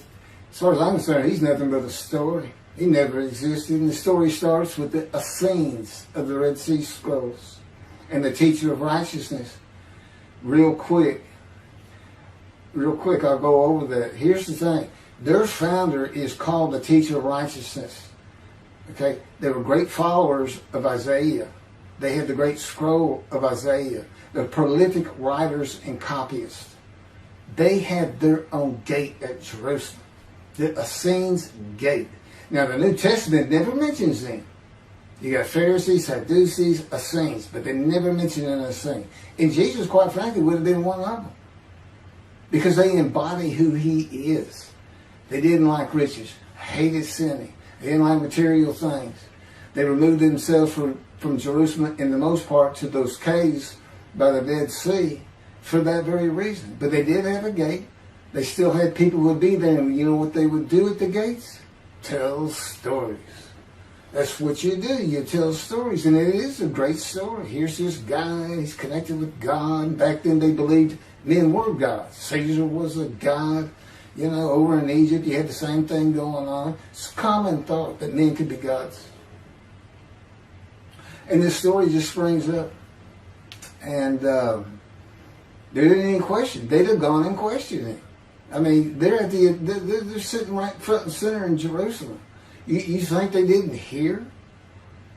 as far as I'm concerned, he's nothing but a story. He never existed. And the story starts with the Essenes of the Red Sea Scrolls and the teacher of righteousness. Real quick, I'll go over that. Here's the thing. Their founder is called the teacher of righteousness. Okay? They were great followers of Isaiah. They had the great scroll of Isaiah. They're prolific writers and copyists. They had their own gate at Jerusalem. The Essenes Gate. Now, the New Testament never mentions them. You got Pharisees, Sadducees, Essenes, but they never mention an Essene. And Jesus, quite frankly, would have been one of them, because they embody who he is. They didn't like riches, hated sinning. They didn't like material things. They removed themselves from Jerusalem, in the most part, to those caves by the Dead Sea for that very reason. But they did have a gate. They still had people who would be there. And you know what they would do at the gates? Tell stories. That's what you do. You tell stories. And it is a great story. Here's this guy. He's connected with God. Back then they believed men were gods. Caesar was a god. Over in Egypt, you had the same thing going on. It's a common thought that men could be gods. And this story just springs up. And there didn't any question. They'd have gone and questioned it. I mean, they're sitting right front and center in Jerusalem. You think they didn't hear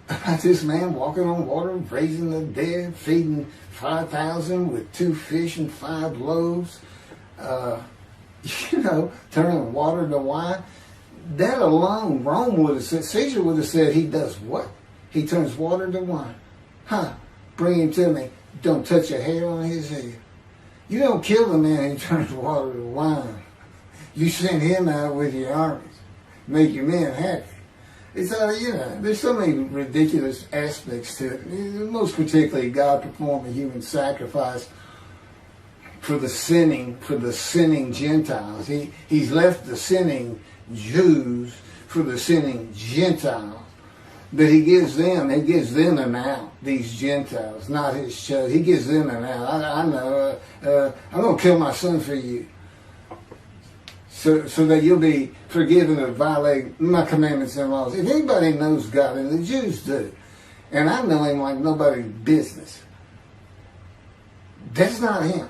about this man walking on water, raising the dead, feeding 5,000 with 2 fish and 5 loaves? Turning water to wine. That alone, Rome would have said, Caesar would have said, he does what? He turns water to wine. Bring him to me. Don't touch a hair on his head. You don't kill the man who turns water to wine. You send him out with your armies. Make your men happy. It's there's so many ridiculous aspects to it. Most particularly, God performed a human sacrifice for the sinning Gentiles. He's left the sinning Jews for the sinning Gentiles. But he gives them an out, these Gentiles, not his chosen. He gives them an out. I know, I'm going to kill my son for you. So that you'll be forgiven of violating my commandments and laws. If anybody knows God, and the Jews do, and I know him like nobody's business, that's not him.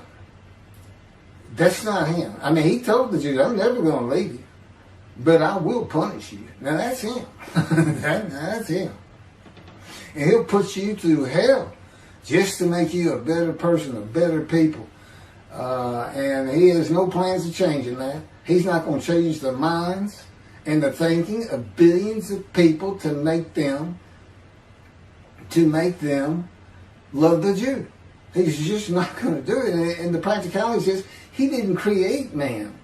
That's not him. I mean, he told the Jews, I'm never going to leave you, but I will punish you. Now, that's him. That's him. And he'll put you through hell just to make you a better person, a better people. And he has no plans of changing that. He's not going to change the minds and the thinking of billions of people to make them love the Jew. He's just not going to do it. And the practicality is he didn't create man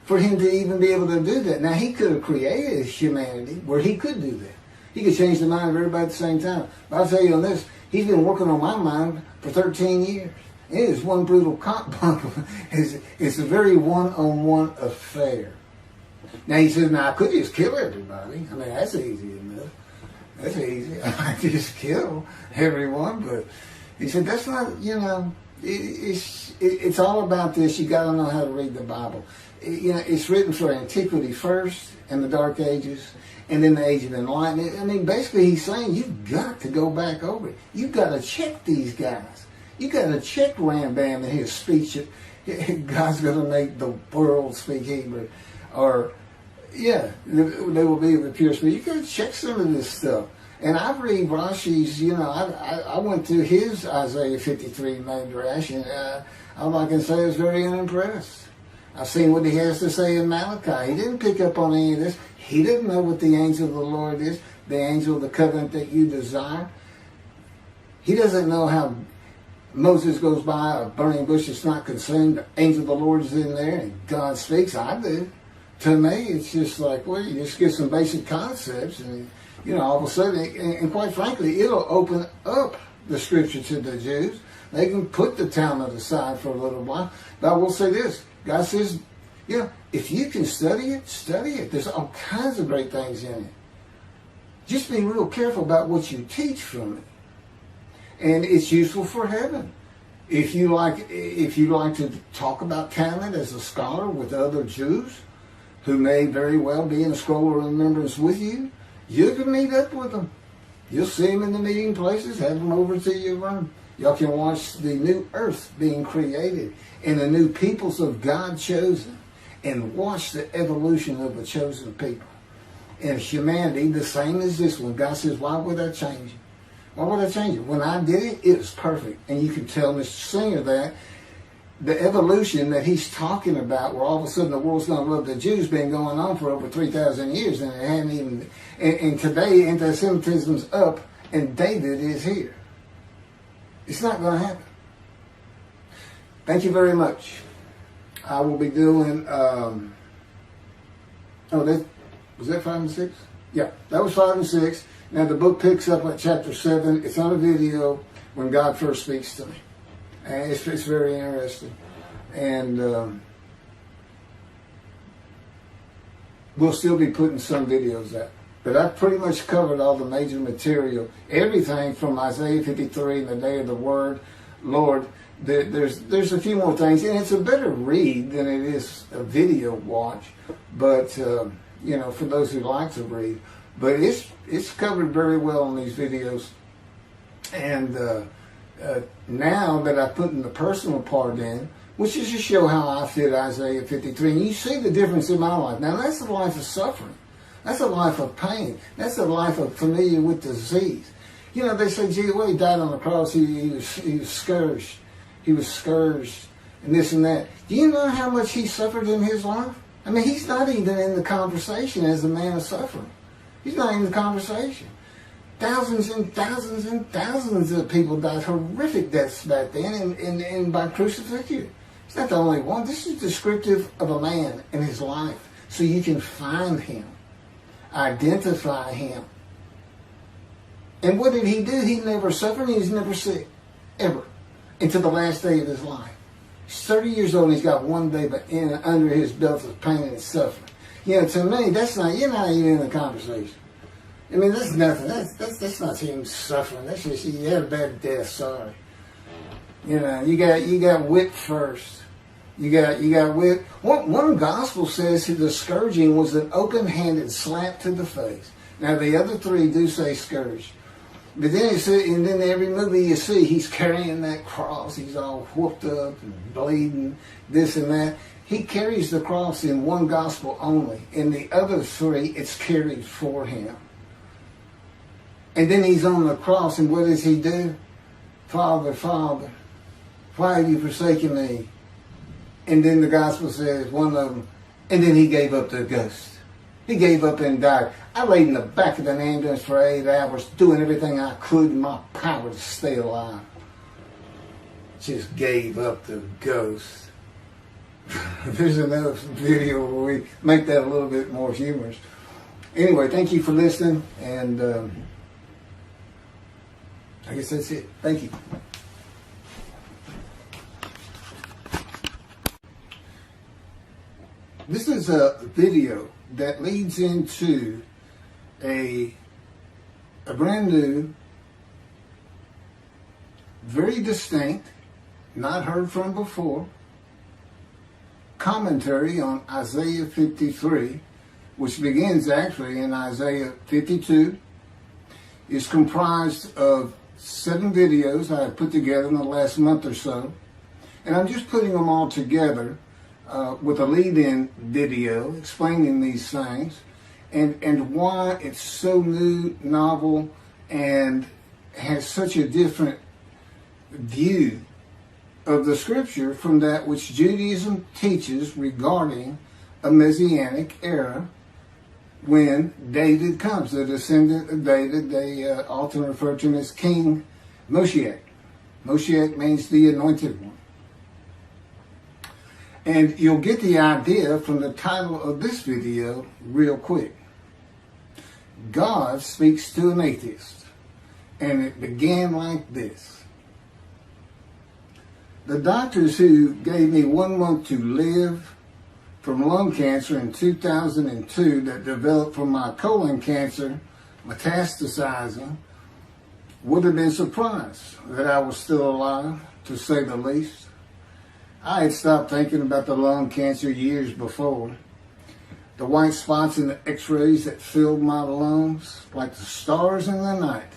for him to even be able to do that. Now, he could have created humanity where he could do that. He could change the mind of everybody at the same time. But I'll tell you on this, he's been working on my mind for 13 years. It is one brutal cop bundle. It's a very one-on-one affair. Now, he says, now, I could just kill everybody. I mean, that's easy enough. That's easy. I just kill everyone. But he said, that's not, it's all about this. You got to know how to read the Bible. It's written for antiquity first and the Dark Ages, and then the Age of Enlightenment. I mean, basically, he's saying you've got to go back over it. You've got to check these guys. You got to check Rambam and his speech. God's going to make the world speak Hebrew, or they will be the pure speech. You got to check some of this stuff. And I read Rashi's. I went through his Isaiah 53 Midrash, and all I can say is very unimpressed. I've seen what he has to say in Malachi. He didn't pick up on any of this. He didn't know what the angel of the Lord is, the angel of the covenant that you desire. He doesn't know how Moses goes by a burning bush that's not consumed. The angel of the Lord is in there and God speaks. I do. To me, it's just like, well, you just get some basic concepts and, all of a sudden, and quite frankly, it'll open up the scripture to the Jews. They can put the Talmud aside for a little while. But I will say this. God says, if you can study it, study it. There's all kinds of great things in it. Just be real careful about what you teach from it. And it's useful for heaven. If you like to talk about Talmud as a scholar with other Jews who may very well be in a scroll of remembrance with you, you can meet up with them. You'll see them in the meeting places, have them over to your room. Y'all can watch the new earth being created and the new peoples of God chosen, and watch the evolution of a chosen people. And humanity, the same as this one. God says, why would I change it? Why would I change it? When I did it, it was perfect. And you can tell Mr. Singer that the evolution that he's talking about, where all of a sudden the world's going to love the Jews, been going on for over 3,000 years, and it hadn't even. And today, anti-Semitism's up, and David is here. It's not going to happen. Thank you very much. I will be doing. Was that 5 and 6? Yeah, that was 5 and 6. Now the book picks up at chapter 7. It's on a video when God first speaks to me. And it's very interesting. And we'll still be putting some videos out. But I've pretty much covered all the major material. Everything from Isaiah 53 and the day of the word, Lord. There's a few more things. And it's a better read than it is a video watch. But, for those who like to read. But it's covered very well in these videos. And now that I put in the personal part in, which is to show how I fit Isaiah 53, and you see the difference in my life. Now, that's a life of suffering. That's a life of pain. That's a life of familiar with disease. They say, gee, when he died on the cross, he was scourged. He was scourged and this and that. Do you know how much he suffered in his life? I mean, he's not even in the conversation as a man of suffering. He's not in the conversation. Thousands and thousands and thousands of people died horrific deaths back then and by crucifixion. It's not the only one. This is descriptive of a man and his life. So you can find him, identify him. And what did he do? He never suffered. He was never sick, ever, until the last day of his life. He's 30 years old and he's got one day but under his belt of pain and suffering. To me, you're not even in the conversation. I mean, that's nothing. That's not him suffering. That's just, you had a bad death, sorry. You got whipped first. You got whipped. One gospel says the scourging was an open-handed slap to the face. Now, the other three do say scourge. But then and then every movie you see, he's carrying that cross. He's all whooped up and bleeding, this and that. He carries the cross in one gospel only. In the other three, it's carried for him. And then he's on the cross, and what does he do? Father, Father, why have you forsaken me? And then the gospel says, one of them, and then he gave up the ghost. He gave up and died. I laid in the back of an ambulance for 8 hours, doing everything I could in my power to stay alive. Just gave up the ghost. There's another video where we make that a little bit more humorous. Anyway, thank you for listening, and I guess that's it. Thank you. This is a video that leads into a brand new, very distinct, not heard from before, commentary on Isaiah 53, which begins actually in Isaiah 52. It's comprised of 7 videos I put together in the last month or so, and I'm just putting them all together with a lead-in video explaining these things and why it's so new, novel, and has such a different view of the scripture from that which Judaism teaches regarding a messianic era when David comes, the descendant of David. They often refer to him as King Moshiach. Moshiach means the anointed one. And you'll get the idea from the title of this video real quick. God speaks to an atheist. And it began like this. The doctors who gave me 1 month to live from lung cancer in 2002 that developed from my colon cancer metastasizing would have been surprised that I was still alive, to say the least. I had stopped thinking about the lung cancer years before. The white spots in the x-rays that filled my lungs, like the stars in the night,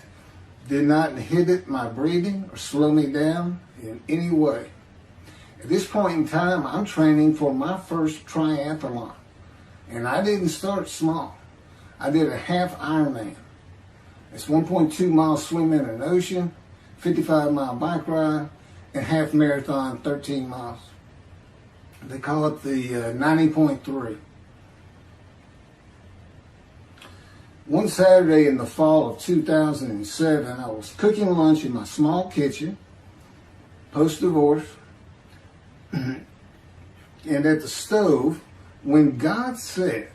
did not inhibit my breathing or slow me down in any way. At this point in time, I'm training for my first triathlon. And I didn't start small. I did a half Ironman. It's 1.2 miles swim in an ocean, 55-mile bike ride, and half marathon, 13 miles. They call it the 90.3. One Saturday in the fall of 2007, I was cooking lunch in my small kitchen, post-divorce, and at the stove, when God said,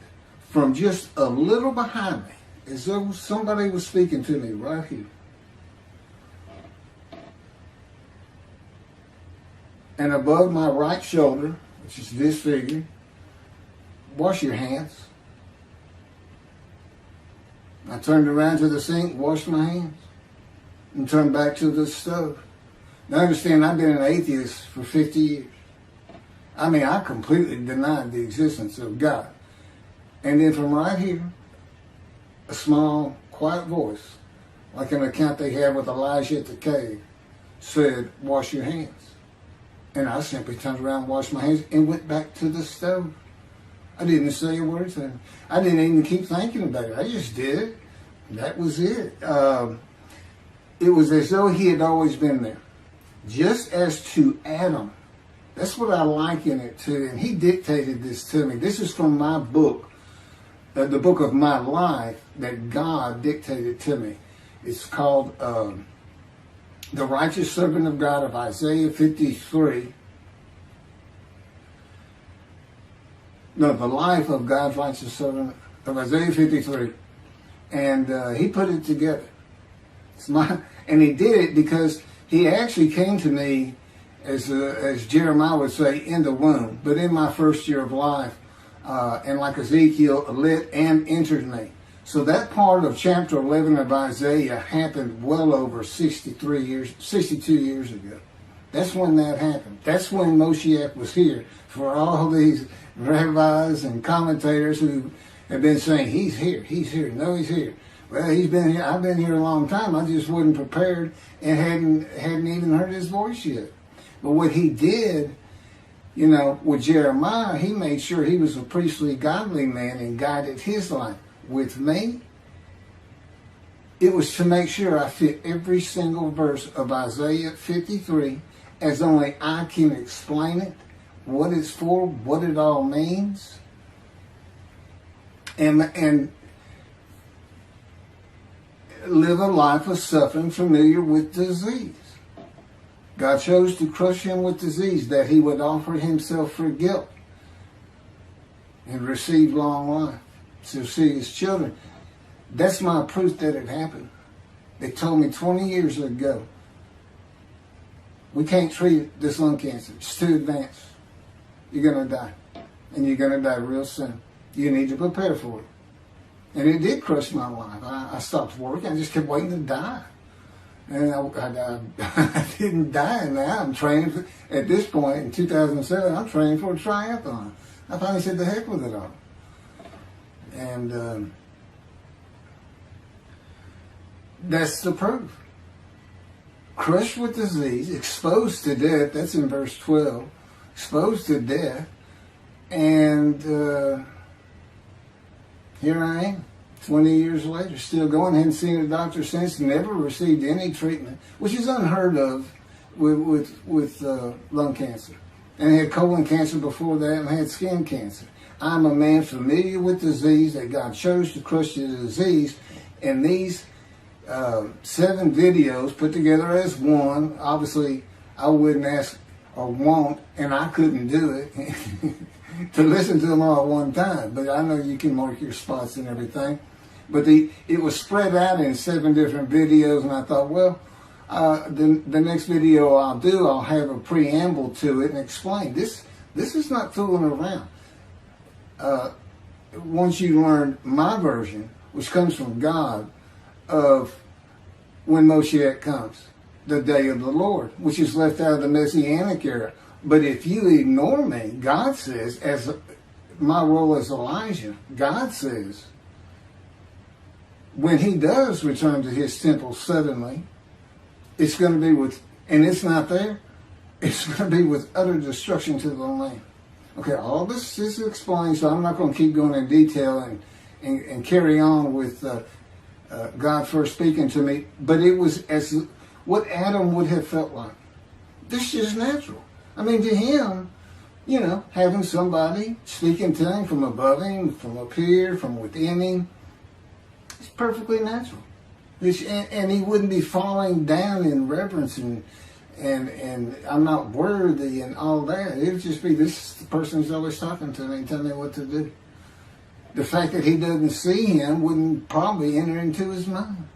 from just a little behind me, as though somebody was speaking to me right here, and above my right shoulder, which is disfigured, wash your hands. I turned around to the sink, washed my hands, and turned back to the stove. Now understand, I've been an atheist for 50 years. I mean, I completely denied the existence of God. And then from right here, a small, quiet voice, like an account they had with Elijah at the cave, said, wash your hands. And I simply turned around, washed my hands, and went back to the stove. I didn't say a word to him. I didn't even keep thinking about it. I just did it. That was it. It was as though he had always been there. Just as to Adam. That's what I liken it to. And he dictated this to me. This is from my book, the book of my life that God dictated to me. It's called The Righteous Servant of God of Isaiah 53. No, the life of God's righteous servant of Isaiah 53. And he put it together. And he did it because he actually came to me, as Jeremiah would say, in the womb. But in my first year of life, and like Ezekiel, lit and entered me. So that part of chapter 11 of Isaiah happened well over 62 years ago. That's when that happened. That's when Moshiach was here. For all these rabbis and commentators who have been saying, he's here, no, he's here. Well, he's been here. I've been here a long time. I just wasn't prepared and hadn't even heard his voice yet. But what he did, you know, with Jeremiah, he made sure he was a priestly, godly man and guided his life. With me, it was to make sure I fit every single verse of Isaiah 53 as only I can explain it, what it's for, what it all means, and live a life of suffering familiar with disease. God chose to crush him with disease that he would offer himself for guilt and receive long life to see his children. That's my proof that it happened. They told me 20 years ago, we can't treat this lung cancer. It's too advanced. You're going to die. And you're going to die real soon. You need to prepare for it. And it did crush my life. I stopped working. I just kept waiting to die. And I didn't die now. I'm training at this point in 2007, I'm training for a triathlon. I finally said the heck with it all. And that's the proof. Crushed with disease, exposed to death. That's in verse 12. Exposed to death. And here I am, 20 years later, still going. Hadn't seen a doctor since. Never received any treatment, which is unheard of with lung cancer. And I had colon cancer before that, and I had skin cancer. I'm a man familiar with disease, that God chose to crush the disease. And these 7 videos put together as one, obviously I wouldn't ask or want, and I couldn't do it, to listen to them all at one time. But I know you can mark your spots and everything. But it was spread out in 7 different videos, and I thought, well, the next video I'll have a preamble to it and explain. This is not fooling around. Once you learn my version, which comes from God, of when Moshiach comes, the day of the Lord, which is left out of the Messianic era. But if you ignore me, God says, as my role as Elijah, God says, when he does return to his temple suddenly, it's going to be with, and it's not there, it's going to be with utter destruction to the land. Okay, all this is explained, so I'm not going to keep going in detail and carry on with God first speaking to me, but it was as what Adam would have felt like. This is natural. I mean, to him, you know, having somebody speaking to him from above him, from up here, from within him, it's perfectly natural. And he wouldn't be falling down in reverence and I'm not worthy and all that. It would just be, this person is always talking to me and telling me what to do. The fact that he doesn't see him wouldn't probably enter into his mind.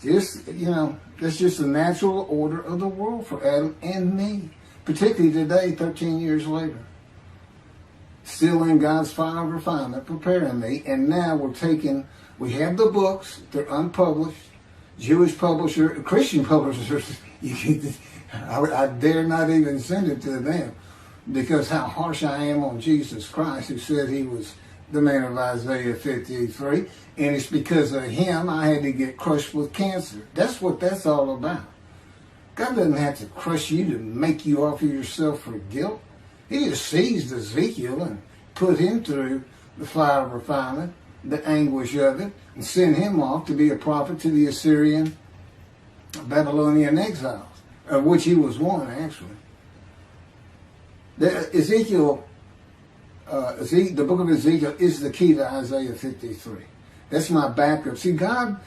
Just, you know, that's just the natural order of the world for Adam and me. Particularly today, 13 years later. Still in God's fire of refinement, preparing me. And now we have the books, they're unpublished. Jewish publisher, Christian publishers, I dare not even send it to them. Because how harsh I am on Jesus Christ, who said he was the man of Isaiah 53. And it's because of him I had to get crushed with cancer. That's what that's all about. God doesn't have to crush you to make you offer yourself for guilt. He just seized Ezekiel and put him through the fire of refinement, the anguish of it, and sent him off to be a prophet to the Assyrian, Babylonian exiles, of which he was one, actually. The book of Ezekiel is the key to Isaiah 53. That's my backup. See, God,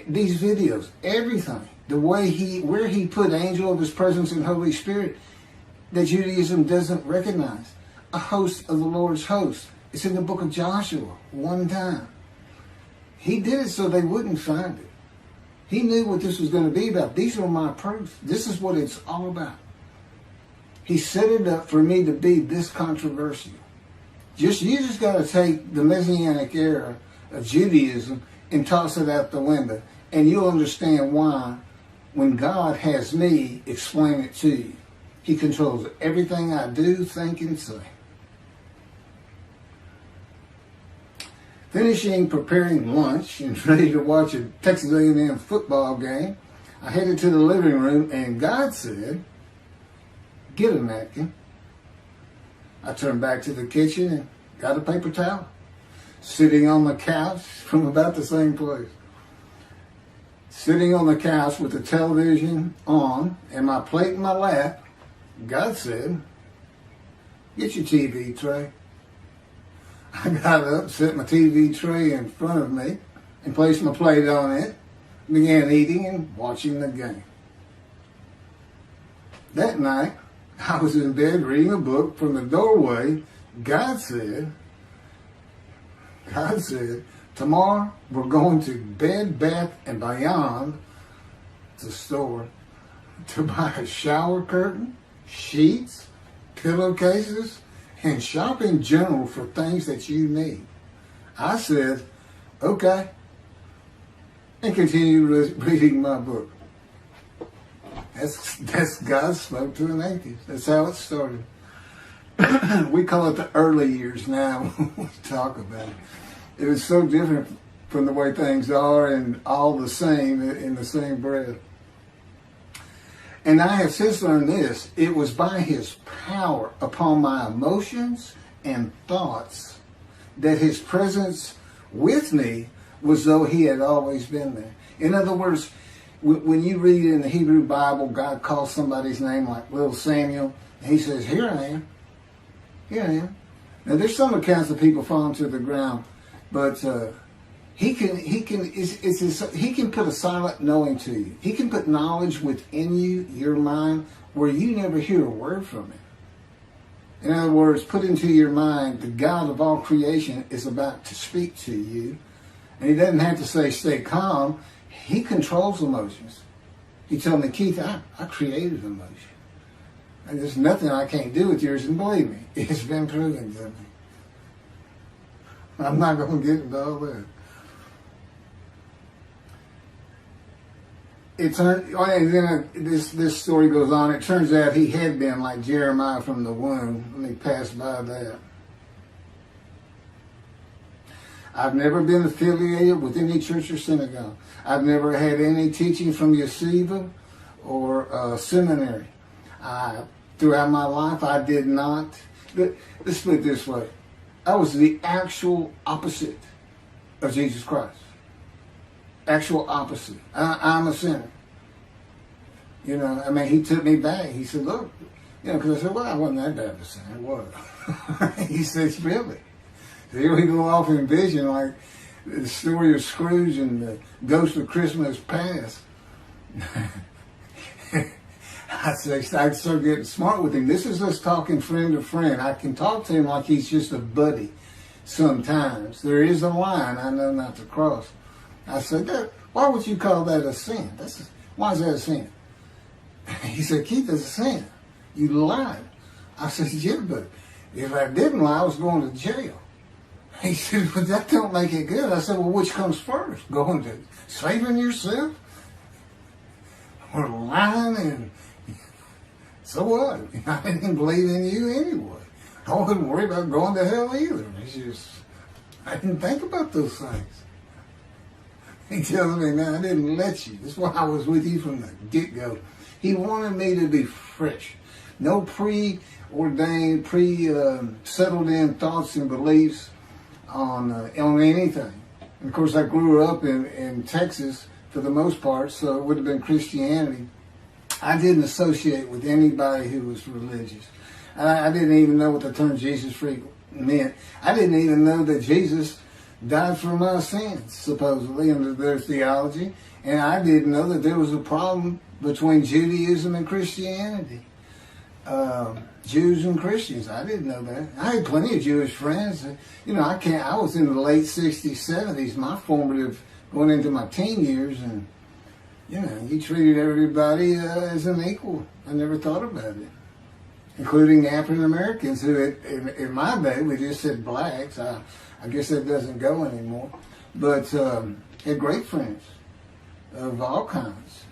these videos, everything, the way where he put angel of his presence and Holy Spirit, that Judaism doesn't recognize. A host of the Lord's host. It's in the book of Joshua, one time. He did it so they wouldn't find it. He knew what this was going to be about. These are my proofs. This is what it's all about. He set it up for me to be this controversial. You just got to take the Messianic era of Judaism and toss it out the window, and you'll understand why, when God has me explain it to you. He controls everything I do, think, and say. Finishing preparing lunch and ready to watch a Texas A&M football game, I headed to the living room and God said, "Get a napkin." I turned back to the kitchen and got a paper towel, sitting on the couch from about the same place. Sitting on the couch with the television on and my plate in my lap, God said, "Get your TV tray." I got up, set my TV tray in front of me, and placed my plate on it, began eating and watching the game. That night, I was in bed reading a book. From the doorway, God said, "Tomorrow we're going to Bed Bath & Beyond, the store, to buy a shower curtain, sheets, pillowcases, and shop in general for things that you need." I said, "Okay," and continued reading my book. That's God spoke to an atheist. That's how it started. We call it the early years now when we talk about it. It was so different from the way things are and all the same in the same breath. And I have since learned this. It was by his power upon my emotions and thoughts that his presence with me was though he had always been there. In other words, when you read in the Hebrew Bible, God calls somebody's name like little Samuel, and he says, "Here I am. Here I am." Now there's some accounts of people falling to the ground, but he can put a silent knowing to you. He can put knowledge within you, your mind, where you never hear a word from him. In other words, put into your mind the God of all creation is about to speak to you, and he doesn't have to say stay calm. He controls emotions. He told me, "Keith, I created emotion. And there's nothing I can't do with yours." And believe me, it's been proven to me. I'm not going to get into all that. And then this story goes on. It turns out he had been like Jeremiah from the womb when he passed by that. I've never been affiliated with any church or synagogue. I've never had any teaching from yeshiva or seminary. Throughout my life, I did not. Let's put it this way. I was the actual opposite of Jesus Christ. Actual opposite. I'm a sinner. You know, I mean, he took me back. He said, "Look," you know, because I said, "Well, I wasn't that bad of a sinner." Was. He said, "Really?" Here we go off in vision like the story of Scrooge and the Ghost of Christmas Past. I start getting smart with him. This is us talking friend to friend. I can talk to him like he's just a buddy sometimes. There is a line I know not to cross. I said, "Why would you call that a sin? Why is that a sin?" He said, "Keith, it's a sin. You lied." I said, "Yeah, but if I didn't lie, I was going to jail." He said, "But that don't make it good." I said, "Well, which comes first? Going to saving yourself? Or lying? And so what? I didn't believe in you anyway. I wasn't worried about going to hell either. It's just, I didn't think about those things." He tells me, "Man, I didn't let you. That's why I was with you from the get-go." He wanted me to be fresh. No preordained, settled in thoughts and beliefs on anything. And of course, I grew up in Texas for the most part, so it would have been Christianity. I didn't associate with anybody who was religious. I didn't even know what the term Jesus freak meant. I didn't even know that Jesus died for my sins, supposedly, under their theology. And I didn't know that there was a problem between Judaism and Christianity. Jews and Christians. I didn't know that. I had plenty of Jewish friends. You know, I was in the late 60s, 70s, my formative, going into my teen years, and, you know, you treated everybody as an equal. I never thought about it. Including African Americans, who in my day, we just said blacks. I guess that doesn't go anymore. But had great friends of all kinds.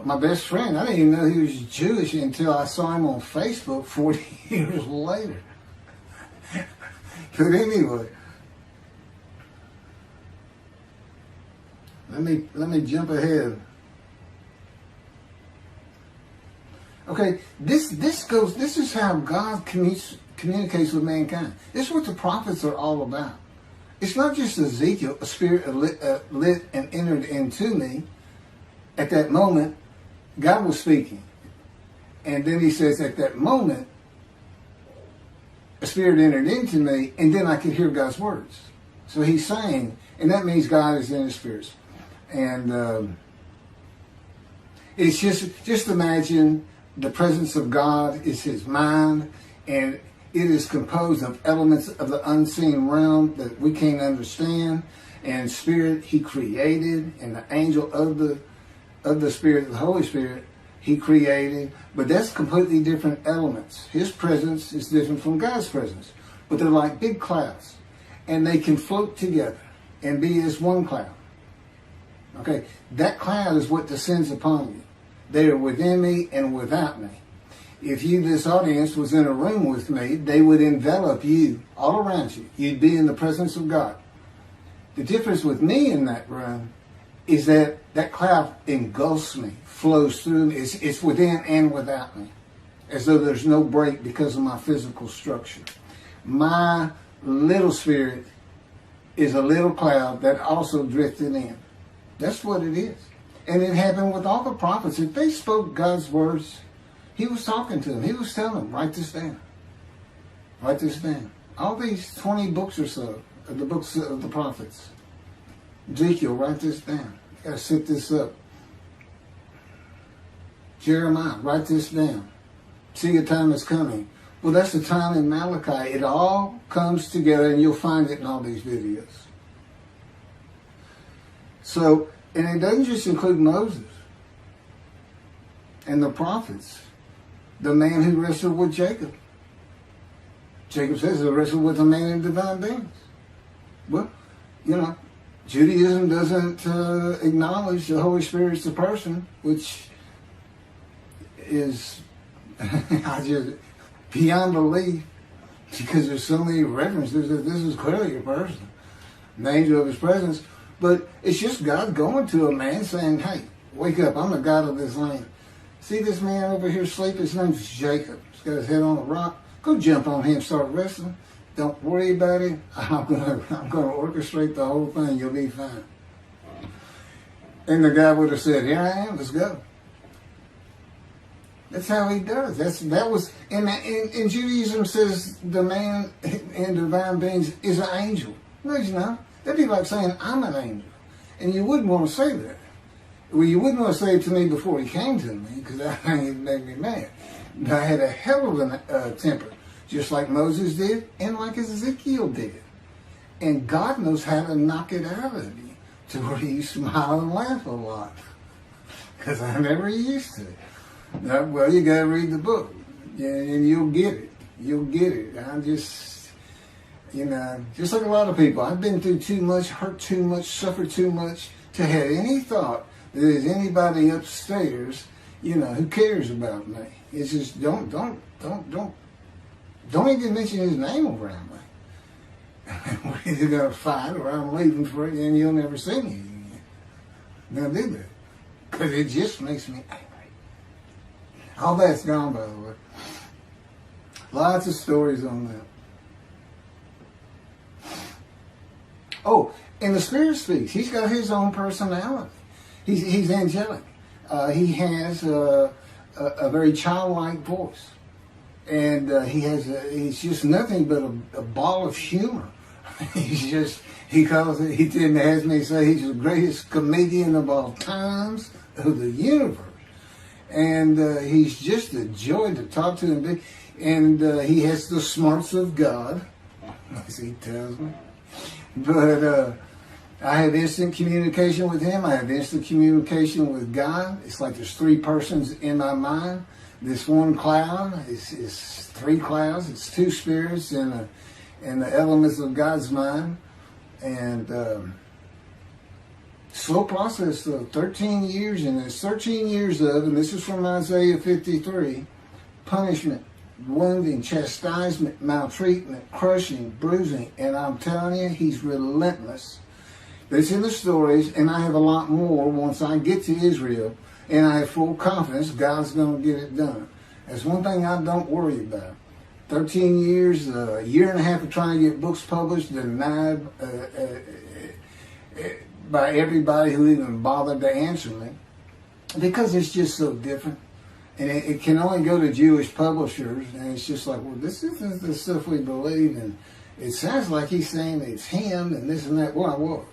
My best friend, I didn't even know he was Jewish until I saw him on Facebook 40 years later. But anyway, Let me jump ahead. Okay, this is how God communicates with mankind. This is what the prophets are all about. It's not just Ezekiel, a spirit lit and entered into me. At that moment, God was speaking. And then he says, at that moment, a spirit entered into me, and then I could hear God's words. So he's saying, and that means God is in his spirits. And it's just imagine the presence of God is his mind, and it is composed of elements of the unseen realm that we can't understand. And spirit he created, and the angel of the Spirit, the Holy Spirit, he created. But that's completely different elements. His presence is different from God's presence. But they're like big clouds. And they can float together and be as one cloud. Okay, that cloud is what descends upon you. They are within me and without me. If this audience, was in a room with me, they would envelop you all around you. You'd be in the presence of God. The difference with me in that room is that cloud engulfs me, flows through me. It's within and without me, as though there's no break because of my physical structure. My little spirit is a little cloud that also drifted in. That's what it is. And it happened with all the prophets. If they spoke God's words, he was talking to them. He was telling them, write this down. Write this down. All these 20 books or so, of the books of the prophets. Ezekiel, write this down. You got to set this up. Jeremiah, write this down. See, a time is coming. Well, that's the time in Malachi. It all comes together, and you'll find it in all these videos. So, and it doesn't just include Moses and the prophets. The man who wrestled with Jacob. Jacob says he wrestled with a man in divine beings. Well, Judaism doesn't acknowledge the Holy Spirit's a person, which is just beyond belief, because there's so many references that this is clearly a person, an angel of his presence. But it's just God going to a man saying, hey, wake up, I'm the God of this land. See this man over here sleeping? His name's Jacob. He's got his head on a rock. Go jump on him, start wrestling. Don't worry about it. I'm gonna orchestrate the whole thing. You'll be fine. And the guy would have said, here I am, let's go. That's how he does. And Judaism says the man in divine beings is an angel. No, he's not. That'd be like saying I'm an angel. And you wouldn't want to say that. Well, you wouldn't want to say it to me before he came to me, because that made me mad. But I had a hell of a temper, just like Moses did and like Ezekiel did. And God knows how to knock it out of you to where you smile and laugh a lot, because I never used to. Now, well, you got to read the book, and you'll get it. You'll get it. I'm just, just like a lot of people, I've been through too much, hurt too much, suffered too much to have any thought that there's anybody upstairs, who cares about me. It's just don't even mention his name around me. We're either gonna fight or I'm leaving for it, and you'll never see me again. Don't do that, because it just makes me angry. All that's gone, by the way. Lots of stories on that. Oh, and the Spirit speaks. He's got his own personality. He's angelic. He has a very childlike voice, and he's just nothing but a ball of humor. He has me say he's the greatest comedian of all times of the universe, and he's just a joy to talk to him. And he has the smarts of God, as he tells me. But I have instant communication with him. I have instant communication with God. It's like there's three persons in my mind. This one cloud is three clouds. It's two spirits and the elements of God's mind. And slow process of 13 years. And there's 13 years of, and this is from Isaiah 53, punishment, wounding, chastisement, maltreatment, crushing, bruising. And I'm telling you, he's relentless. It's in the stories, and I have a lot more once I get to Israel, and I have full confidence God's going to get it done. That's one thing I don't worry about. 13 years, a year and a half of trying to get books published, denied by everybody who even bothered to answer me, because it's just so different. And it can only go to Jewish publishers, and it's just like, well, this isn't the stuff we believe, and it sounds like he's saying it's him and this and that. Well, I was.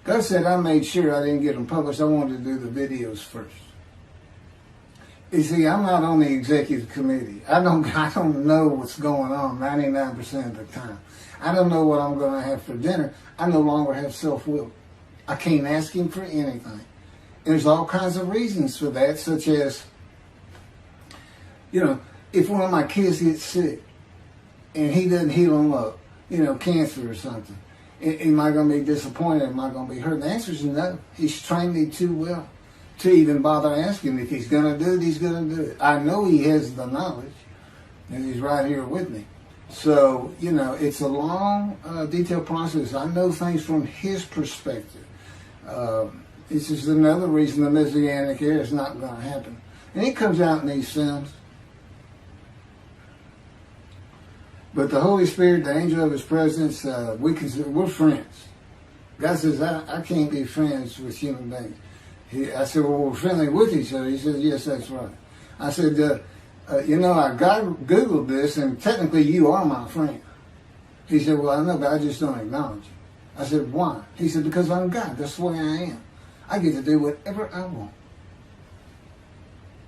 God said I made sure I didn't get them published. I wanted to do the videos first. You see, I'm not on the executive committee. I don't know what's going on 99% of the time. I don't know what I'm going to have for dinner. I no longer have self-will. I can't ask him for anything. And there's all kinds of reasons for that, such as, if one of my kids gets sick and he doesn't heal them up, cancer or something, am I going to be disappointed? Am I going to be hurt? The answer is no. He's trained me too well to even bother asking. If he's going to do it, he's going to do it. I know he has the knowledge, and he's right here with me. So, it's a long, detailed process. I know things from his perspective. This is another reason the Messianic era is not going to happen. And it comes out in these films. But the Holy Spirit, the angel of his presence, we're friends. God says, I can't be friends with human beings. I said, well, we're friendly with each other. He said, yes, that's right. I said, I Googled this, and technically you are my friend. He said, well, I know, but I just don't acknowledge you. I said, why? He said, because I'm God. That's the way I am. I get to do whatever I want.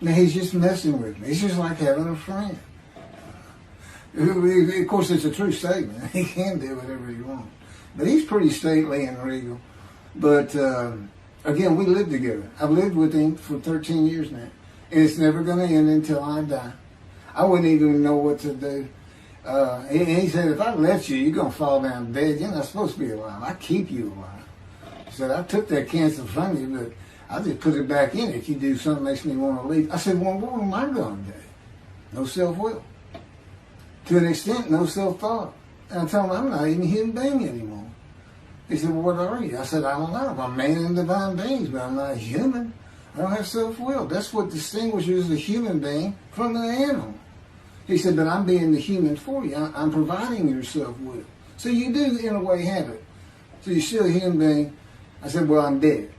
Now, he's just messing with me. It's just like having a friend. Of course, it's a true statement. He can do whatever he wants. But he's pretty stately and regal. But, again, we live together. I've lived with him for 13 years now. And it's never going to end until I die. I wouldn't even know what to do. He said, if I let you, you're going to fall down dead. You're not supposed to be alive. I keep you alive. He said, I took that cancer from you, but I just put it back in if you do something that makes me want to leave. I said, well, what am I going to do? No self-will. To an extent, no self-thought. And I told him, I'm not even a human being anymore. He said, well, what are you? I said, I don't know. I'm a man and divine beings, but I'm not a human. I don't have self-will. That's what distinguishes the human being from the animal. He said, but I'm being the human for you. I'm providing your self-will. So you do, in a way, have it. So you're still a human being. I said, well, I'm dead.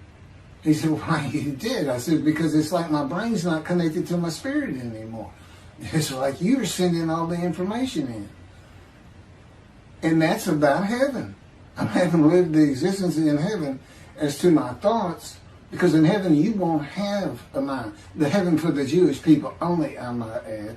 He said, why are you dead? I said, because it's like my brain's not connected to my spirit anymore. It's like you're sending all the information in. And that's about heaven. I haven't lived the existence in heaven as to my thoughts, because in heaven you won't have a mind. The heaven for the Jewish people only, I might add.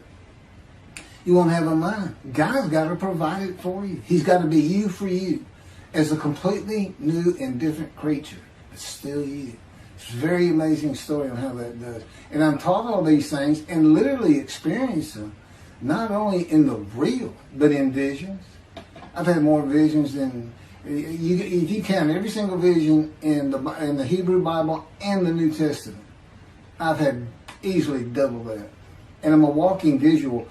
You won't have a mind. God's got to provide it for you. He's got to be you for you as a completely new and different creature. But still you. It's a very amazing story on how that does. And I'm taught all these things and literally experience them, not only in the real, but in visions. I've had more visions than, if you count every single vision in the Hebrew Bible and the New Testament, I've had easily double that. And I'm a walking visual.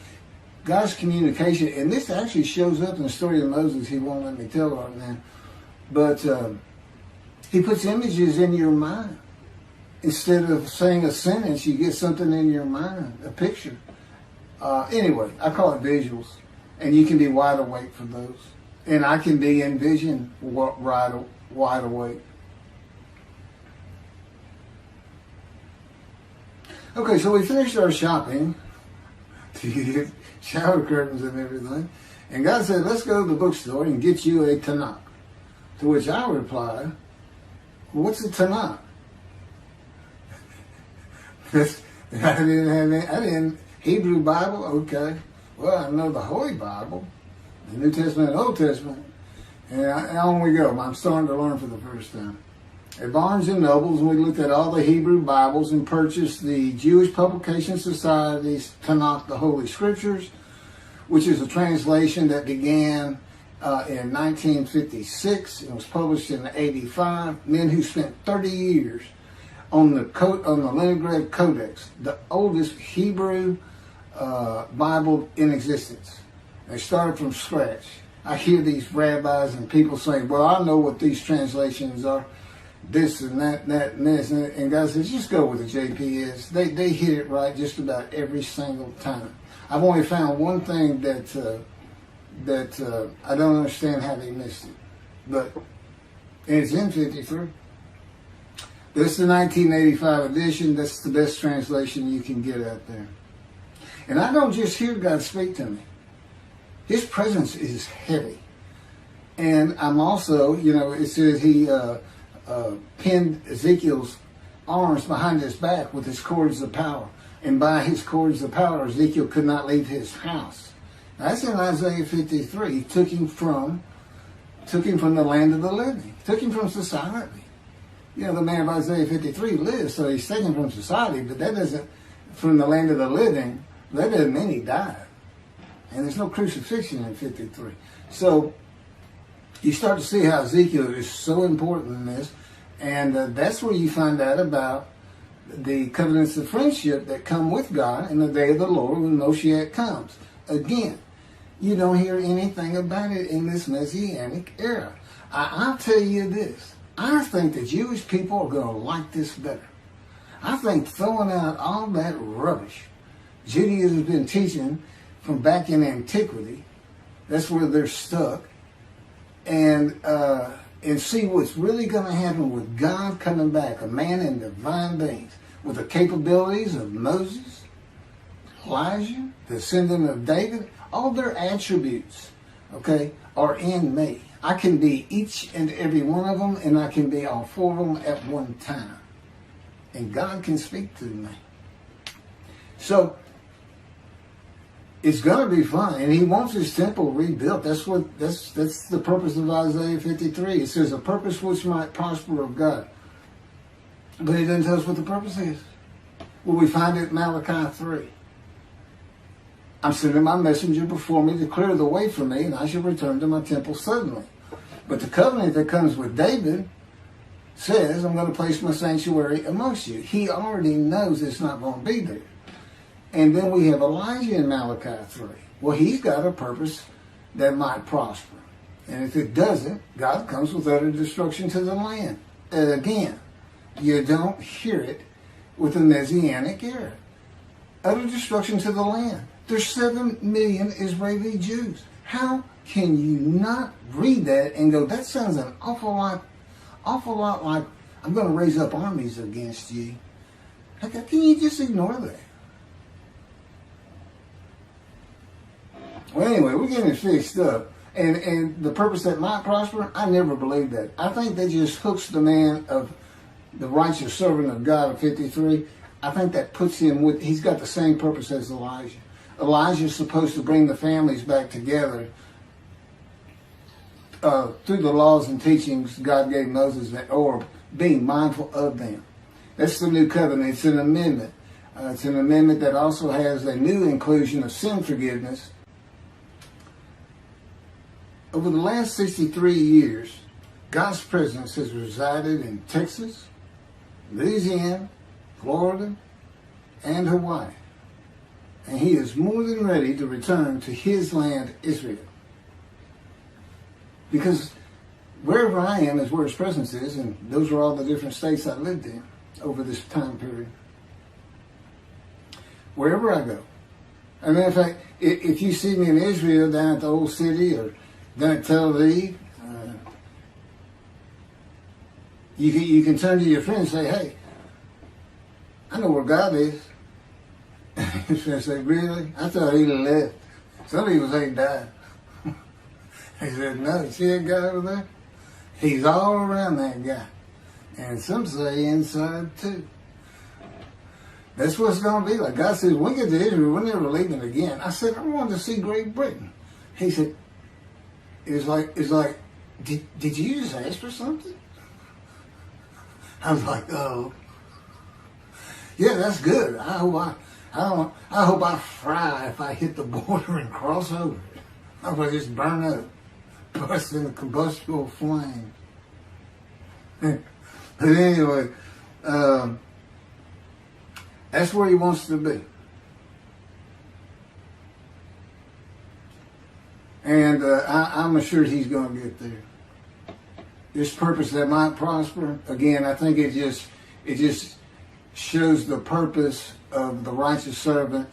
God's communication, and this actually shows up in the story of Moses. He won't let me tell right now. But he puts images in your mind. Instead of saying a sentence, you get something in your mind, a picture. Anyway, I call it visuals. And you can be wide awake for those. And I can be in vision wide awake. Okay, so we finished our shopping. Shower curtains and everything. And God said, let's go to the bookstore and get you a Tanakh. To which I replied, what's a Tanakh? I didn't Hebrew Bible, okay. Well, I know the Holy Bible, the New Testament and Old Testament. And on we go. I'm starting to learn for the first time. At Barnes & Noble's, we looked at all the Hebrew Bibles and purchased the Jewish Publication Society's Tanakh, the Holy Scriptures, which is a translation that began in 1956. It was published in 85. Men who spent 30 years on the Leningrad Codex, the oldest Hebrew Bible in existence. They started from scratch. I hear these rabbis and people saying, well, I know what these translations are, this and that, and this, and God says, just go with the JP is. They hit it right just about every single time. I've only found one thing that I don't understand how they missed it, but it's in 53. This is the 1985 edition. That's the best translation you can get out there. And I don't just hear God speak to me. His presence is heavy. And I'm also, it says he pinned Ezekiel's arms behind his back with his cords of power. And by his cords of power, Ezekiel could not leave his house. That's in Isaiah 53. He took him from the land of the living. Took him from society. The man of Isaiah 53 lives, so he's taken from society, but that doesn't, from the land of the living, that doesn't mean he died. And there's no crucifixion in 53. So you start to see how Ezekiel is so important in this. And that's where you find out about the covenants of friendship that come with God in the day of the Lord when Moshiach comes. Again, you don't hear anything about it in this Messianic era. I'll tell you this. I think the Jewish people are going to like this better. I think throwing out all that rubbish Judaism has been teaching from back in antiquity, that's where they're stuck, and see what's really going to happen with God coming back, a man in divine beings, with the capabilities of Moses, Elijah, the descendant of David. All their attributes, are in me. I can be each and every one of them, and I can be all four of them at one time. And God can speak to me. So, it's going to be fun, and he wants his temple rebuilt. That's the purpose of Isaiah 53. It says a purpose which might prosper of God. But he doesn't tell us what the purpose is. Well, we find it in Malachi 3. I'm sending my messenger before me to clear the way for me, and I shall return to my temple suddenly. But the covenant that comes with David says, I'm going to place my sanctuary amongst you. He already knows it's not going to be there. And then we have Elijah in Malachi 3. Well, he's got a purpose that might prosper. And if it doesn't, God comes with utter destruction to the land. And again, you don't hear it with the Messianic era. Utter destruction to the land. There's 7 million Israeli Jews. How can you not read that and go, that sounds an awful lot like I'm going to raise up armies against you? How can you just ignore that? Well, anyway, we're getting it fixed up. And the purpose that might prosper, I never believed that. I think that just hooks the man of the righteous servant of God of 53. I think that puts him with, he's got the same purpose as Elijah. Elijah's supposed to bring the families back together through the laws and teachings God gave Moses, or being mindful of them. That's the new covenant. It's an amendment. It's an amendment that also has a new inclusion of sin forgiveness. Over the last 63 years, God's presence has resided in Texas, Louisiana, Florida, and Hawaii. And he is more than ready to return to his land, Israel. Because wherever I am is where his presence is, and those are all the different states I lived in over this time period. Wherever I go. As a matter of fact, if you see me in Israel down at the old city or down at Tel Aviv, you can turn to your friend and say, hey, I know where God is. His friend said, really? I thought he left. Some people say he died. He said, no, you see that guy over there? He's all around that guy. And some say inside too. That's what it's going to be like. God says, when we get to Israel, we're never leaving again. I said, I wanted to see Great Britain. He said, it's like, did you just ask for something? I was like, oh. Yeah, that's good. I hope I fry if I hit the border and cross over. I hope I just burn up, burst in a combustible flame. But anyway, that's where he wants to be. And I'm I'm assured he's going to get there. This purpose that might prosper, again, I think it just shows the purpose of the righteous servant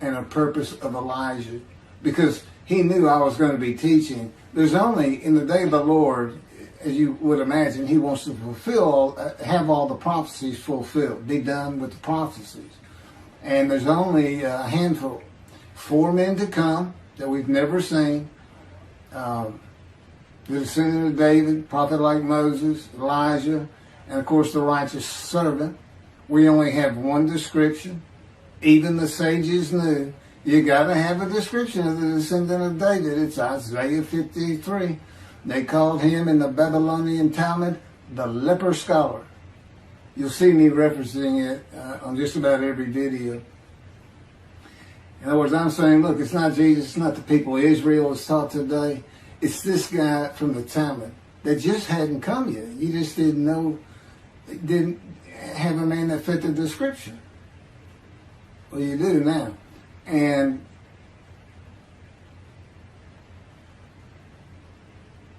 and a purpose of Elijah, because he knew I was going to be teaching. There's only, in the day of the Lord, as you would imagine, he wants to have all the prophecies fulfilled, be done with the prophecies. And there's only a handful, 4 men to come that we've never seen. The descendant of David, prophet like Moses, Elijah, and of course the righteous servant. We only have one description. Even the sages knew you got to have a description of the descendant of David. It's Isaiah 53. They called him in the Babylonian Talmud the leper scholar. You'll see me referencing it on just about every video. In other words, I'm saying, look, it's not Jesus, it's not the people of Israel as taught today. It's this guy from the Talmud that just hadn't come yet. You just didn't have a man that fit the description. Well, you do now. And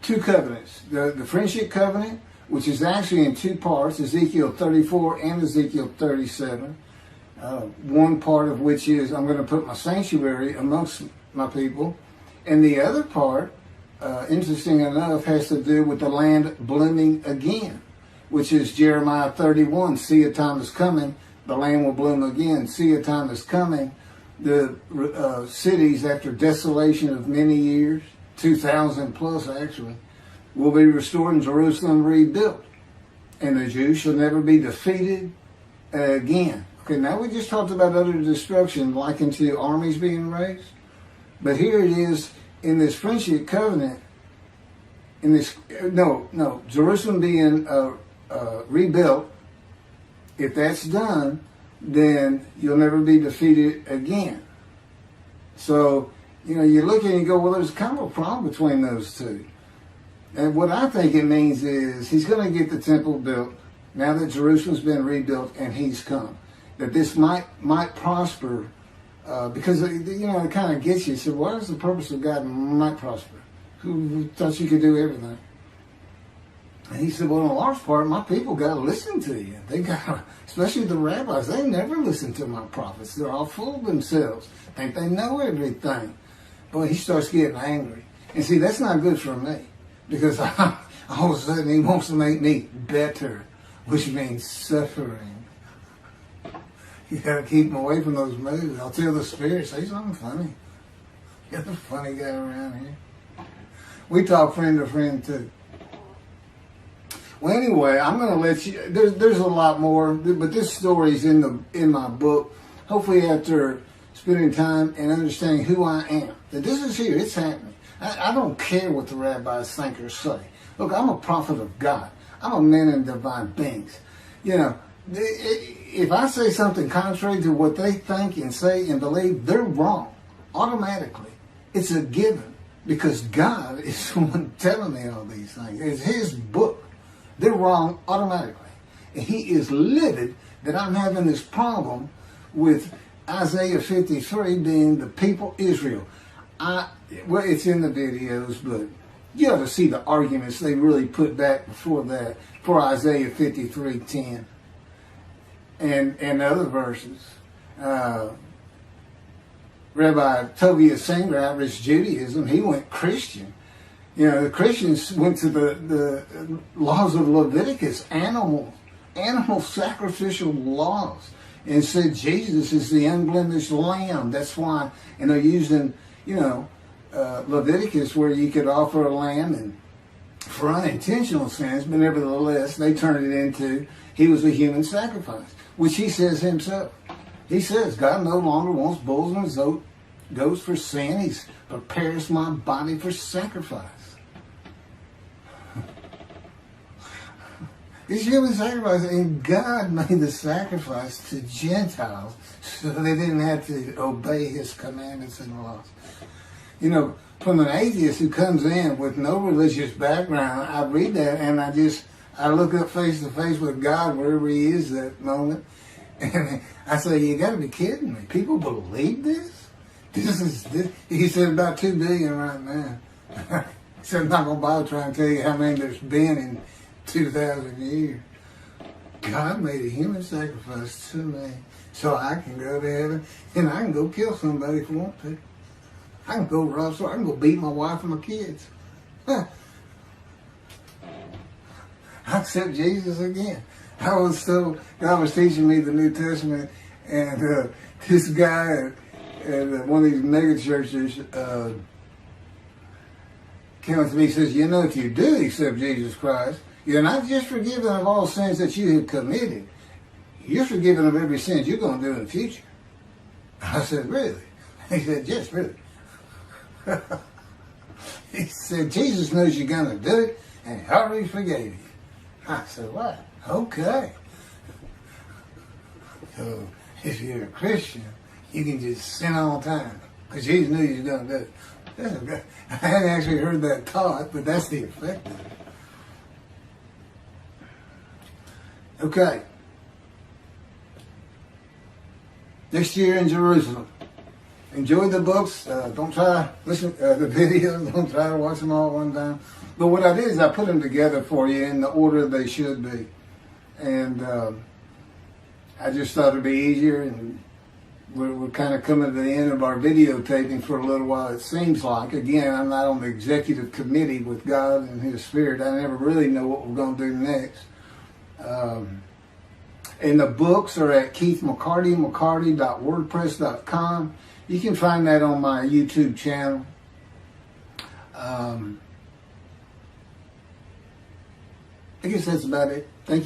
2 covenants. The friendship covenant, which is actually in 2 parts, Ezekiel 34 and Ezekiel 37. One part of which is, I'm going to put my sanctuary amongst my people. And the other part, interesting enough, has to do with the land blooming again, which is Jeremiah 31. See, a time is coming, the land will bloom again. See, a time is coming. The cities, after desolation of many years, 2,000 plus actually, will be restored and Jerusalem rebuilt. And the Jews shall never be defeated again. Okay, now we just talked about utter destruction likened to armies being raised. But here it is in this friendship covenant, Jerusalem being rebuilt. If that's done, then you'll never be defeated again. So, you look at it and go, well, there's kind of a problem between those two. And what I think it means is he's going to get the temple built now that Jerusalem's been rebuilt and he's come. That this might prosper because, it kind of gets you. So what is the purpose of God might prosper? Who thought you could do everything? And he said, well, in a large part, my people got to listen to you. They got, especially the rabbis, they never listen to my prophets. They're all full of themselves. Think they know everything. Boy, he starts getting angry. And see, that's not good for me. Because all of a sudden he wants to make me better, which means suffering. You got to keep him away from those moves. I'll tell the Spirit, say something funny. You're the funny guy around here. We talk friend to friend too. Well, anyway, I'm going to let you. There's a lot more, but this story's in my book. Hopefully, after spending time and understanding who I am, that this is here. It's happening. I don't care what the rabbis think or say. Look, I'm a prophet of God. I'm a man in divine beings. If I say something contrary to what they think and say and believe, they're wrong automatically. It's a given because God is the one telling me all these things. It's His book. They're wrong automatically. And He is livid that I'm having this problem with Isaiah 53 being the people Israel. Well, it's in the videos, but you ought to see the arguments they really put back before that for Isaiah 53:10 and other verses. Rabbi Tovia Singer, Irish Judaism, he went Christian. The Christians went to the laws of Leviticus, animal sacrificial laws, and said Jesus is the unblemished lamb. That's why, and they're using, Leviticus, where you could offer a lamb and for unintentional sins, but nevertheless, they turned it into he was a human sacrifice, which he says himself. He says, God no longer wants bulls and goats for sin. He prepares my body for sacrifice. It's human sacrifice, and God made the sacrifice to Gentiles so they didn't have to obey His commandments and laws. From an atheist who comes in with no religious background, I read that and I look up face to face with God wherever He is that moment, and I say, you got to be kidding me. People believe this? He said about 2 billion right now. said, I'm not going to bother trying to tell you how many there's been in 2,000 years. God made a human sacrifice to me so I can go to heaven and I can go kill somebody if I want to. I can go rob somebody. I can go beat my wife and my kids. I accept Jesus again. God was teaching me the New Testament, and this guy at one of these mega churches came up to me and says, you know, if you do accept Jesus Christ, you're not just forgiven of all sins that you have committed. You're forgiven of every sin you're going to do in the future. I said, really? He said, yes, really. He said, Jesus knows you're going to do it, and he already forgave you. I said, what? Okay. So, if you're a Christian, you can just sin all the time, because Jesus knew you were going to do it. I hadn't actually heard that taught, but that's the effect of it. Okay. Next year in Jerusalem. Enjoy the books. Don't try to listen to the videos. Don't try to watch them all at one time. But what I did is I put them together for you in the order they should be. And I just thought it'd be easier. And we're kind of coming to the end of our videotaping for a little while, it seems like. Again, I'm not on the executive committee with God and His Spirit. I never really know what we're going to do next. And the books are at keithmccarty.wordpress.com. You can find that on my YouTube channel. I guess that's about it. Thank you.